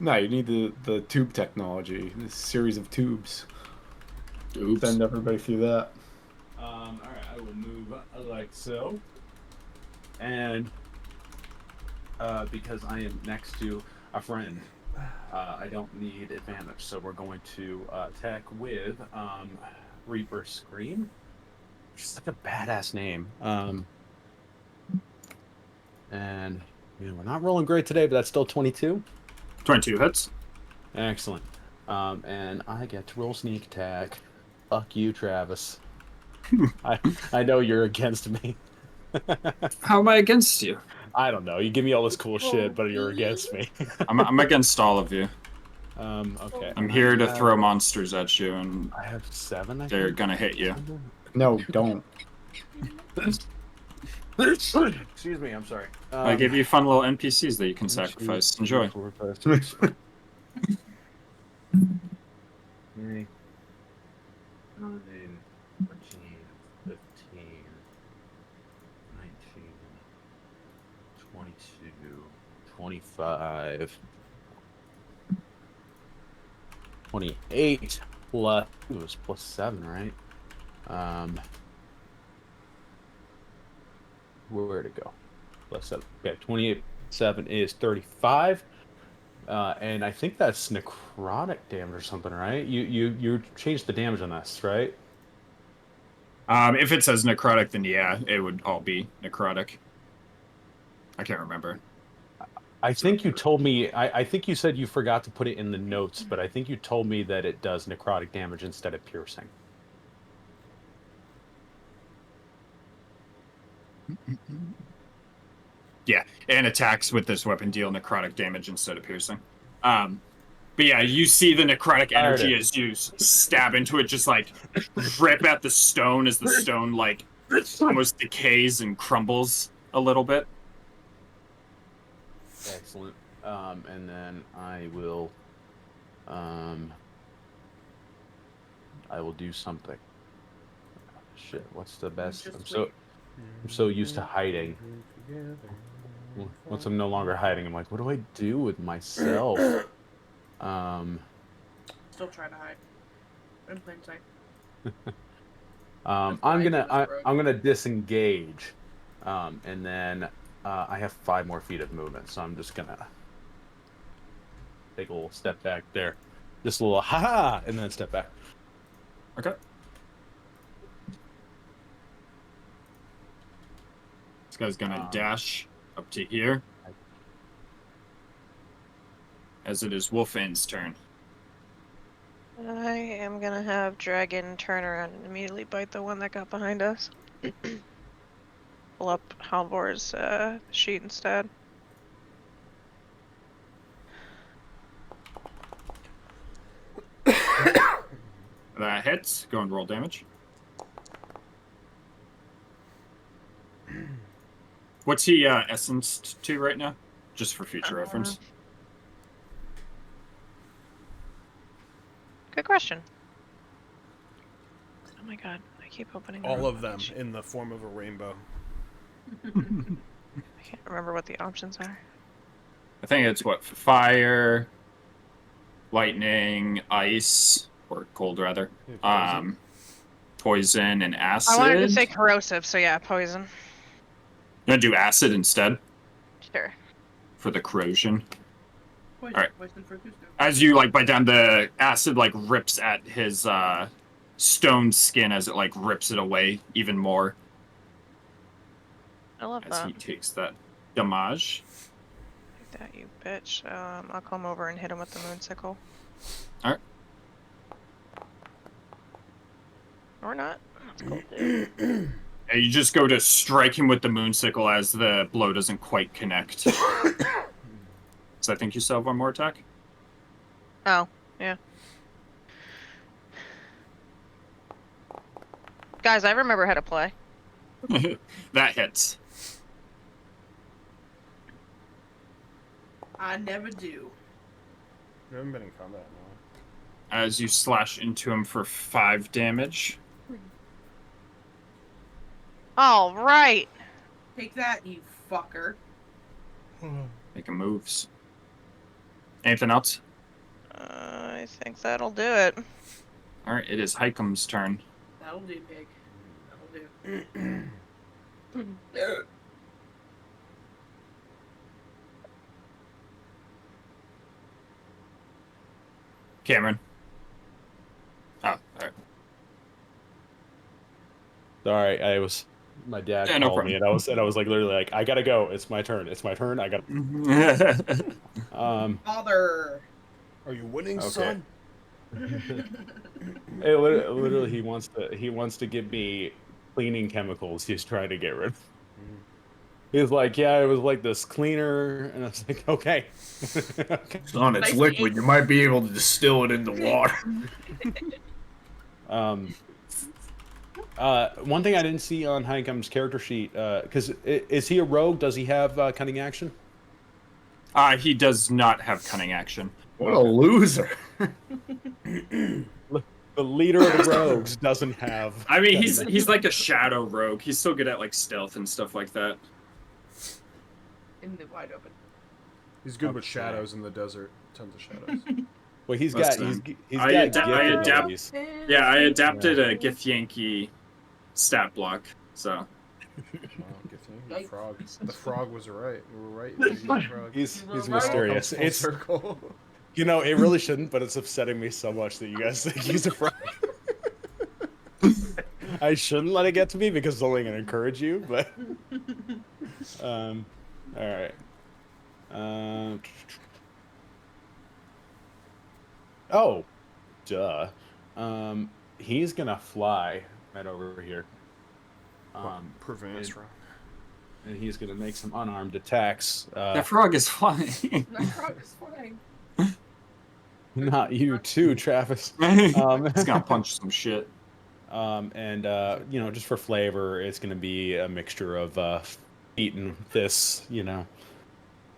No, you need the tube technology. This series of tubes. Oops. Send everybody through that. All right, I will move like so. And because I am next to a friend, I don't need advantage, so we're going to attack with Reaper Scream. Just such a badass name. And we're not rolling great today, but that's still 22. 22 hits. Excellent. And I get to roll sneak attack. Fuck you, Travis. I know you're against me. How am I against you? I don't know. You give me all this cool shit, but you're me? against me. I'm against all of you. Okay. I'm I here to have- throw monsters at you, and I have 7. I they're think. gonna hit you. No, don't. Excuse me. I'm sorry. I gave you fun little NPCs that you can 1, 2, sacrifice. 3, Enjoy. 4, 5, 6. 3, 9, 14, 15, 19, 22, 25, 28 plus. It was plus 7, right? Where'd it go? Plus 7. Okay, 28 7 is 35. And I think that's necrotic damage or something, right? You changed the damage on this, right? If it says necrotic, then yeah, it would all be necrotic. I can't remember. I think you told me. I think you said you forgot to put it in the notes, but I think you told me that it does necrotic damage instead of piercing. Yeah, and attacks with this weapon deal necrotic damage instead of piercing. But yeah, you see the necrotic energy as you stab into it, just like rip at the stone as the stone like almost decays and crumbles a little bit. Excellent. And then I will do something. Shit, what's the best? I'm so used to hiding. Once I'm no longer hiding, I'm like, what do I do with myself? Still trying to hide. In plain sight. I'm gonna disengage, and then I have 5 more feet of movement, so I'm just gonna take a little step back there, just a little ha, and then step back. Okay. This guy's gonna dash up to here, as it is Wolfen's turn. I am gonna have Dragon turn around and immediately bite the one that got behind us. Pull up Halvor's sheet instead. That hits. Go and roll damage. What's he essenced to right now? Just for future reference. Good question. Oh my god, I keep opening All the of them page. in the form of a rainbow. I can't remember what the options are. I think it's what? Fire, lightning, ice, or cold rather. Poison and acid. I wanted to say corrosive, so yeah, poison. You want to do acid instead? Sure. For the corrosion. Poison, All right. poison for Gusto. As you like bite down, the acid like rips at his stone skin as it like rips it away even more. I love as that. he takes that damage. Take that, you bitch. I'll come over and hit him with the moonsicle. All right. Or not. That's cool, dude. And you just go to strike him with the moonsicle as the blow doesn't quite connect. So I think you still have one more attack. Oh, yeah. Guys, I remember how to play. That hits. I never do. We haven't been in combat now. As you slash into him for 5 damage. All right. Take that, you fucker. Making moves. Anything else? I think that'll do it. All right, it is Hikam's turn. That'll do, pig. That'll do. Cameron. Oh, all right. Sorry, my dad Yeah, no called me, and I was like literally like, I gotta go. It's my turn. It's my turn. I got. Father. Are you winning, Okay. son? Literally, he wants to give me cleaning chemicals. He's trying to get rid of. He's like, yeah, it was like this cleaner, and I was like, okay. Okay. Son, it's Nice liquid. age. You might be able to distill it into water. One thing I didn't see on Heinkem's character sheet, because is he a rogue? Does he have cunning action? He does not have cunning action. What a loser. The leader of the rogues doesn't have. I mean, cunning he's like a shadow rogue. He's still good at like stealth and stuff like that. In the wide open. He's good with Okay. shadows in the desert. Tons of shadows. Well, he's Listen, got he's I got I gift adapt- abilities. Yeah, I adapted a Githyanki stat block, so. Wow, good thing. The Yikes. frog. The frog was right. We were right. He's a frog. He's You were right. mysterious. Full It's circle. you know it really shouldn't, but it's upsetting me so much that you guys think he's a frog. I shouldn't let it get to me because it's only gonna encourage you, but all right. Oh, duh. He's gonna fly right over here. Prevent us from. And he's gonna make some unarmed attacks. That frog is flying. That frog is flying. Not you too, Travis. He's gonna punch some shit. And you know, just for flavor, it's gonna be a mixture of feet and fists, you know.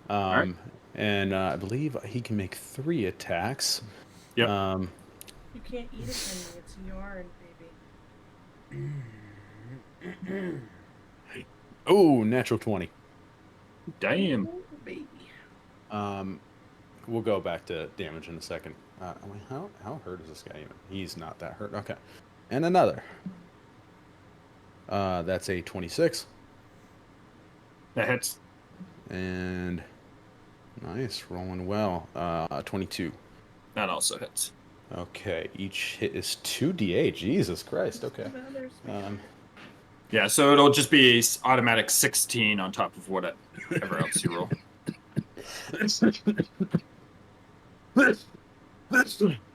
Alright. And I believe he can make 3 attacks. Yep. You can't eat it, honey. It's yarn, baby. Oh, natural 20. Damn. Ooh, baby. We'll go back to damage in a second. Wait, how hurt is this guy even? He's not that hurt. Okay. And another. That's a 26. That hits. And nice, rolling well. 22. That also hits. Okay, each hit is 2d8. Jesus Christ. Okay. Yeah, so it'll just be automatic 16 on top of whatever else you roll.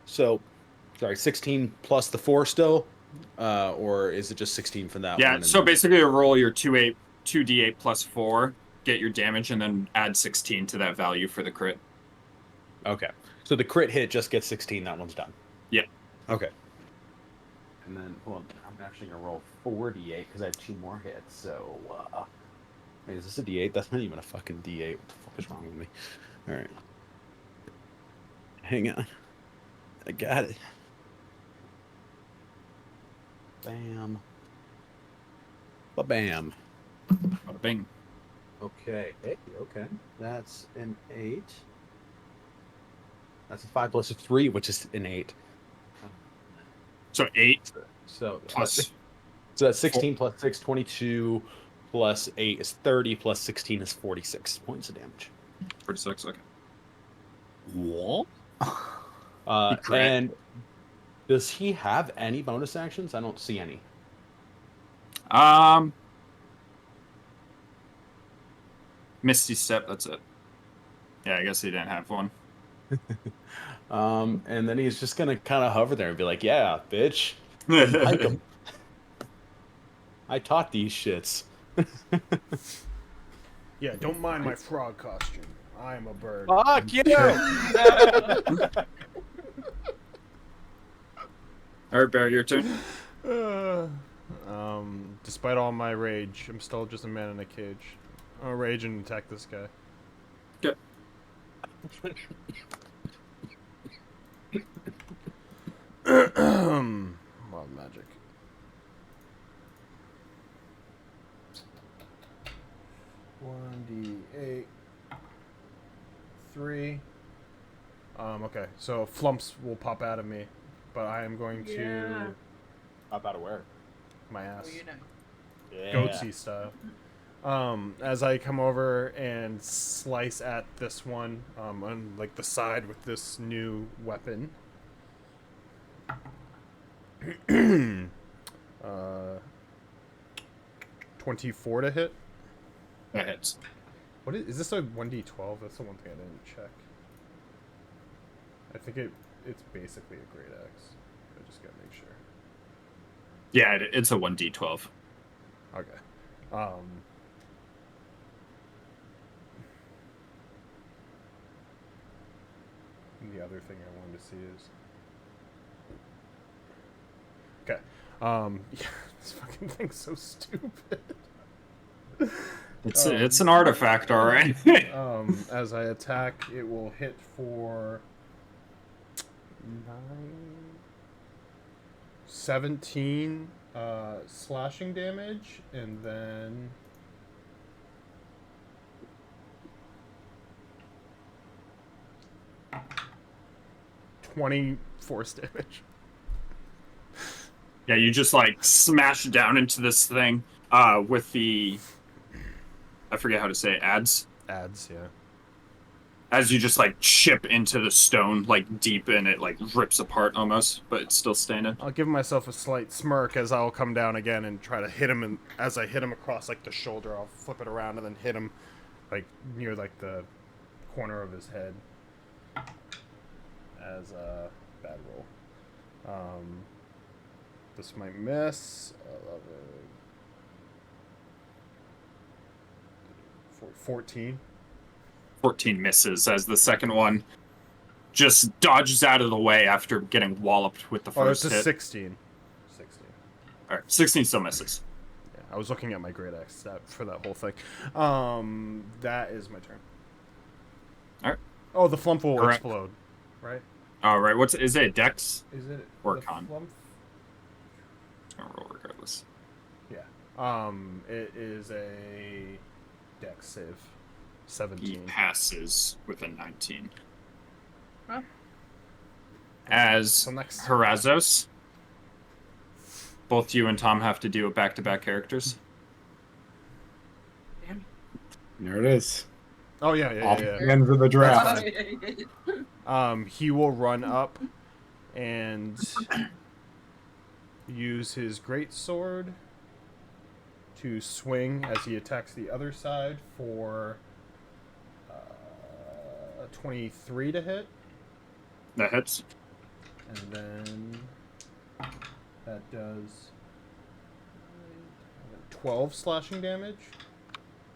So, sorry, 16 plus the 4 still, or is it just 16 for that one? Yeah, and so then- basically you roll your 2d8 plus 4, get your damage, and then add 16 to that value for the crit. Okay, so the crit hit just gets 16. That one's done. Yeah. Okay. And then, well, I'm actually gonna roll 4d8 because I have 2 more hits. So, wait, is this a d8? That's not even a fucking d8. What the fuck is wrong with me? All right. Hang on. I got it. Bam. Ba-bam. Bada bing. Okay. Hey, okay. That's an 8. That's a 5 plus a 3, which is an 8. So 8 So plus... So that's 16 plus 6, 22 plus 8 is 30 plus 16 is 46 points of damage. 46, okay. What? He crit. And does he have any bonus actions? I don't see any. Misty Step, that's it. Yeah, I guess he didn't have one. And then he's just gonna kind of hover there and be like, "Yeah, bitch, like 'em. I taught these shits." Yeah, don't mind my frog costume. I am a bird. Fuck you! Alright, Barry, your turn. Despite all my rage, I'm still just a man in a cage. I'll rage and attack this guy. Okay. Wild magic. One d8. 3. Okay, so flumps will pop out of me, but I am going to Yeah. Pop out of where? my ass. Oh, you know. Yeah. Goatsy style. As I come over and slice at this one on like the side with this new weapon. 24 to hit. That hits. What is this a 1d12? That's the one thing I didn't check. I think it's basically a great axe. I just gotta make sure. Yeah, it's a 1d12. Okay. other thing I wanted to see is. Okay. Yeah, this fucking thing's so stupid. It's an artifact, all right. As I attack, it will hit for 17 slashing damage, and then 20 force damage. Yeah, you just like smash down into this thing with the, I forget how to say it, adds. Adds, yeah. As you just like chip into the stone, like deep in it, like rips apart almost, but it's still standing. I'll give myself a slight smirk as I'll come down again and try to hit him. And as I hit him across like the shoulder, I'll flip it around and then hit him like near like the corner of his head as a bad roll. This might miss. 14. 14 misses as the second one just dodges out of the way after getting walloped with the first it's a hit. 16. 16. All right, 16 still misses. Yeah, I was looking at my great axe stat for that whole thing. That is my turn. All right. Oh, the flump will Correct. explode, right? All right, is it Dex? Is it or the con? flump? It's gonna roll regardless. Yeah. It is a Dex save. 17. He passes with a 19. Huh? As So next. Harazos, both you and Tom have to do back-to-back characters. Damn. There it is. Oh yeah. End of the draft. He will run up and use his great sword to swing as he attacks the other side for 23 to hit. That hits. And then that does 12 slashing damage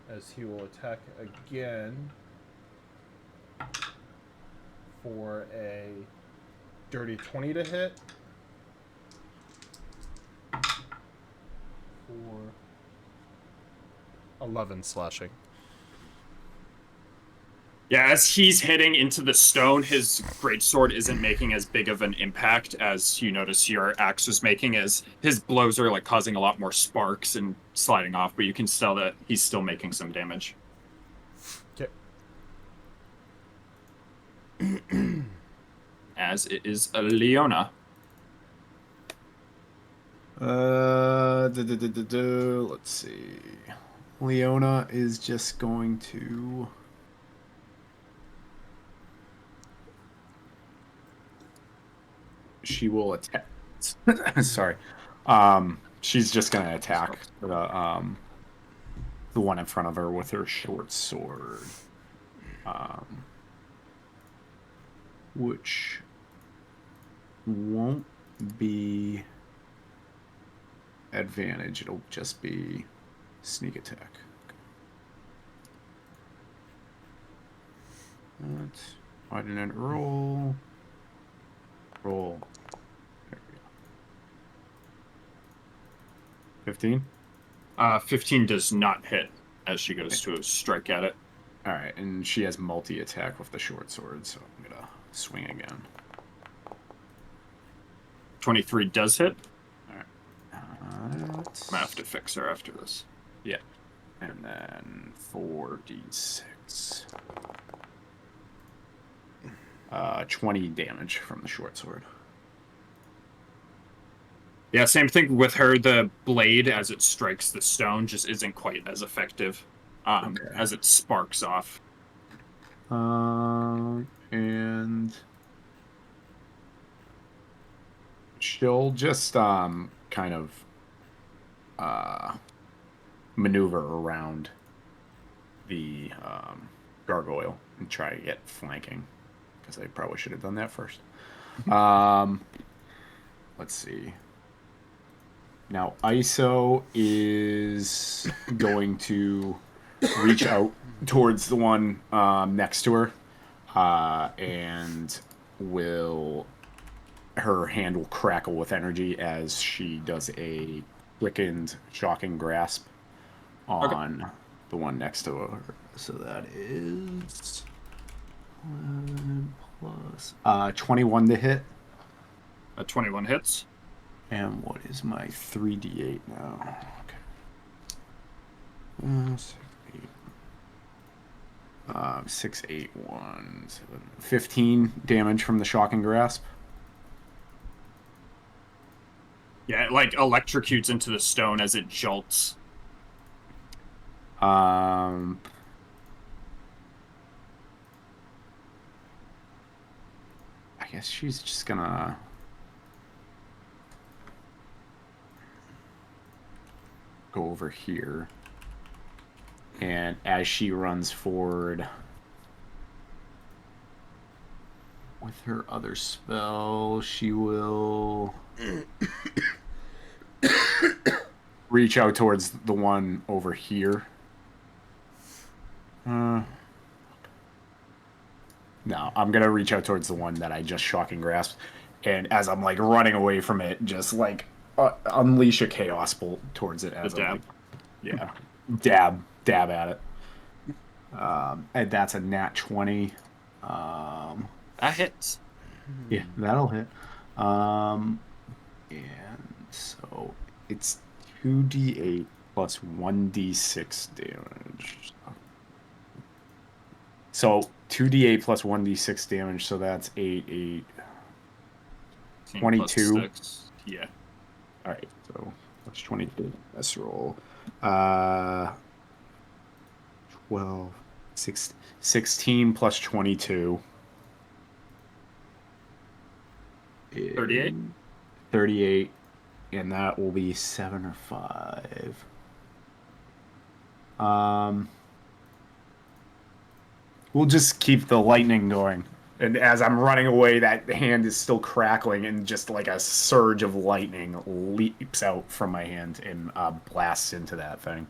as he will attack again for a dirty 20 to hit for 11 slashing. Yeah, as he's hitting into the stone, his greatsword isn't making as big of an impact as you notice your axe was making, as his blows are like causing a lot more sparks and sliding off, but you can tell that he's still making some damage. Okay. As it is Leona. Let's see. Leona is just going to. She will attack. Sorry. She's just gonna attack the one in front of her with her short sword. Which won't be advantage. It'll just be sneak attack. That's why didn't it roll? Roll. There we go. 15? 15 does not hit as she goes to strike at it. Alright, and she has multi-attack with the short sword, so I'm gonna swing again. 23 does hit. Alright. I'm gonna have to fix her after this. Yeah. And then 4d6. 20 damage from the short sword. Yeah, same thing with her. The blade, as it strikes the stone, just isn't quite as effective as it sparks off. And she'll just kind of maneuver around the gargoyle and try to get flanking. Because I probably should have done that first. Let's see. Now, ISO is going to reach out towards the one next to her and will her hand will crackle with energy as she does a quickened shocking grasp on the one next to her. So that is 11 plus 21 to hit. 21 hits. And what is my 3d8 now? Okay. 6, 8, 1, 7, 15 damage from the shocking grasp. Yeah, it like electrocutes into the stone as it jolts. I guess she's just gonna go over here. And as she runs forward with her other spell, she will reach out towards the one over here. No, I'm gonna reach out towards the one that I just shocking grasped, and as I'm like running away from it, just like unleash a chaos bolt towards it as I'm like, dab at it. And that's a nat 20. That hits. Yeah, that'll hit. And so it's 2d8 plus 1d6 damage. So 2d8 plus 1d6 damage, so that's 8, 22. Yeah. Alright, so what's 22? Let's roll. 12, 16 plus 22. 38? 38, and that will be 7 or 5. We'll just keep the lightning going. And as I'm running away, that hand is still crackling, and just like a surge of lightning leaps out from my hand and blasts into that thing.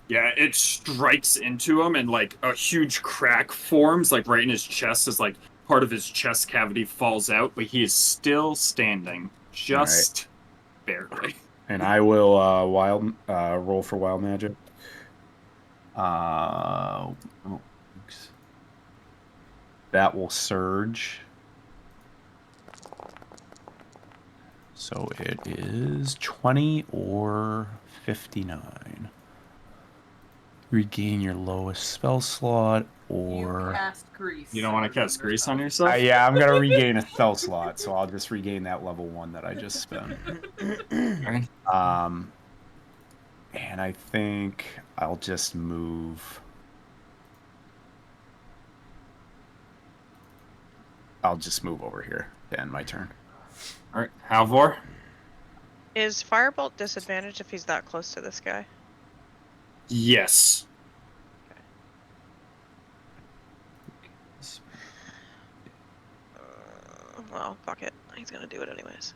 Yeah, it strikes into him, and like a huge crack forms, like right in his chest, as like part of his chest cavity falls out, but he is still standing, just barely. And I will roll for wild magic. That will surge. So it is 20 or 59. Regain your lowest spell slot, or... You cast grease. You don't want to cast grease on yourself? yeah, I'm going to regain a spell slot, so I'll just regain that level 1 that I just spent. And I think I'll just move... I'll just move over here to end my turn. All right, Halvor. Is Firebolt disadvantaged if he's that close to this guy? Yes. Well, fuck it. He's gonna do it anyways.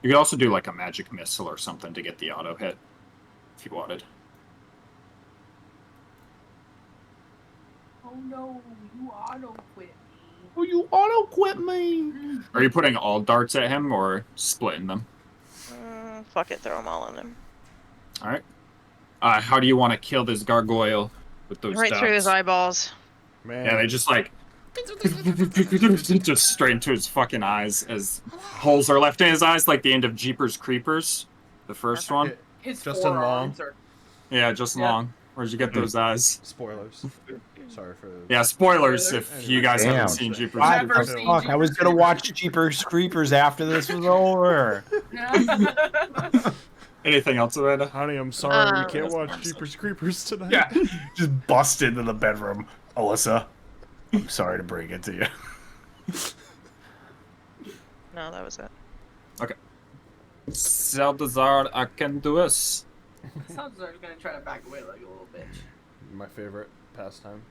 You could also do like a magic missile or something to get the auto hit, if you wanted. Oh no, you auto quit me. Oh, you auto quit me! Are you putting all darts at him or splitting them? Fuck it, throw them all on him. All right. How do you want to kill this gargoyle with those Right darts? through his eyeballs. Man. Yeah, they just like just straight into his fucking eyes as holes are left in his eyes, like the end of Jeepers Creepers, the first one. His Justin forearms Long. are... Yeah, just long. Where'd you get those eyes? Spoilers. Sorry for... Yeah, spoilers if you guys haven't seen Jeepers Never Creepers. seen Fuck, I was gonna watch Jeepers Creepers after this was over. Anything else, Amanda? Honey, I'm sorry we can't that's watch awesome. Jeepers Creepers tonight. Yeah, just bust into the bedroom. Alyssa, I'm sorry to break it to you. No, that was it. Okay. Saldazar, I can do this. Sounds like gonna try to back away like a little bitch. My favorite pastime.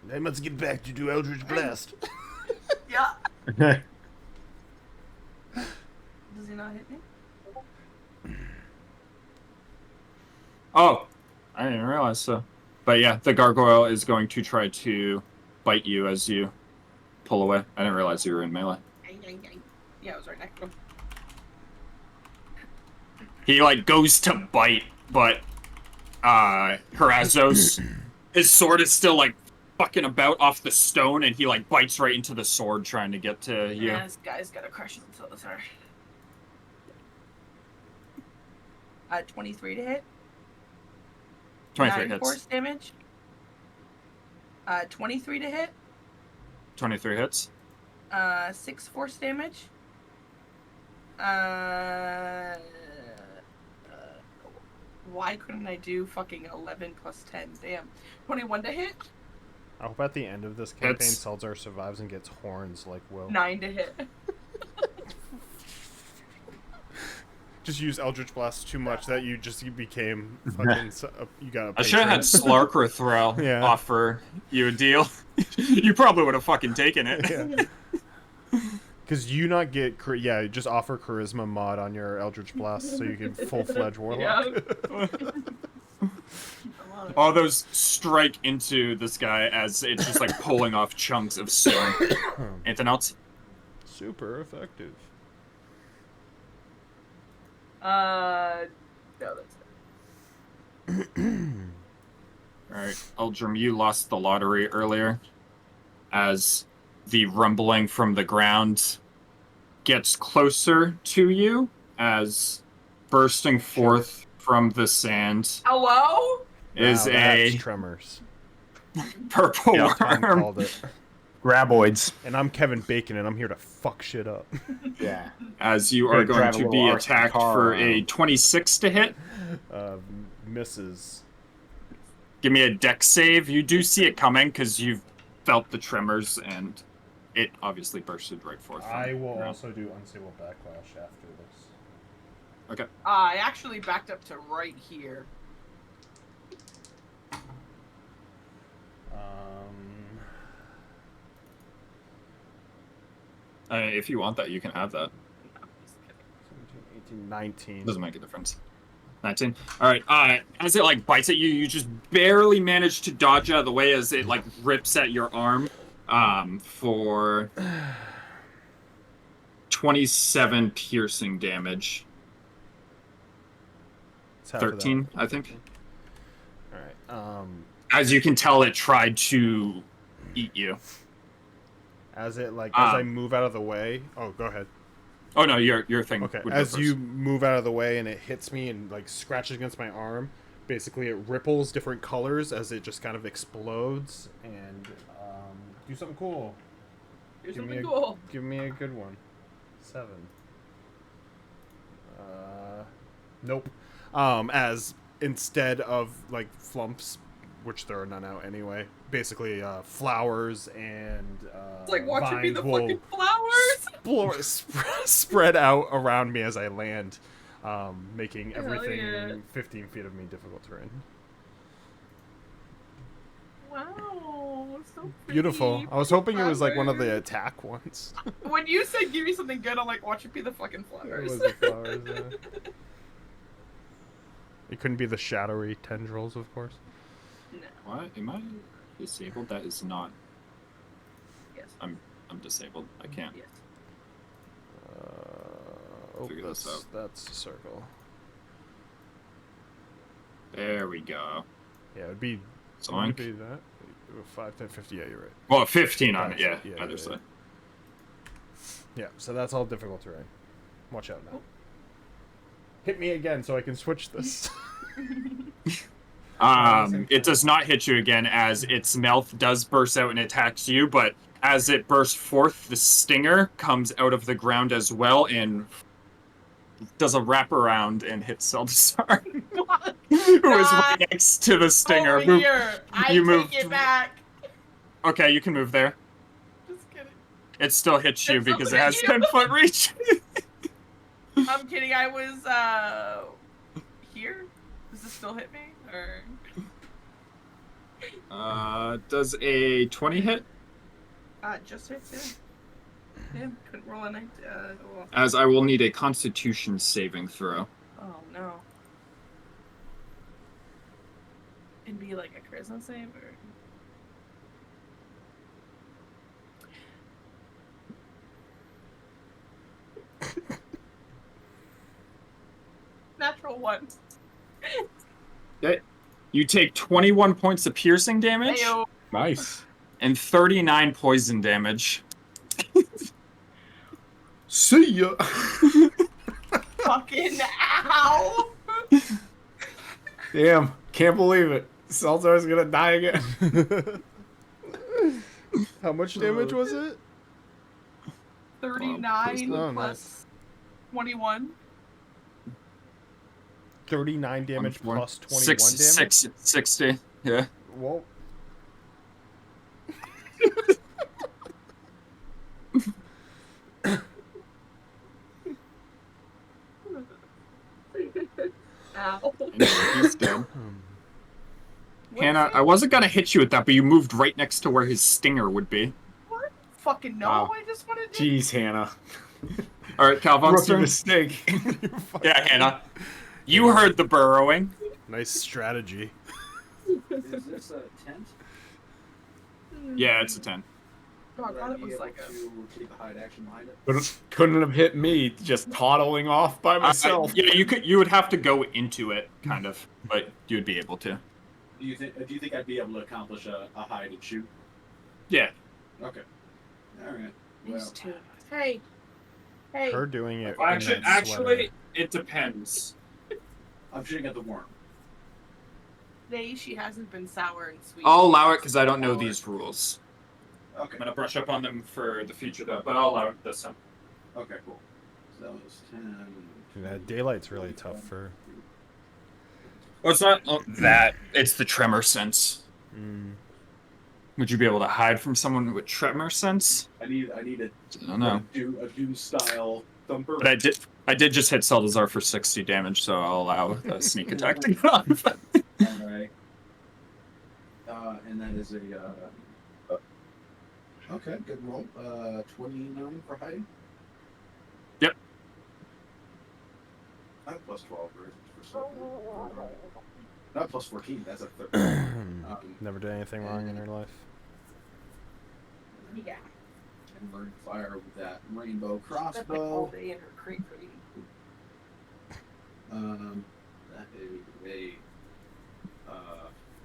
They must get back to do Eldritch Blast. Yeah. Does he not hit me? Oh, I didn't realize so. But yeah, the gargoyle is going to try to bite you as you pull away. I didn't realize you were in melee. Yeah, I was right next to him. He like goes to bite, but Horazos, his sword is still like fucking about off the stone, and he like bites right into the sword trying to get to you. Yeah, this guy's got to crush him. So sorry. 23 to hit. 23 9 hits. force damage. 23 to hit. 23 hits. 6 force damage. Why couldn't I do fucking 11 plus 10? Damn. 21 to hit. I hope at the end of this campaign, Hits. Seltzar survives and gets horns like Will. 9 to hit. Just use Eldritch Blast too much that you became fucking. You got. I should have had Slarkrothrel offer you a deal. You probably would have fucking taken it. Because you not get just offer charisma mod on your Eldritch Blast so you can full-fledged warlock. All those strike into this guy as it's just like pulling off chunks of stone. Anything else? Super effective. No, that's it. Alright, Eldrim, you lost the lottery earlier as the rumbling from the ground gets closer to you as bursting forth from the sand Hello? is that's a tremors. purple Tom worm. called it. Graboids. And I'm Kevin Bacon, and I'm here to fuck shit up. Yeah. As you are Gonna going drive a to little be RC attacked car for a around. 26 to hit. Misses. Give me a dex save. You do see it coming because you've felt the tremors, and it obviously bursted right forth. I will also do unstable backlash after this. Okay. I actually backed up to right here. If you want that, you can have that. 17, 18, 19. Doesn't make a difference. 19. All right. As it like bites at you, you just barely manage to dodge out of the way as it like rips at your arm. For 27 piercing damage. 13, I think. All right. As you can tell, it tried to eat you. As I move out of the way. Oh, go ahead. Oh no, your thing. Okay. Would As go you first. move out of the way and it hits me and like scratches against my arm, basically it ripples different colors as it just kind of explodes and do something cool. Here's something cool. Give me a good one. 7. Nope. As instead of like flumps, which there are none out anyway, basically flowers and it's like watching me the vines fucking will flowers spread out around me as I land, making everything yeah. 15 feet of me difficult terrain. Wow, so pretty. Beautiful. I was hoping it was like one of the attack ones. When you said give me something good, I'm like, watch it be the fucking flowers. It was the flowers. It couldn't be the shadowy tendrils, of course. No. What? Am I disabled? That is not. Yes. I'm disabled. I can't. Yes. Figure this out. That's a circle. There we go. Yeah, it'd be. Zoink. Would be that. 5, 10, 50. Yeah, you're right. Well, 15 on it. Yeah, Yeah, either yeah, side. Yeah, so that's all difficult terrain. Watch out now. Hit me again so I can switch this. It does not hit you again as its mouth does burst out and attacks you, but as it bursts forth, the stinger comes out of the ground as well and does a wraparound and hits Seldasar, who is right next to the stinger. Over here. I you take moved. it back. Okay, you can move there. Just kidding. It still hits you It's because it okay. has 10-foot reach. I'm kidding. I was here. Does this still hit me? Or Does a 20 hit? just hit too. Yeah, couldn't roll a 19. Well. As I will need a Constitution saving throw. Oh no. It'd be like a charisma save or. critical one. Okay. You take 21 points of piercing damage Ayo. Nice. and 39 poison damage. See ya. Fucking ow. Damn, can't believe it. Salzar's gonna die again. How much damage was it? 39 Oh, plus 21. 39 damage plus 21 Six, damage? 60. Yeah. Whoa. Ow. He's dead. What's Hannah, it? I wasn't gonna hit you with that, but you moved right next to where his stinger would be. What? Fucking no, Wow. I just wanted to. Jeez, Hannah. All right, Calvin's Rookie turn. mistake. Yeah, Hannah. You heard the burrowing. Nice strategy. Is this a tent? Yeah, it's a 10. Oh, I Would thought I it be was able like a. to take the hide action behind it? Couldn't have hit me just toddling off by myself. Yeah, you would have to go into it, kind of, but you'd be able to. Do you think I'd be able to accomplish a hide and shoot? Yeah. Okay. All right. These Well, two. Hey. Hey. Her doing it. Actually, it depends. I'm shooting at the worm. Today she hasn't been sour and sweet. I'll allow it because I don't know these rules. Okay. I'm gonna brush up on them for the future, though, but I'll allow it this time. Okay, cool. So that was 10. Daylight's really tough for. Well, it's not that. It's the tremor sense. Would you be able to hide from someone with tremor sense? I need I don't know. a Doom style thumper. But I did just hit Seldazar for 60 damage, so I'll allow a sneak attack to go off. Alright. And that is a okay, good roll. 29 for hiding. Yep. Not plus 12 for something. Not plus 14, that's a 13. Never did anything wrong in her life. Yeah. And learn fire with that rainbow Spent like all crossbow. day in her crate reading. That is a Did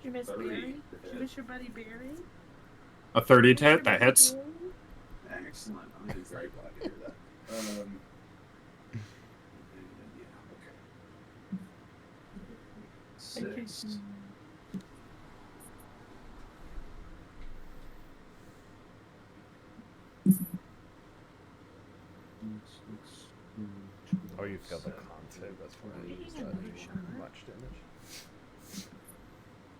you miss 30 Barry? to Did you hit. miss your buddy Barry? A 30 to hit, that hits. Excellent. I'm very glad to hear that. And, yeah, okay. 6. Oh, you failed the con save. That's why I used that much damage.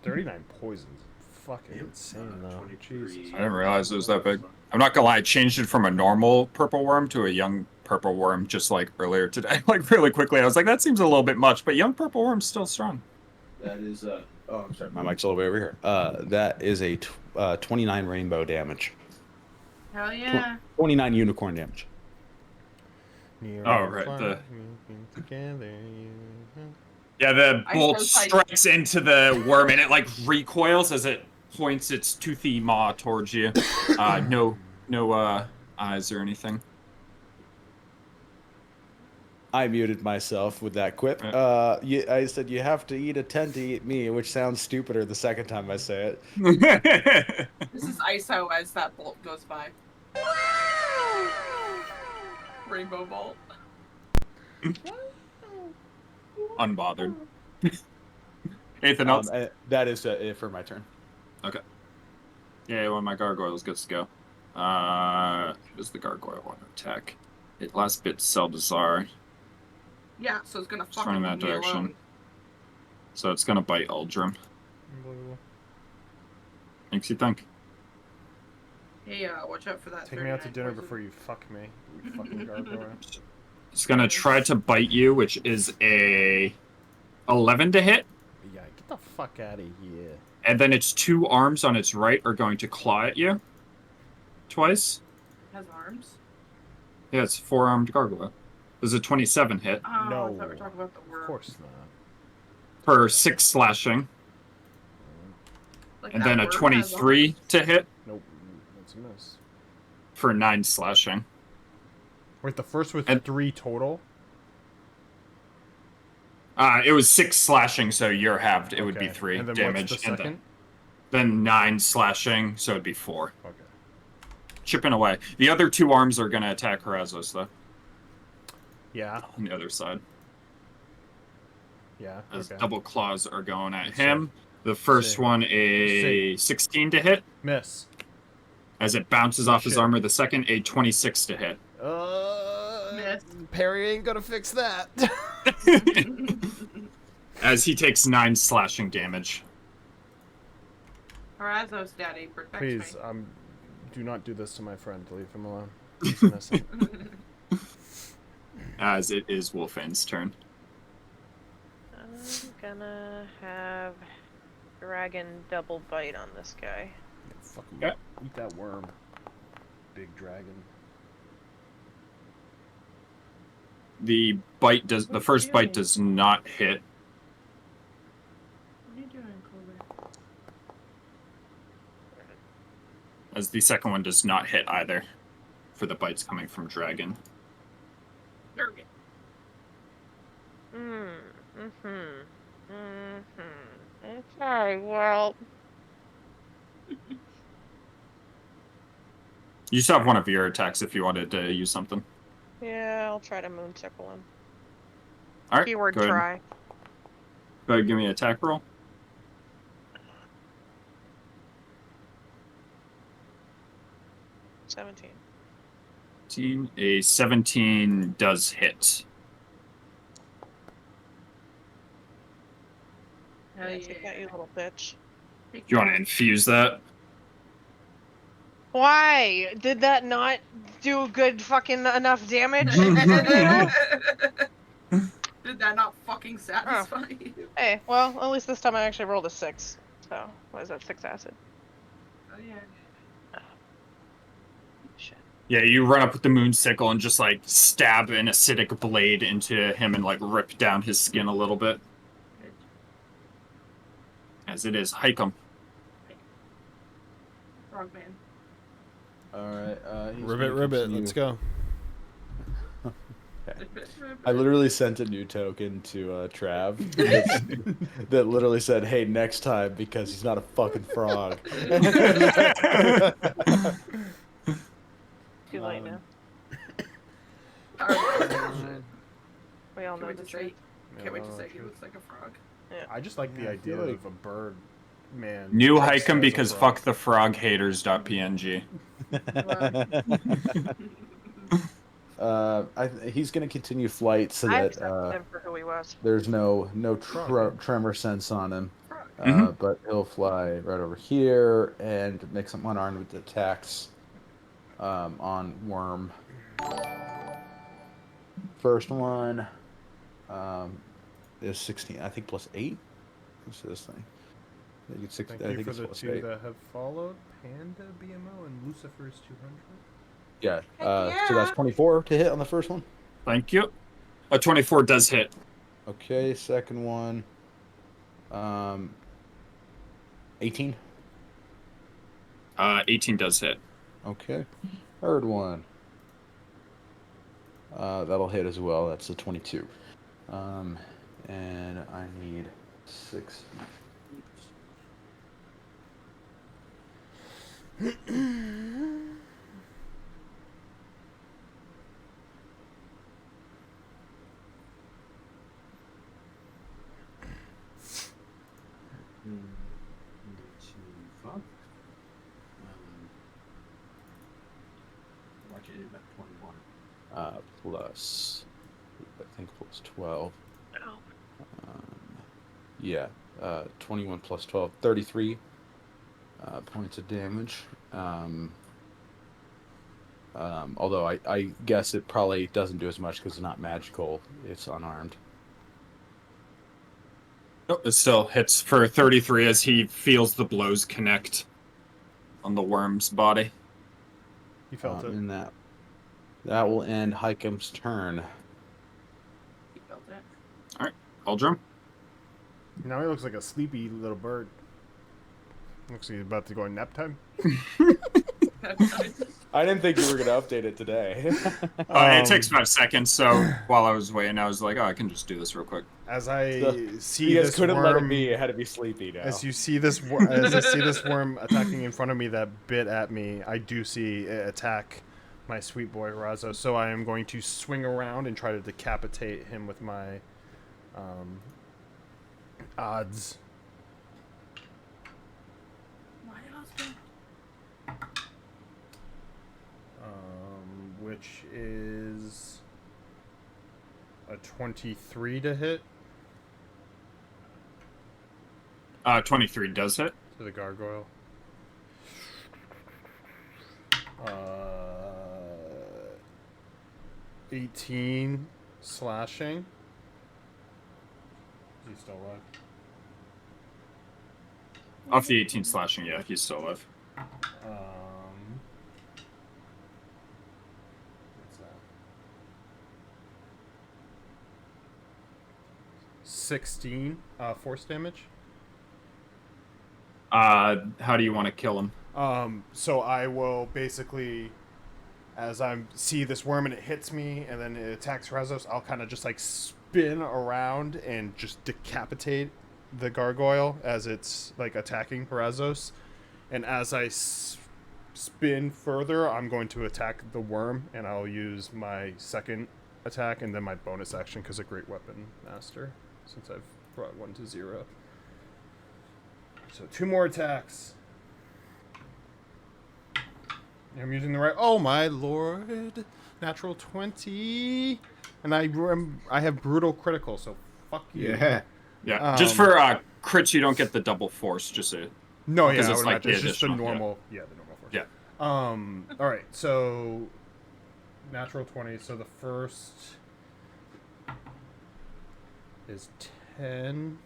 39 poisons. Fucking insane, though. Jesus. I didn't realize it was that big. I'm not gonna lie, I changed it from a normal purple worm to a young purple worm just like earlier today. Like really quickly. I was like, that seems a little bit much, but young purple worm's still strong. That is oh, I'm sorry. My mic's all the way over here. That is a 29 rainbow damage. Hell yeah. 29 unicorn damage. Oh, right, Yeah, the bolt strikes into the worm and it like recoils as it points its toothy maw towards you. No eyes or anything. I muted myself with that quip. I said you have to eat a 10 to eat me, which sounds stupider the second time I say it. This is ISO as that bolt goes by. Rainbow bolt. Unbothered. Anything else? That is it for my turn. Okay. Yeah, well, my gargoyle gets to go. Does the gargoyle want to attack? It last bit Seldazar. Yeah, so it's gonna Just fucking running that leave me direction. alone. So it's gonna bite Uldrum. Makes you think. Hey, watch out for that. Take me out to 39 dinner poison. before you fuck me. You fucking gargoyle. It's gonna try to bite you, which is a 11 to hit. Yeah, get the fuck out of here. And then its two arms on its right are going to claw at you. Twice. Has arms? Yeah, it's a 4-armed gargoyle. There's a 27 hit Oh, No. I thought we were talking about the worm. Of course not. for 6 slashing. Like And that then a worm has 23 arms. to hit Nope, that's a miss. for 9 slashing. Wait, the first was And- 3 total? It was 6 slashing, so you're halved. It would be Okay. 3 And then damage. what's the and second? then 9 slashing, so it'd be 4. Okay. Chipping away. The other 2 arms are gonna attack Horazos, though, Yeah. on the other side. Yeah. As Okay. double claws are going at Sick. him. The first Sick. one a 16 to hit. Miss. As it bounces off his Shit. armor. The second a 26 to hit. Miss. Perry ain't gonna fix that. As he takes 9 slashing damage. Horazos, daddy, protect Please, me. do not do this to my friend. Leave him alone. He's innocent. As it is Wolfen's turn. I'm gonna have dragon double bite on this guy. Fucking Okay. eat that worm, big dragon. The first bite does not hit. What are you doing, Colby? As the second one does not hit either. For the bites coming from dragon. Durgan. Okay, well, You still have one of your attacks if you wanted to use something. yeah, I'll try to moonsickle him. Alright, Keyword go ahead. try. Go ahead, give me an attack roll. 17. A 17 does hit. Hell Yeah, take that, you little bitch. Do you want to infuse that? Why? Did that not do good fucking enough damage? Did that not fucking satisfy you? Hey, well, at least this time I actually rolled a 6. So, what is that, 6 acid? Oh yeah. Shit. Yeah, you run up with the moon sickle and just like stab an acidic blade into him and like rip down his skin a little bit. As it is, hike him. Frogman. All right. Ribbit, let's go. I literally sent a new token to Trav that literally said, "Hey, next time," because he's not a fucking frog. Too late now. We all know Can't wait the to say. truth. Can't wait to say he looks like a frog. I just like the Yeah, I idea feel like- of a bird man. New dressed hike him as a because frog. fuck the frog haters.png. He's gonna continue flight so I that accepted him for who he was. there's no Frog. tremor sense on him. Mhm. But he'll fly right over here and make some unarmed attacks on Worm. First one is 16, I think, plus 8. What's this thing? I think it's Thank I you think for it's the plus 2 8. that have followed. Panda BMO and Lucifer's 200. Yeah. Heck So that's yeah. 24 to hit on the first one. Thank you. A 24 does hit. Okay, second one. 18. 18 does hit. Okay. Third one. That'll hit as well. That's a 22. And I need 6. Plus, I think plus 12. Oh. Yeah, 21 plus 12, 33 points of damage. Although I guess it probably doesn't do as much because it's not magical, it's unarmed. Oh, it still hits for 33 as he feels the blows connect on the worm's body. He felt it. And that will end Hykem's turn. He felt it. Aldrum? Now he looks like a sleepy little bird. Looks like he's about to go on nap time. I didn't think you were going to update it today. It takes 5 seconds, so while I was waiting, I was like, oh, I can just do this real quick. As I So, see you guys this couldn't let it worm, be. It had to be sleepy now. as you see this, as I see this worm attacking in front of me that bit at me, I do see it attack my sweet boy Razo. So I am going to swing around and try to decapitate him with my odds. My husband. Which is a 23 to hit 23 does hit. to the gargoyle. 18 slashing. Is he still alive? Off the 18 slashing, yeah, he's still alive. What's that? 16 force damage. How do you want to kill him? So I will basically, as I see this worm and it hits me and then it attacks Razos, I'll kind of just like spin around and just decapitate the gargoyle as it's like attacking Razos. And as I spin further, I'm going to attack the worm, and I'll use my second attack and then my bonus action because a great weapon master, since I've brought 1 to 0. So 2 more attacks. I'm using the right. Oh my lord! Natural 20, and I have brutal critical. So fuck you. Yeah. Yeah, just for crits, you don't get the double force. Just a No, because yeah, I it's would like imagine the it's just the additional, normal. Yeah, the normal force. Yeah. All right. So natural 20. So the first is 10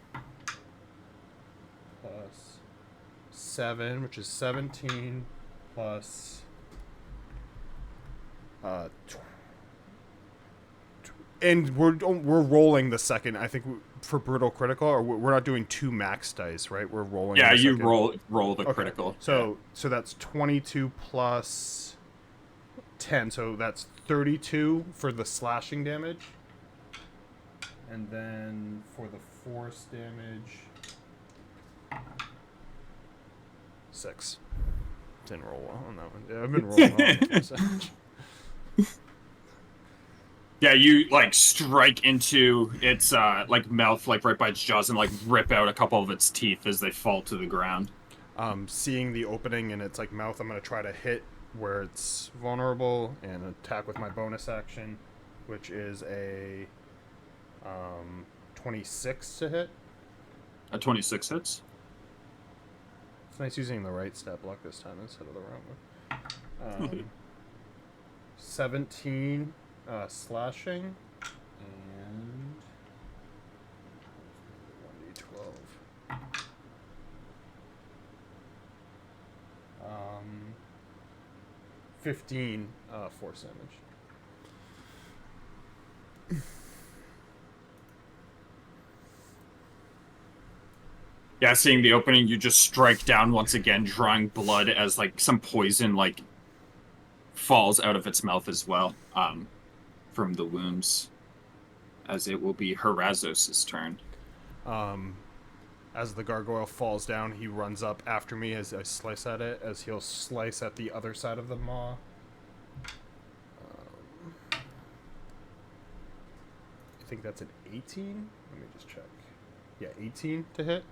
plus 7, which is 17 plus and we're rolling the second. I think for brutal critical, or we're not doing 2 max dice, right? We're rolling. Yeah, the you second. roll the Okay. critical. So that's 22 plus 10, so that's 32 for the slashing damage, and then for the force damage, 6. Didn't roll well on that one. Yeah, I've been rolling well on the force damage. Yeah, you like strike into its like mouth, like right by its jaws, and like rip out a couple of its teeth as they fall to the ground. Seeing the opening in its like mouth, I'm gonna try to hit where it's vulnerable and attack with my bonus action, which is a 26 to hit. A 26 hits. It's nice using the right stat block this time instead of the wrong one. 17 slashing and 1d12. 15 force damage. Yeah, seeing the opening, you just strike down once again, drawing blood as like some poison like falls out of its mouth as well, from the wounds. As it will be Harazos' turn. As the gargoyle falls down, he runs up after me as I slice at it, as he'll slice at the other side of the maw. I think that's an 18. Let me just check. Yeah, 18 to hit.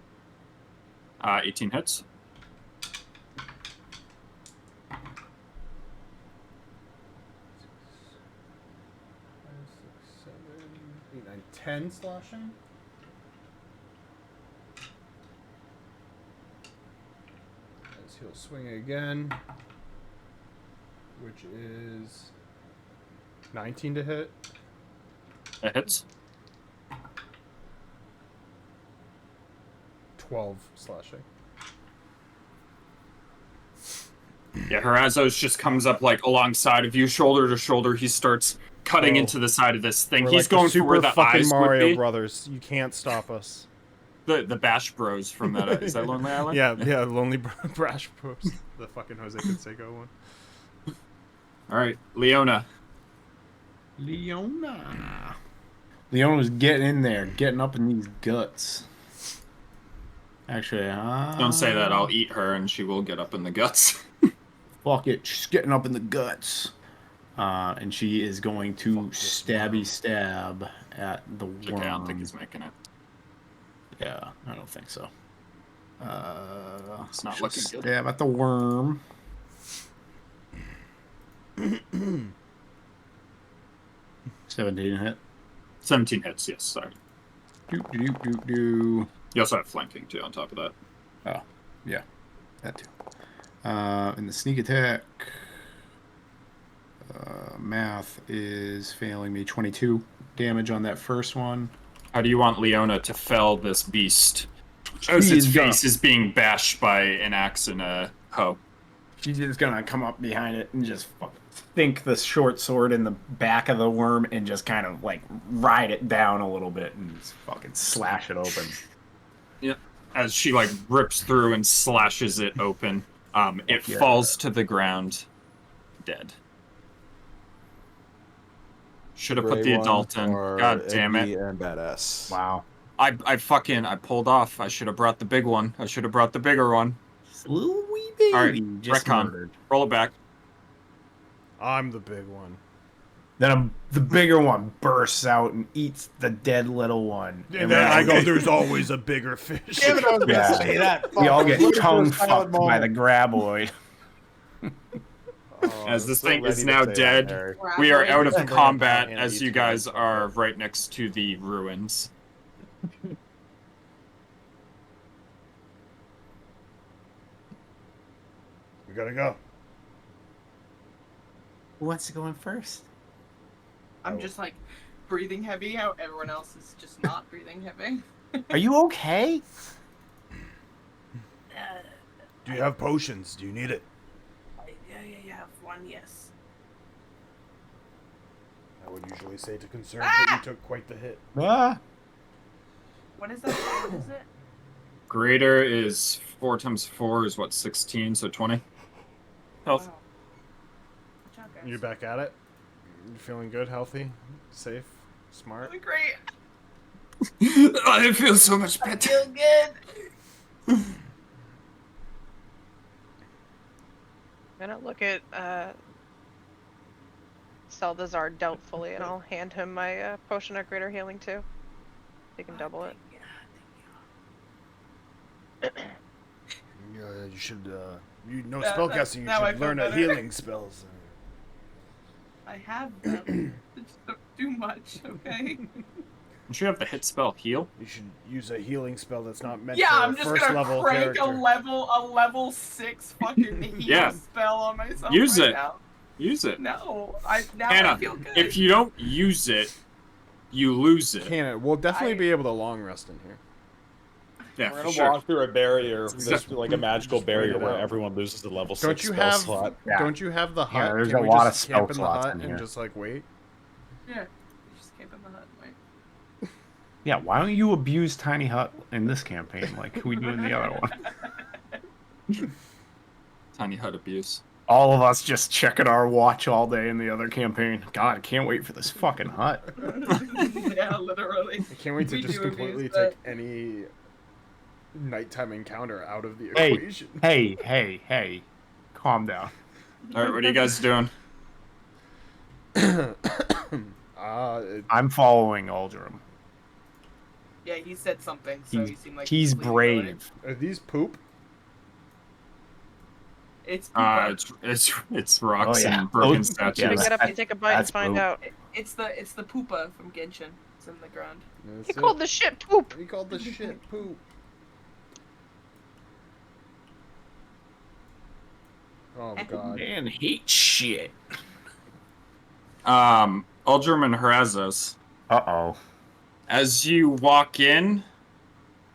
18 hits. 10 slashing. As he'll swing again, which is 19 to hit. That hits. 12 slashing. Yeah, Harazos just comes up like alongside of you, shoulder to shoulder. He starts cutting into the side of this thing. We're He's like going the for where super the fucking eyes Mario would be. Brothers. You can't stop us. The Bash Bros from that. Is that Lonely Island? Yeah, Lonely Brash Bros. The fucking Jose Canseco one. All right, Leona. Leona. Leona's getting in there, getting up in these guts. Actually, Don't say that. I'll eat her, and she will get up in the guts. fuck it. She's getting up in the guts. And she is going to stabby stab at the worm. Okay, I don't think he's making it. Yeah, I don't think so. It's not she'll looking good. stab at the worm. 17 hit. 17 hits, yes, sorry. Do. You also have flanking, too, on top of that. Oh, yeah. That too. And the sneak attack. Math is failing me. 22 damage on that first one. How do you want Leona to fell this beast as its face is being bashed by an axe and a hoe? She's just gonna come up behind it and just sink the short sword in the back of the worm and just kind of like ride it down a little bit and just fucking slash it open. Yep. As she like rips through and slashes it open, it falls to the ground, dead. Should have put the adult in. God damn it. And badass. Wow. I pulled off. I should have brought the big one. I should have brought the bigger one. Little wee baby. All right, just retcon. murdered. Roll it back. I'm the big one. Then the bigger one bursts out and eats the dead little one. And then I go, there's always a bigger fish. Damn it, I was gonna say that. We all get Look for a tongue silent fucked by the moment. graboid. As this so thing is ready to now say that, dead, Harry. we are out of Bring it combat down, as Andy, you to guys me. are right next to the ruins. We gotta go. Who wants to go in first? I'm just like breathing heavy. How everyone else is just not breathing heavy. Are you okay? Do you have potions? Do you need it? Yeah, have one, yes. I would usually say to conserve, but you took quite the hit. Ah. What is that? What is it? Greater is 4 times 4 is what, 16, so 20. Health. Wow. Good job, guys. You're back at it? You feeling good, healthy, safe, smart? Really great. I feel so much I better. feel good. I'm gonna look at Saldazar doubtfully, and I'll hand him my potion of greater healing too. He can double it. Yeah, you should, you know That- spellcasting, you now I should feel learn better. healing spells. I have them. Just don't do much, okay? You should have the hit spell heal. You should use a healing spell that's not meant Yeah, for I'm a just first gonna level crank character. a level 6 fucking heal Yeah. spell on myself. Use right it. Now. Use it. No, I Hannah, feel good. if you don't use it, you lose it. Can we'll definitely be able to long rest in here. Yeah, We're for gonna sure. walk through a barrier, Exactly. like a magical barrier it where out. everyone loses a level Don't 6 you spell have? slot. Yeah. Don't you have the hut? Yeah, there's Can a we lot just of spell camp in the slots hut in and here. just like wait? Yeah, you just camp in the hut. Wait. Yeah, why don't you abuse Tiny Hut in this campaign like we do in the other one? Tiny hut abuse. All of us just checking our watch all day in the other campaign. God, I can't wait for this fucking hut. Yeah, literally. I can't wait to We just do completely abuse that. take any nighttime encounter out of the Hey. equation. Hey, calm down. All right, what are you guys doing? I'm following Aldrum. Yeah, he said something, so he seemed like He's completely willing. brave. Are these poop? It's Poopa. It's rocks Oh, yeah. and broken Oh, statues. yeah, Pick it up that- and take a bite and that's find poop. out. It's the Poopa from Genshin. It's in the ground. That's He it. called the shit poop. He called the shit poop. Oh god. Man, hate shit. Aldrum and Harazos. Uh-oh. As you walk in,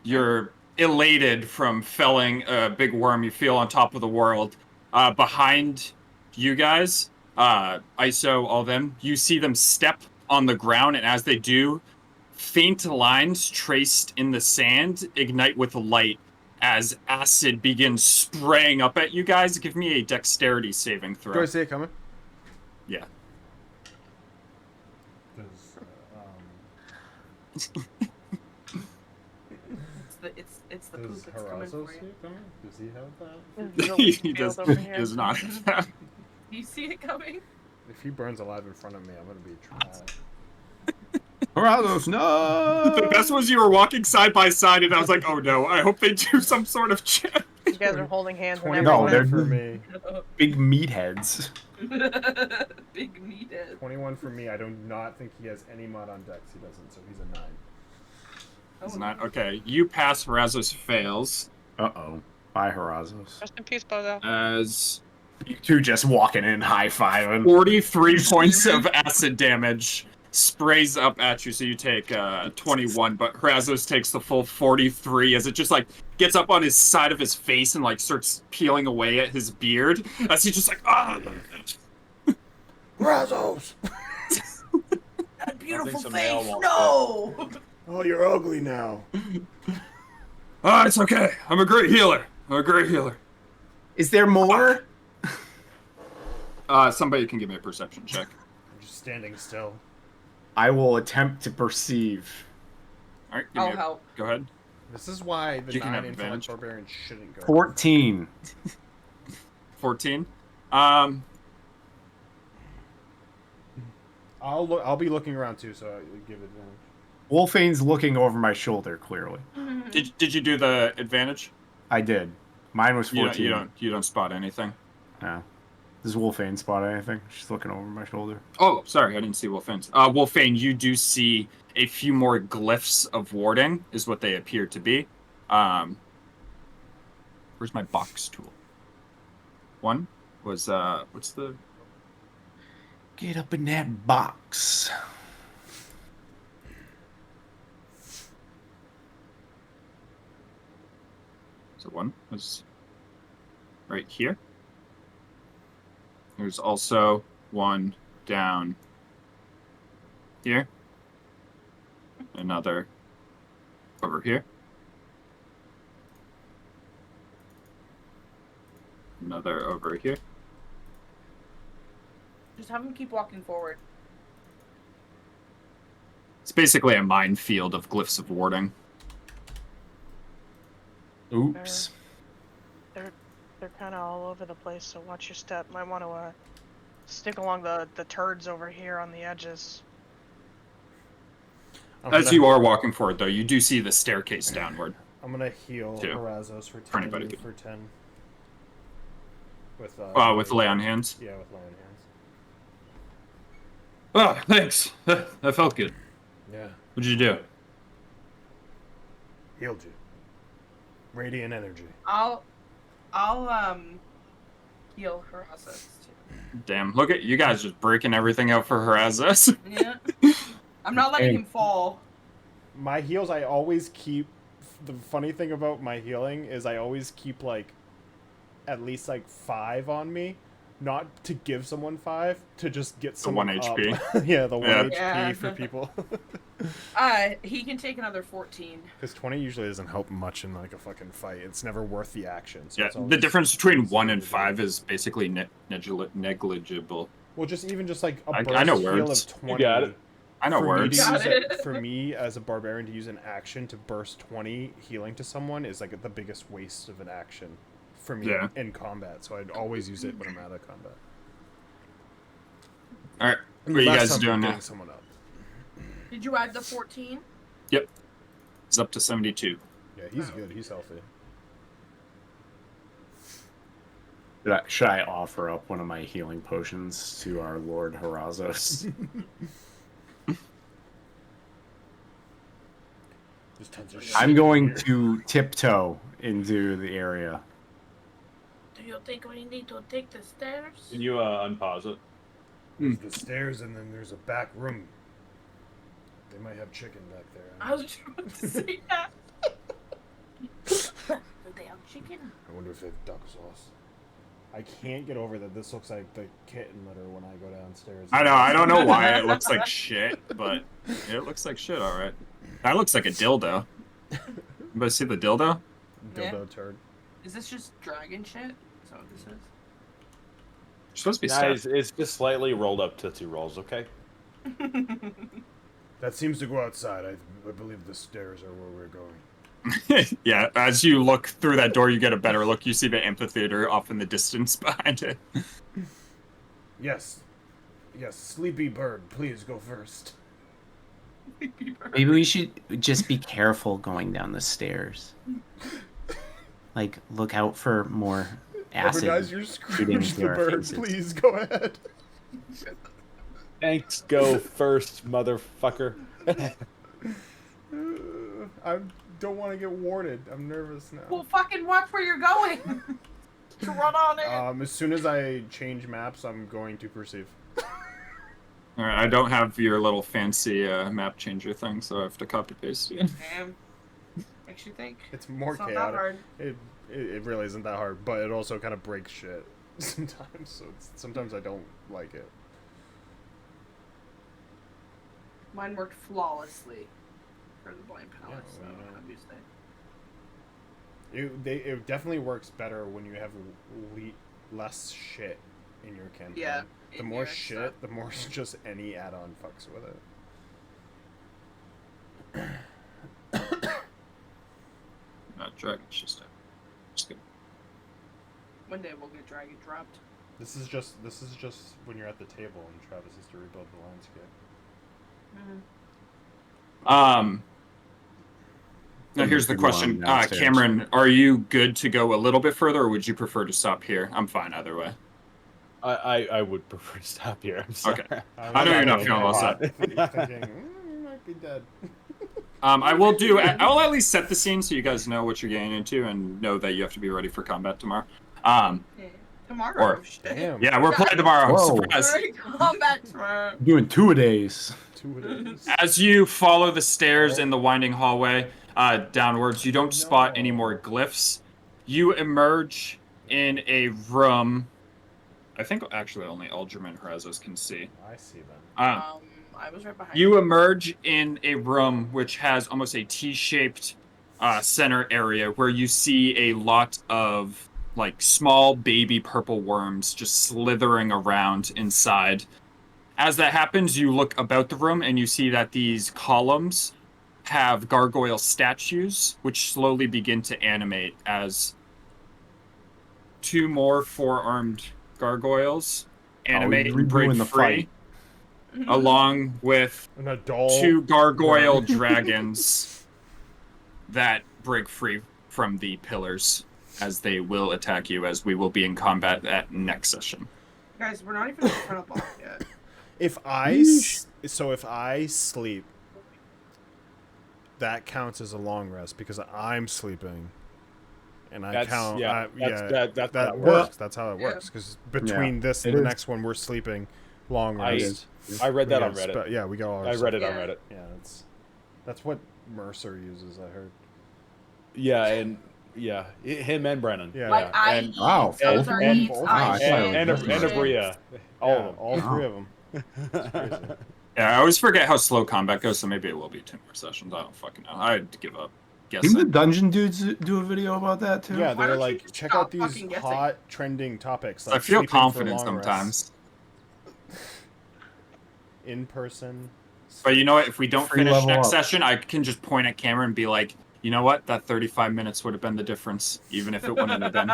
you're elated from felling a big worm you feel on top of the world. Behind you guys, ISO, all them, you see them step on the ground, and as they do, faint lines traced in the sand ignite with light as acid begins spraying up at you guys. Give me a dexterity saving throw. Do I see it coming? Yeah. It's the Does poop that's coming Horazzo for see you. it coming? Does he have that? There's a leaf He field over here. does not. Do you see it coming? If he burns alive in front of me, I'm gonna be trapped. Horazos, no! The best was you were walking side by side, and I was like, "Oh no! I hope they do some sort of check." You guys are holding hands and 21 No, everything. they're for me. big meatheads. Big meathead. 21 for me. I do not think he has any mud on Dex. He doesn't, so he's a 9. It's not okay. You pass. Razos fails. Uh-oh. Bye, Horazos. Rest in peace, Bozo. As You two just walking in, high-fiving. 43 points of acid damage sprays up at you, so you take 21, but Razos takes the full 43 as it just like gets up on his side of his face and like starts peeling away at his beard as he's just like, ah. Brazos! That beautiful some male face. walked No. Oh, you're ugly now. Ah, it's okay. I'm a great healer. Is there more? Somebody can give me a perception check. I'm just standing still. I will attempt to perceive. All right, give me I'll help. go ahead. This is why the You can 9 have intellect advantage. barbarian shouldn't go. 14. 14. I'll be looking around too, so I'll give advantage. Wolfane's looking over my shoulder, clearly. Did you do the advantage? I did. Mine was 14. You don't spot anything. No. Does Wolfane spot anything? She's looking over my shoulder. Oh, sorry, I didn't see Wolfane's. Wolfane, you do see a few more glyphs of warding, is what they appear to be. Where's my box tool? One was what's the? Get up in that box. So one was right here. There's also one down here. Another over here. Another over here. Just have him keep walking forward. It's basically a minefield of glyphs of warding. Oops. They're kind of all over the place, so watch your step. Might want to stick along the turds over here on the edges. As you are walking forward, though, you do see the staircase downward. I'm gonna heal Two. Horazos for 10. For anybody. For 10. With Lay on hands. Yeah, with lay on hands. Oh, thanks. That felt good. Yeah. What'd you do? Healed you. Radiant energy. I'll heal Horazos too. Damn, look at you guys just breaking everything out for Horazos. Yeah. I'm not letting him fall. My heals, I always keep. The funny thing about my healing is I always keep like at least like 5 on me, not to give someone 5, to just get someone 1 up. HP. Yeah, the 1 Yeah. HP Yeah. for people. He can take another 14. Because 20 usually doesn't help much in like a fucking fight. It's never worth the action. So Yeah, it's the always difference between 1 and stupid to do. 5 is basically negligible. Well, just even just like a I burst know heal words. of 20. You got it. I know for words. Me to Got use it. for me as a barbarian to use an action to burst 20 healing to someone is like the biggest waste of an action for me Yeah. in combat. So I'd always use it when I'm out of combat. All right, what are you Unless guys I'm doing now? getting someone up. Did you add the 14? Yep, it's up to 72. Yeah, he's good. He's healthy. Should I offer up one of my healing potions to our Lord Horazos? Just tons of I'm shit going here. to tiptoe into the area. Do you think we need to take the stairs? Can you unpause it? There's the stairs and then there's a back room. They might have chicken back there. I was trying to say that. Do they have chicken? I wonder if they have duck sauce. I can't get over that this looks like the kitten litter when I go downstairs. I know. I don't know why it looks like shit, but it looks like shit. All right, that looks like a dildo. Anybody see the dildo? Dildo turd. Is this just dragon shit? Is that what this is? You're supposed to be Guys, stabbed. it's just slightly rolled up Tootsie Rolls, okay? That seems to go outside. I believe the stairs are where we're going. Yeah, as you look through that door, you get a better look. You see the amphitheater off in the distance behind it. Yes. Yes, Sleepy Bird, please go first. Maybe we should just be careful going down the stairs. Like, look out for more acid. Guys, you're shooting Scrooge into the our Bird. faces. Please go ahead. Thanks, go first, motherfucker. I don't want to get warded. I'm nervous now. Well, fucking watch where you're going. Run on it. As soon as I change maps, I'm going to perceive. All right, I don't have your little fancy map changer thing, so I have to copy paste it. Damn. Makes you think. It's more It's not that chaotic. hard. It really isn't that hard, but it also kind of breaks shit sometimes. So sometimes I don't like it. Mine worked flawlessly for the blind palette, Yeah, so well, how do you say? It definitely works better when you have less shit in your campaign. Yeah. The in more your shit, stuff. the more just any add-on fucks with it. Dragon's just kidding. One day we'll get dragon dropped. This is just when you're at the table and Travis has to rebuild the landscape. Now here's the Good one question. downstairs. Cameron, are you good to go a little bit further, or would you prefer to stop here? I'm fine either way. I would prefer to stop here. I'm sorry. Okay. I know you're not feeling well set. Thinking, you might be dead. I will at least set the scene so you guys know what you're getting into and know that you have to be ready for combat tomorrow. Yeah. Tomorrow. Or- Damn. Yeah, we're playing tomorrow. Whoa. Surprise. Already combat tomorrow. Doing 2-a-days. 2 of those. As you follow the stairs in the winding hallway downwards, you don't spot any more glyphs. You emerge in a room. I think actually only Alderman Horazos can see. I see them. I was right behind You emerge in a room which has almost a T-shaped center area where you see a lot of like small baby purple worms just slithering around inside. As that happens, you look about the room and you see that these columns have gargoyle statues which slowly begin to animate as 2 more 4-armed gargoyles animate you're and break redoing the free, fight. along with And a doll. 2 gargoyle dragons that break free from the pillars as they will attack you, as we will be in combat at next session. Guys, we're not even in front of block yet. If I sleep, that counts as a long rest because I'm sleeping, and I count. That's that how it works. That's how it Yeah. works. Because between this and it the is. next one, we're sleeping. Long I rest. read that on We got Reddit. yeah, we got all. Our I read it on Yeah. Reddit. Yeah, that's what Mercer uses. I heard. Yeah, and him and Brennan. Yeah. Like I and- eat, Wow. Salazar And- eats, and- I and shit, and he Abria. All Yeah, of them. all 3 of them. Yeah, I always forget how slow combat goes, so maybe it will be 2 more sessions. I don't fucking know. I'd give up Didn't the guessing. dungeon dudes do a video about that too? Yeah, Why they're don't you like, just check out stop these fucking guessing? hot trending topics. Like I feel sleeping for confident long rests, sometimes. in person. But you know what? If we don't Free finish level next up. session, I can just point at camera and be like, you know what? That 35 minutes would have been the difference, even if it wouldn't have been.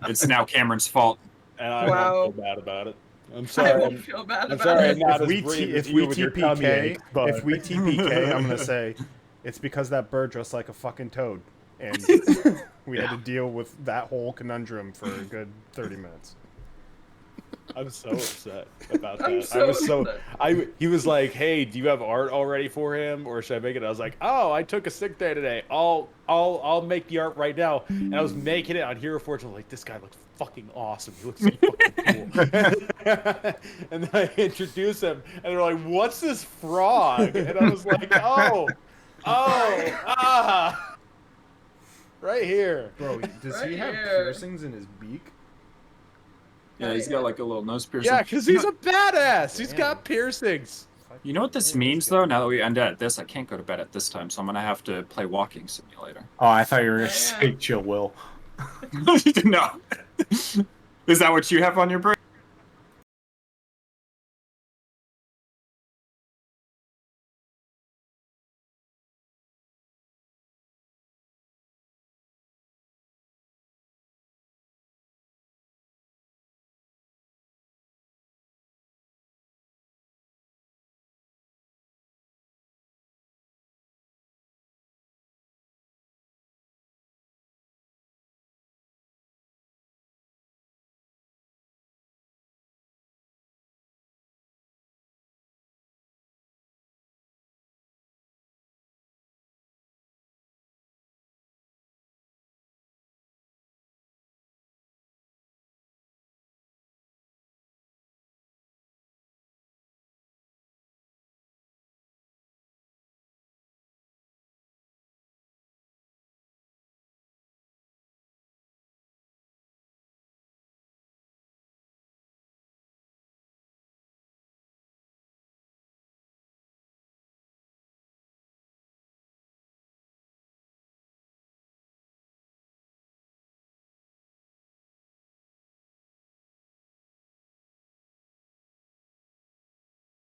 It's now Cameron's fault. And I Wow. won't feel bad about it. I'm I sorry. won't feel bad I'm about sorry. it. I'm not If as we brave as if you we with your tummy ache, TPK, but if we TPK, I'm gonna say it's because that bird dressed like a fucking toad, and we had to deal with that whole conundrum for a good 30 minutes. I'm so upset about I'm that. so I was so upset. he was like, "Hey, do you have art already for him, or should I make it?" I was like, "Oh, I took a sick day today. I'll make the art right now." And I was making it on Hero Forge. I'm like, "This guy looks fucking awesome. He looks so fucking cool." And then I introduce him, and they're like, "What's this frog?" And I was like, right here." Bro, does Right he have here. piercings in his beak? Yeah, he's got like a little nose piercing. Yeah, because he's a badass. He's Damn. got piercings. You know what this means, though? Now that we end at this, I can't go to bed at this time, so I'm gonna have to play Walking Simulator. Oh, I thought you were gonna Yeah. say Chill Will. No. Is that what you have on your brain?